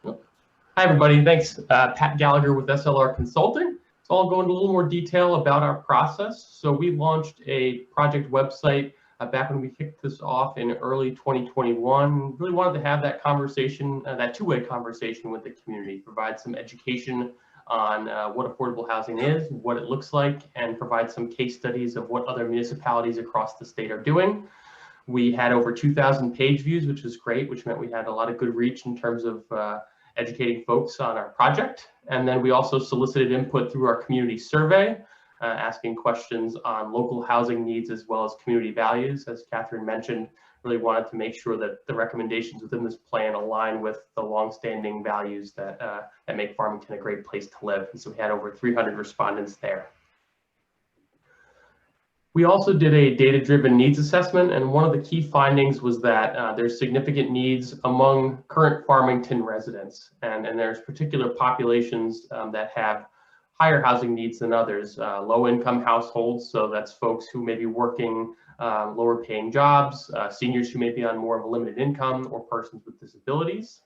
Hi, everybody. Thanks. Pat Gallagher with SLR Consulting. So I'll go into a little more detail about our process. So we launched a project website back when we kicked this off in early 2021. Really wanted to have that conversation, that two-way conversation with the community, provide some education on what affordable housing is, what it looks like, and provide some case studies of what other municipalities across the state are doing. We had over 2,000 page views, which was great, which meant we had a lot of good reach in terms of educating folks on our project. And then we also solicited input through our community survey, asking questions on local housing needs as well as community values. As Catherine mentioned, really wanted to make sure that the recommendations within this plan align with the longstanding values that, that make Farmington a great place to live. And so we had over 300 respondents there. We also did a data-driven needs assessment, and one of the key findings was that there's significant needs among current Farmington residents, and there's particular populations that have higher housing needs than others. Low-income households, so that's folks who may be working lower-paying jobs, seniors who may be on more of a limited income, or persons with disabilities.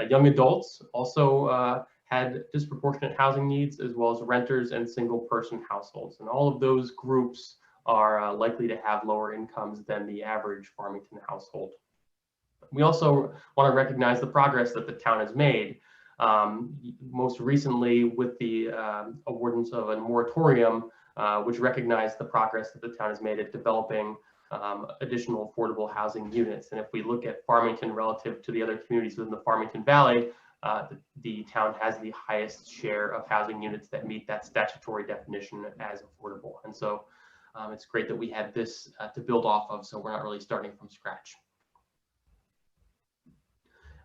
Young adults also had disproportionate housing needs, as well as renters and single-person households, and all of those groups are likely to have lower incomes than the average Farmington household. We also want to recognize the progress that the town has made. Most recently with the awardance of a moratorium, which recognized the progress that the town has made at developing additional affordable housing units. And if we look at Farmington relative to the other communities within the Farmington Valley, the town has the highest share of housing units that meet that statutory definition as affordable. And so it's great that we had this to build off of, so we're not really starting from scratch.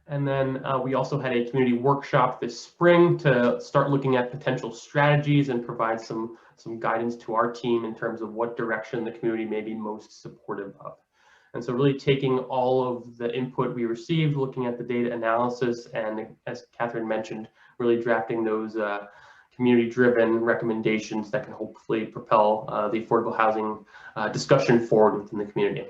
And then we also had a community workshop this spring to start looking at potential strategies and provide some guidance to our team in terms of what direction the community may be most supportive of. And so really taking all of the input we received, looking at the data analysis, and as Catherine mentioned, really drafting those community-driven recommendations that can hopefully propel the affordable housing discussion forward within the community.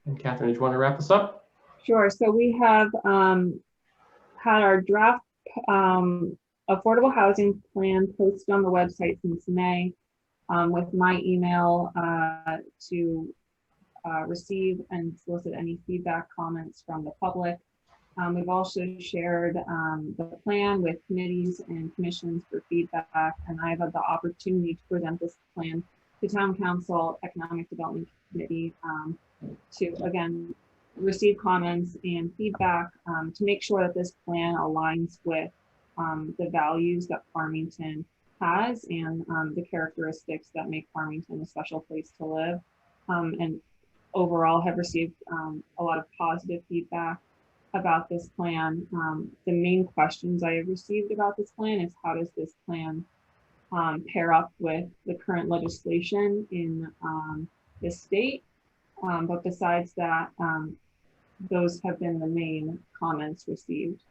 And Catherine, did you want to wrap this up? Sure. So we have had our draft affordable housing plan posted on the website since May with my email to receive and solicit any feedback, comments from the public. We've also shared the plan with committees and commissions for feedback, and I've had the opportunity to present this plan to Town Council, Economic Development Committee to, again, receive comments and feedback to make sure that this plan aligns with the values that Farmington has and the characteristics that make Farmington a special place to live. And overall have received a lot of positive feedback about this plan. The main questions I have received about this plan is how does this plan pair up with the current legislation in the state? But besides that, those have been the main comments received.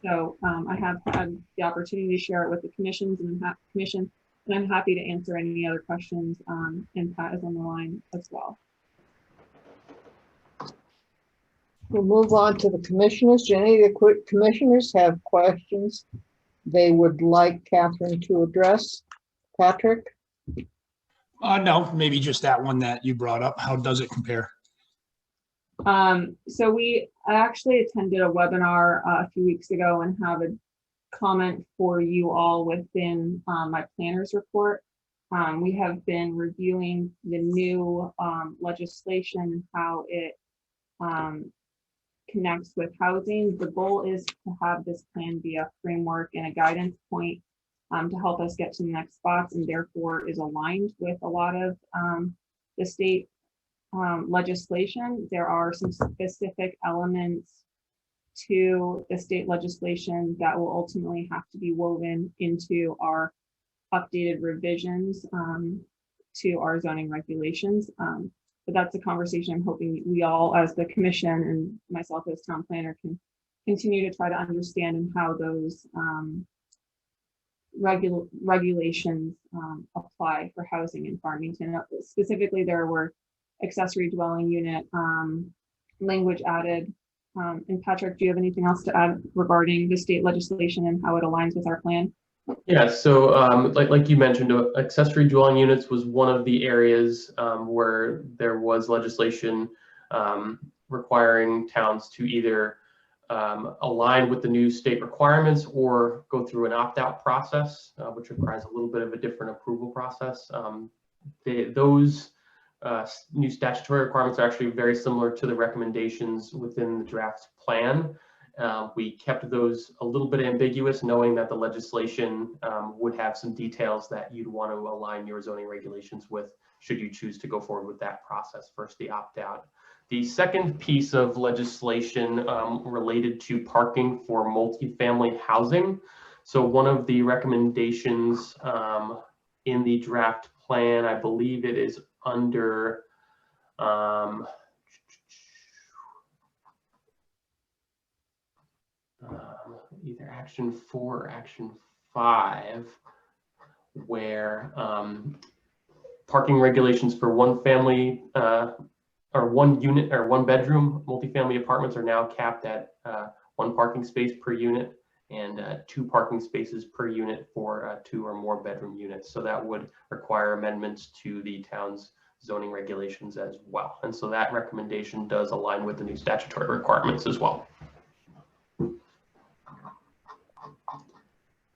So I have had the opportunity to share it with the commissions and I'm happy to answer any other questions, and Pat is on the line as well. We'll move on to the commissioners. Do any of the commissioners have questions they would like Catherine to address? Patrick? No, maybe just that one that you brought up. How does it compare? So I actually attended a webinar a few weeks ago and have a comment for you all within my planner's report. We have been reviewing the new legislation, how it connects with housing. The goal is to have this plan be a framework and a guidance point to help us get to the next spots, and therefore is aligned with a lot of the state legislation. There are some specific elements to the state legislation that will ultimately have to be woven into our updated revisions to our zoning regulations. But that's a conversation I'm hoping we all, as the commission and myself as town planner, can continue to try to understand and how those regulations apply for housing in Farmington. Specifically, there were accessory dwelling unit language added. And Patrick, do you have anything else to add regarding the state legislation and how it aligns with our plan? Yeah, so like you mentioned, accessory dwelling units was one of the areas where there was legislation requiring towns to either align with the new state requirements or go through an opt-out process, which requires a little bit of a different approval process. Those new statutory requirements are actually very similar to the recommendations within the draft plan. We kept those a little bit ambiguous, knowing that the legislation would have some details that you'd want to align your zoning regulations with should you choose to go forward with that process. First, the opt-out. The second piece of legislation related to parking for multifamily housing. So one of the recommendations in the draft plan, I believe it is under either action 4 or action 5, where parking regulations for one family or one unit or one bedroom multifamily apartments are now capped at 1 parking space per unit and 2 parking spaces per unit for 2 or more bedroom units. So that would require amendments to the town's zoning regulations as well. And so that recommendation does align with the new statutory requirements as well.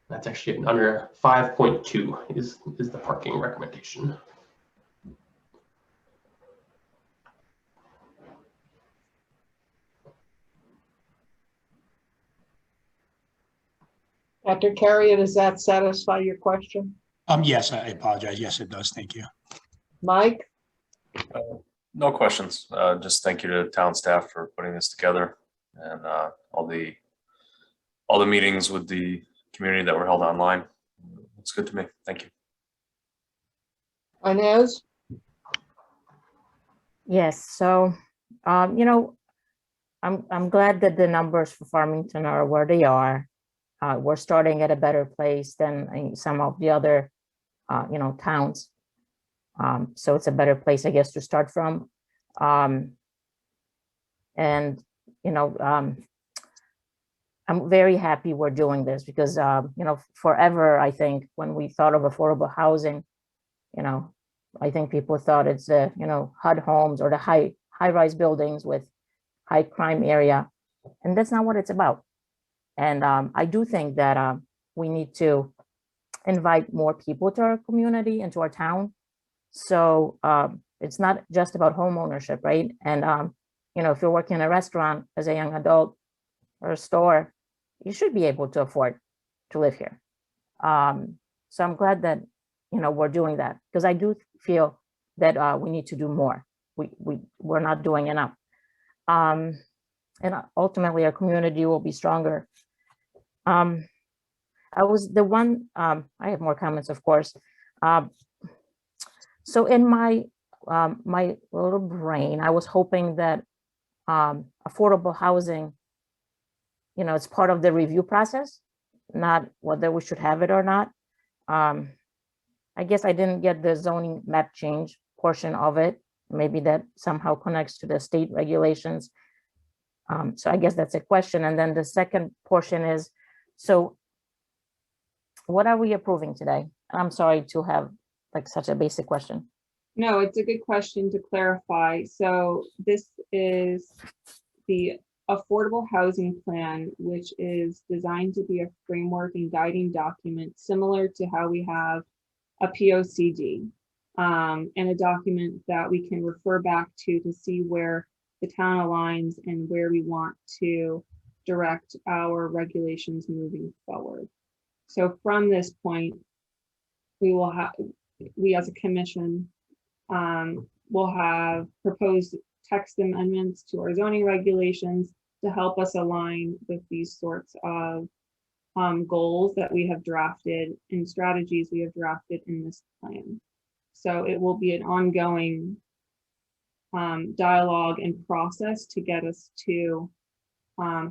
That's actually under 5.2 is the parking recommendation. Dr. Carrier, does that satisfy your question? Yes, I apologize. Yes, it does. Thank you. Mike? No questions. Just thank you to town staff for putting this together and all the meetings with the community that were held online. It's good to me. Thank you. Inez? Yes, so, you know, I'm glad that the numbers for Farmington are where they are. We're starting at a better place than some of the other, you know, towns. So it's a better place, I guess, to start from. And, you know, I'm very happy we're doing this because, you know, forever, I think when we thought of affordable housing, you know, I think people thought it's the, you know, HUD homes or the high-rise buildings with high crime area. And that's not what it's about. And I do think that we need to invite more people to our community and to our town. So it's not just about home ownership, right? And, you know, if you're working in a restaurant as a young adult or a store, you should be able to afford to live here. So I'm glad that, you know, we're doing that because I do feel that we need to do more. We're not doing enough. And ultimately our community will be stronger. I have more comments, of course. So in my my little brain, I was hoping that affordable housing, you know, it's part of the review process, not whether we should have it or not. I guess I didn't get the zoning map change portion of it. Maybe that somehow connects to the state regulations. So I guess that's a question. And then the second portion is, so what are we approving today? I'm sorry to have like such a basic question. No, it's a good question to clarify. So this is the affordable housing plan, which is designed to be a framework and guiding document similar to how we have a POCD, and a document that we can refer back to see where the town aligns and where we want to direct our regulations moving forward. So from this point, we as a commission will have proposed text amendments to our zoning regulations to help us align with these sorts of goals that we have drafted and strategies we have drafted in this plan. So it will be an ongoing dialogue and process to get us to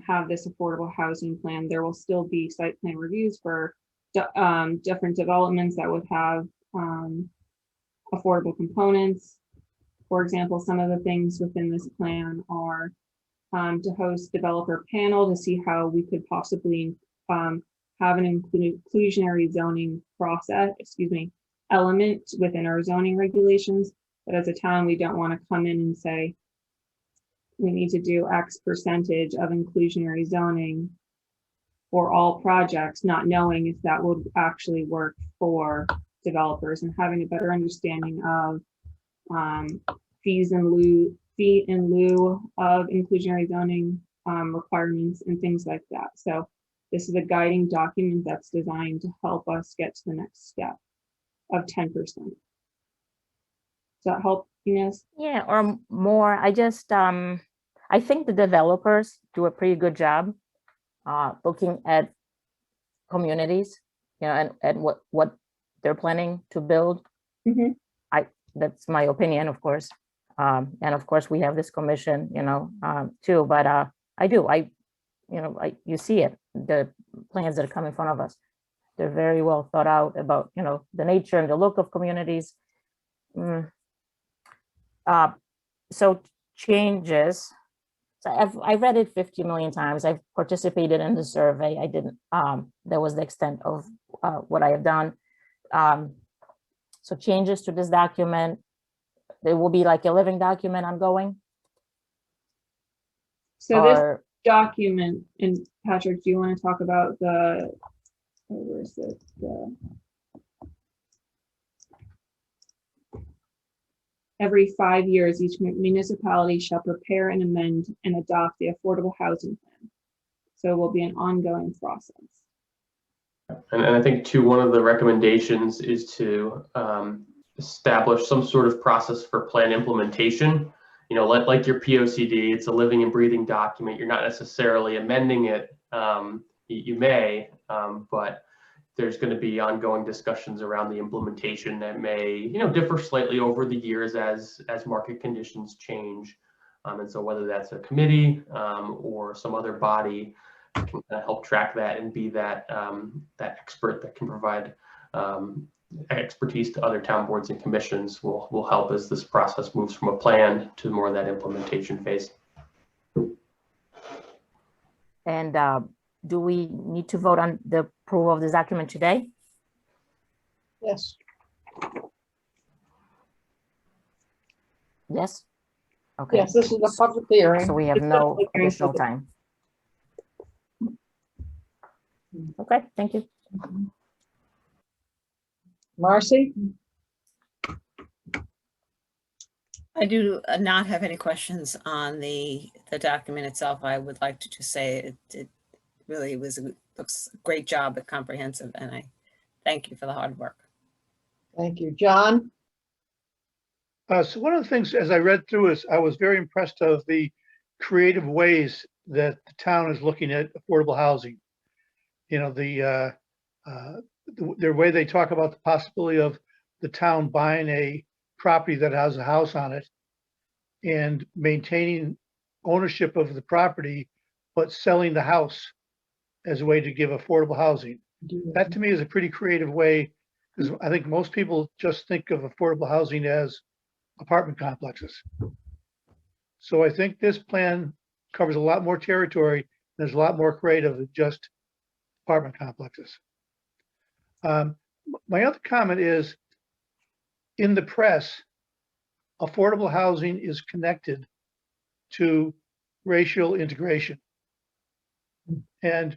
have this affordable housing plan. There will still be site plan reviews for different developments that would have affordable components. For example, some of the things within this plan are to host developer panel to see how we could possibly have an inclusionary zoning process, element within our zoning regulations. But as a town, we don't want to come in and say, we need to do X percentage of inclusionary zoning for all projects, not knowing if that would actually work for developers, and having a better understanding of fee in lieu of inclusionary zoning requirements and things like that. So this is a guiding document that's designed to help us get to the next step of 10%. Does that help, Ines? Yeah, or more. I just, I think the developers do a pretty good job looking at communities, you know, and what they're planning to build. Mm-hmm. That's my opinion, of course. And of course, we have this commission, you know, too. But you see it, the plans that come in front of us. They're very well thought out about, you know, the nature and the look of communities. So changes. So I've read it 50 million times. I've participated in the survey. I didn't. That was the extent of what I have done. So changes to this document, there will be like a living document ongoing. So this document, and Patrick, do you want to talk about where is it? Every 5 years, each municipality shall prepare and amend and adopt the affordable housing plan. So it will be an ongoing process. And I think too, one of the recommendations is to establish some sort of process for plan implementation. You know, like your POCD, it's a living and breathing document. You're not necessarily amending it. You may, but there's going to be ongoing discussions around the implementation that may, you know, differ slightly over the years as market conditions change. And so whether that's a committee or some other body can help track that and be that that expert that can provide expertise to other town boards and commissions will help as this process moves from a plan to more of that implementation phase. And do we need to vote on the approval of this document today? Yes. Yes? Okay. Yes, this is a public hearing. So we have It's no public hearing, additional public- time. Okay, thank you. Marcy? I do not have any questions on the document itself. I would like to just say it really looks a great job, and comprehensive, and I thank you for the hard work. Thank you. John? So one of the things, as I read through this, I was very impressed of the creative ways that the town is looking at affordable housing. You know, the way they talk about the possibility of the town buying a property that has a house on it and maintaining ownership of the property, but selling the house as a way to give affordable housing. That to me is a pretty creative way, because I think most people just think of affordable housing as apartment complexes. So I think this plan covers a lot more territory. There's a lot more creative than just apartment complexes. My other comment is, in the press, affordable housing is connected to racial integration. And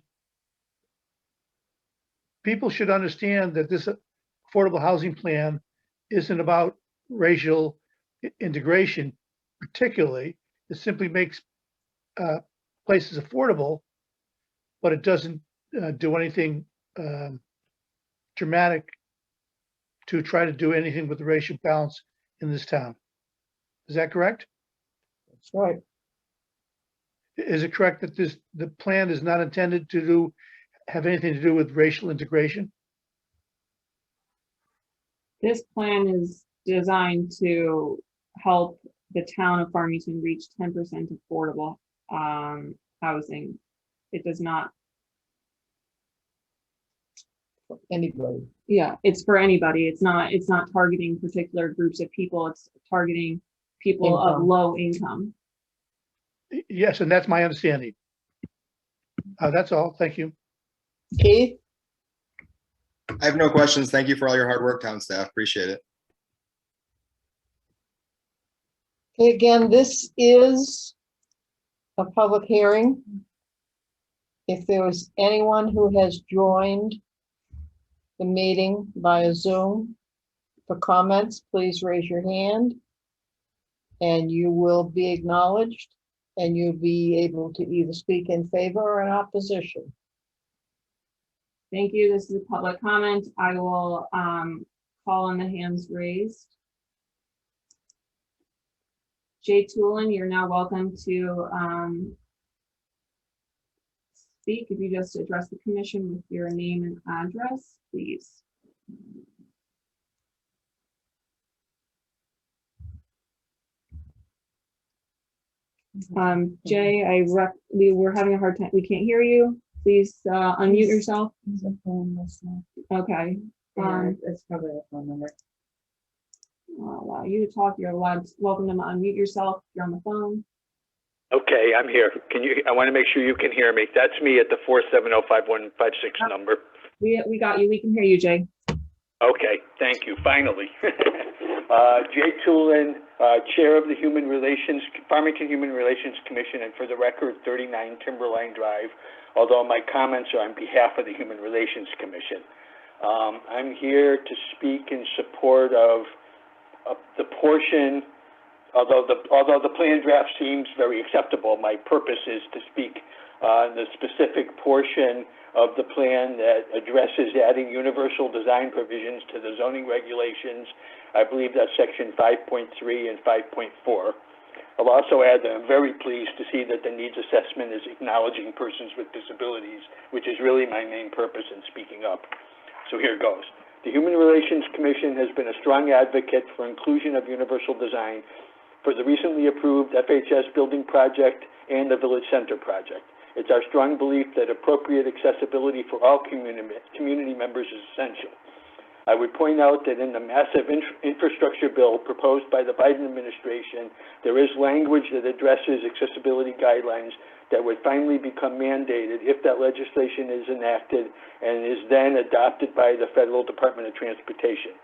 people should understand that this affordable housing plan isn't about racial integration particularly. It simply makes places affordable, but it doesn't do anything dramatic to try to do anything with the racial balance in this town. Is that correct? That's right. Is it correct that the plan is not intended to have anything to do with racial integration? This plan is designed to help the town of Farmington reach 10% affordable housing. It does not. Anybody. Yeah, it's for anybody. It's not targeting particular groups of people. It's targeting people of low income. Yes, and that's my understanding. That's all. Thank you. Keith? I have no questions. Thank you for all your hard work, town staff. Appreciate it. Okay, again, this is a public hearing. If there was anyone who has joined the meeting via Zoom for comments, please raise your hand and you will be acknowledged and you'll be able to either speak in favor or in opposition. Thank you. This is a public comment. I will call on the hands raised. Jay Toolin, you're now welcome to speak. If you just address the commission with your name and address, please. Jay, we were having a hard time. We can't hear you. Please unmute yourself. Okay. It's probably a phone number. I'll allow you to talk. You're allowed. Welcome to unmute yourself. If you're on the phone. Okay, I'm here. I want to make sure you can hear me. That's me at the 470-5156 number. We got you. We can hear you, Jay. Okay, thank you. Finally. Jay Toolin, Chair of the Farmington Human Relations Commission, and for the record, 39 Timberline Drive, although my comments are on behalf of the Human Relations Commission. I'm here to speak in support of the portion, although the plan draft seems very acceptable, my purpose is to speak on the specific portion of the plan that addresses adding universal design provisions to the zoning regulations. I believe that's section 5.3 and 5.4. I'll also add that I'm very pleased to see that the needs assessment is acknowledging persons with disabilities, which is really my main purpose in speaking up. So here goes. The Human Relations Commission has been a strong advocate for inclusion of universal design for the recently approved FHS building project and the Village Center project. It's our strong belief that appropriate accessibility for all community members is essential. I would point out that in the massive infrastructure bill proposed by the Biden administration, there is language that addresses accessibility guidelines that would finally become mandated if that legislation is enacted and is then adopted by the Federal Department of Transportation.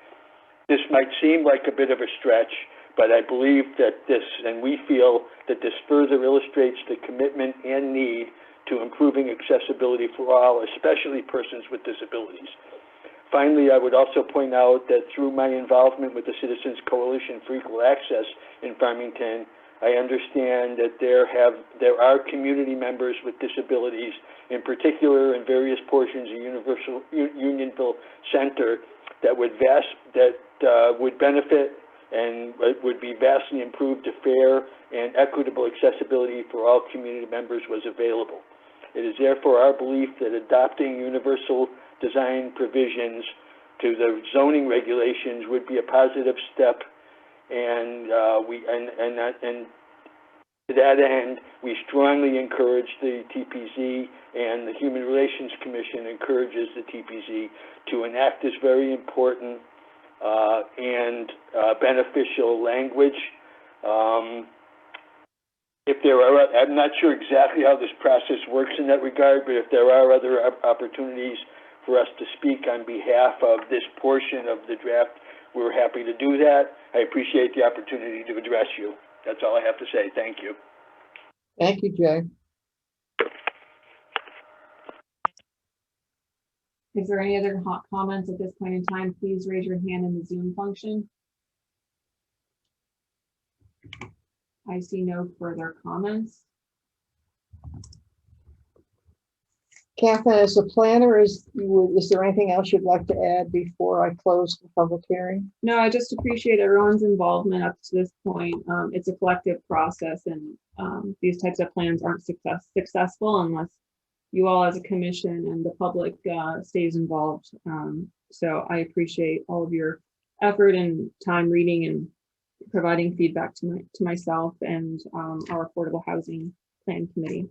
This might seem like a bit of a stretch, but I believe that this, and we feel that this further illustrates the commitment and need to improving accessibility for all, especially persons with disabilities. Finally, I would also point out that through my involvement with the Citizens Coalition for Equal Access in Farmington, I understand that there are community members with disabilities, in particular in various portions of Unionville Center, that would benefit and would be vastly improved if fair and equitable accessibility for all community members was available. It is therefore our belief that adopting universal design provisions to the zoning regulations would be a positive step, and to that end, we strongly encourage the TPZ, and the Human Relations Commission encourages the TPZ to enact this very important and beneficial language. If there are, I'm not sure exactly how this process works in that regard, but if there are other opportunities for us to speak on behalf of this portion of the draft, we're happy to do that. I appreciate the opportunity to address you. That's all I have to say. Thank you. Thank you, Jay. Is there any other comments at this point in time? Please raise your hand in the Zoom function. I see no further comments. Catherine, as a planner, is there anything else you'd like to add before I close the public hearing? No, I just appreciate everyone's involvement up to this point. It's a collective process, and these types of plans aren't successful unless you all as a commission and the public stays involved. So I appreciate all of your effort and time reading and providing feedback to myself and our Affordable Housing Plan Committee.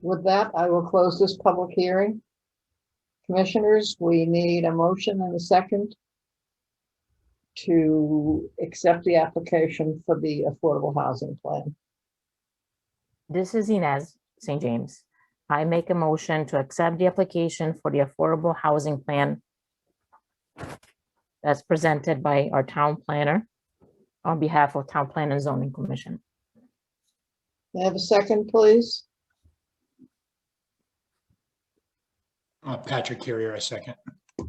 With that, I will close this public hearing. Commissioners, we need a motion and a second to accept the application for the Affordable Housing Plan. This is Inez St. James. I make a motion to accept the application for the Affordable Housing Plan that's presented by our town planner on behalf of Town Plan and Zoning Commission. May I have a second, please? Patrick Carrier, a second.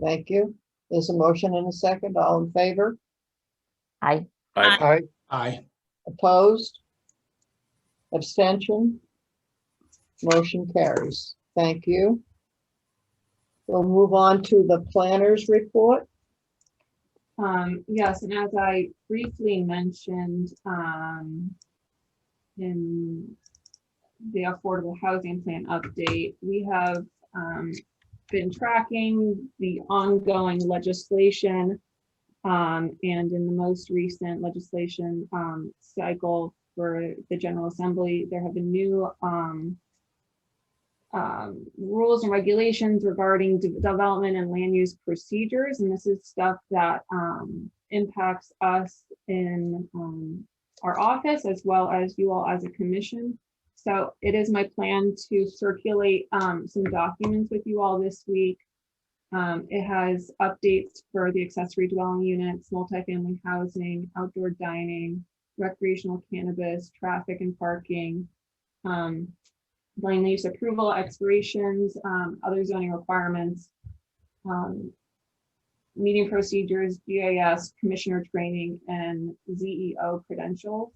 Thank you. There's a motion and a second. All in favor? Aye. Aye. Aye. Opposed? Abstention? Motion carries. Thank you. We'll move on to the planner's report. Yes, and as I briefly mentioned in the Affordable Housing Plan update, we have been tracking the ongoing legislation, and in the most recent legislation cycle for the General Assembly, there have been new rules and regulations regarding development and land use procedures, and this is stuff that impacts us in our office as well as you all as a commission. So it is my plan to circulate some documents with you all this week. It has updates for the accessory dwelling units, multifamily housing, outdoor dining, recreational cannabis, traffic and parking, land use approval, expirations, other zoning requirements, meeting procedures, GIS, commissioner training, and ZEO credentials.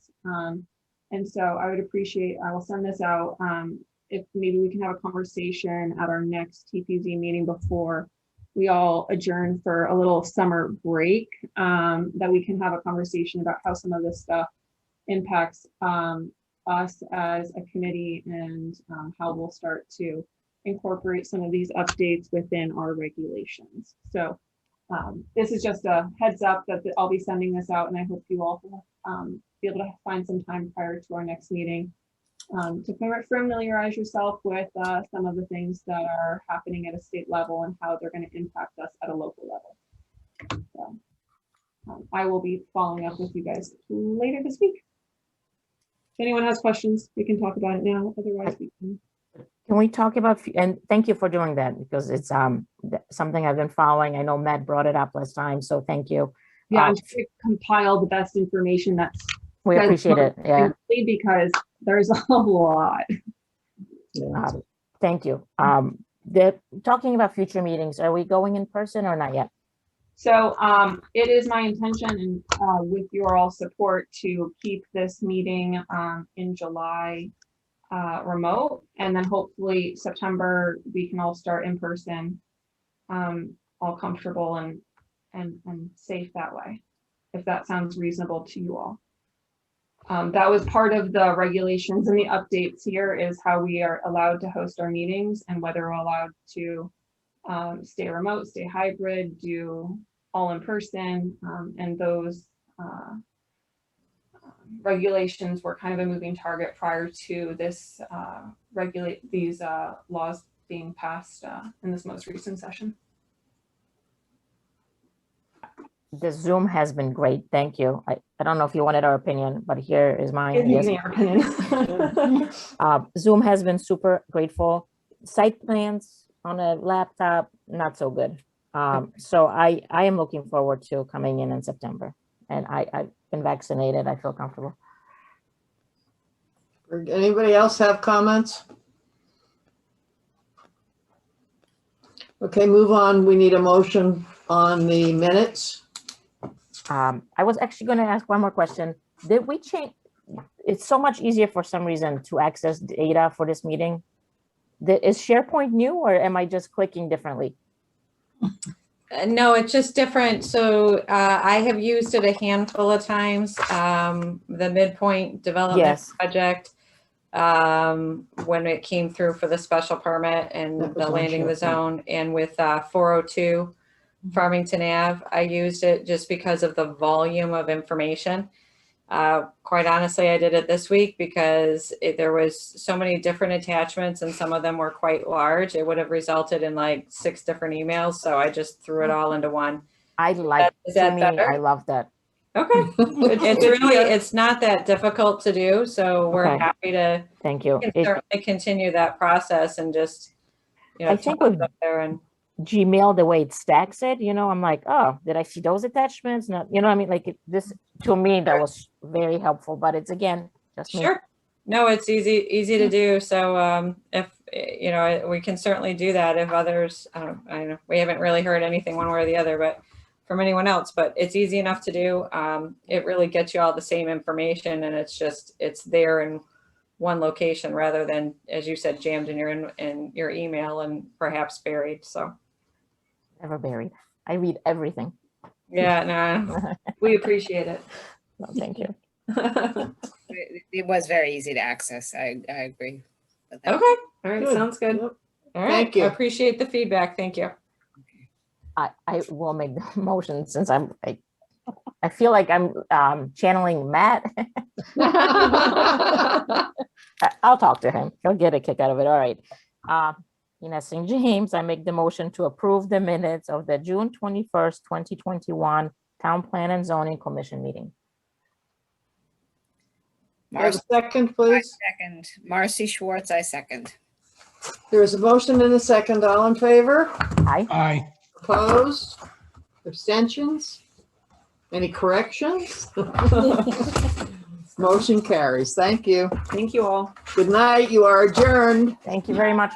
And so I would appreciate, I will send this out, if maybe we can have a conversation at our next TPZ meeting before we all adjourn for a little summer break, that we can have a conversation about how some of this stuff impacts us as a committee, and how we'll start to incorporate some of these updates within our regulations. So this is just a heads up that I'll be sending this out, and I hope you all will be able to find some time prior to our next meeting to familiarize yourself with some of the things that are happening at a state level and how they're going to impact us at a local level. So, I will be following up with you guys later this week. If anyone has questions, we can talk about it now. Otherwise, we can. Can we talk about, and thank you for doing that because it's something I've been following. I know Matt brought it up last time, so thank you. Yeah, I'm trying to compile the best information that's. We appreciate it. Yeah. Because there's a lot. Thank you. Talking about future meetings, are we going in person or not yet? So it is my intention and with your all support to keep this meeting in July remote, and then hopefully September we can all start in person, all comfortable and safe that way, if that sounds reasonable to you all. That was part of the regulations and the updates here is how we are allowed to host our meetings and whether we're allowed to stay remote, stay hybrid, do all in person, and those regulations were kind of a moving target prior to this these laws being passed in this most recent session. The Zoom has been great. Thank you. I don't know if you wanted our opinion, but here is mine. Give me our opinion. Zoom has been super grateful. Site plans on a laptop, not so good. So I am looking forward to coming in September, and I've been vaccinated. I feel comfortable. Anybody else have comments? Okay, move on. We need a motion on the minutes. I was actually going to ask one more question. Did we change? It's so much easier for some reason to access data for this meeting. Is SharePoint new, or am I just clicking differently? No, it's just different. So I have used it a handful of times. The Midpoint Development Project, when it came through for the special permit and the landing the zone, and with 402 Farmington Ave, I used it just because of the volume of information. Quite honestly, I did it this week because there was so many different attachments and some of them were quite large. It would have resulted in like 6 different emails. So I just threw it all into one. I like it. I love that. Okay. It's not that difficult to do. So we're happy to thank you. Certainly continue that process and just, I think with there and Gmail, the way it stacks it, I'm like, oh, did I see those attachments? Not, I mean, like this to me, that was very helpful, but it's again, just me. Sure. No, it's easy to do. So if, we can certainly do that if others, I know we haven't really heard anything one way or the other, but from anyone else, but it's easy enough to do. It really gets you all the same information and it's there in one location rather than, as you said, jammed in your email and perhaps buried. So. Never buried. I read everything. Yeah, no, we appreciate it. Well, thank you. It was very easy to access. I agree with that. Okay. All right. Good. Sounds good. Yep. All right. Thank you. I appreciate the feedback. Thank you. I will make the motion since I feel like I'm channeling Matt. I'll talk to him. He'll get a kick out of it. All right. Ines St. James, I make the motion to approve the minutes of the June 21st, 2021 Town Plan and Zoning Commission meeting. Have a second, please. Second. Marcy Schwartz, I second. There is a motion and a second. All in favor? Aye. Aye. Opposed? Abstentions? Any corrections? Motion carries. Thank you. Thank you all. Good night. You are adjourned. Thank you very much.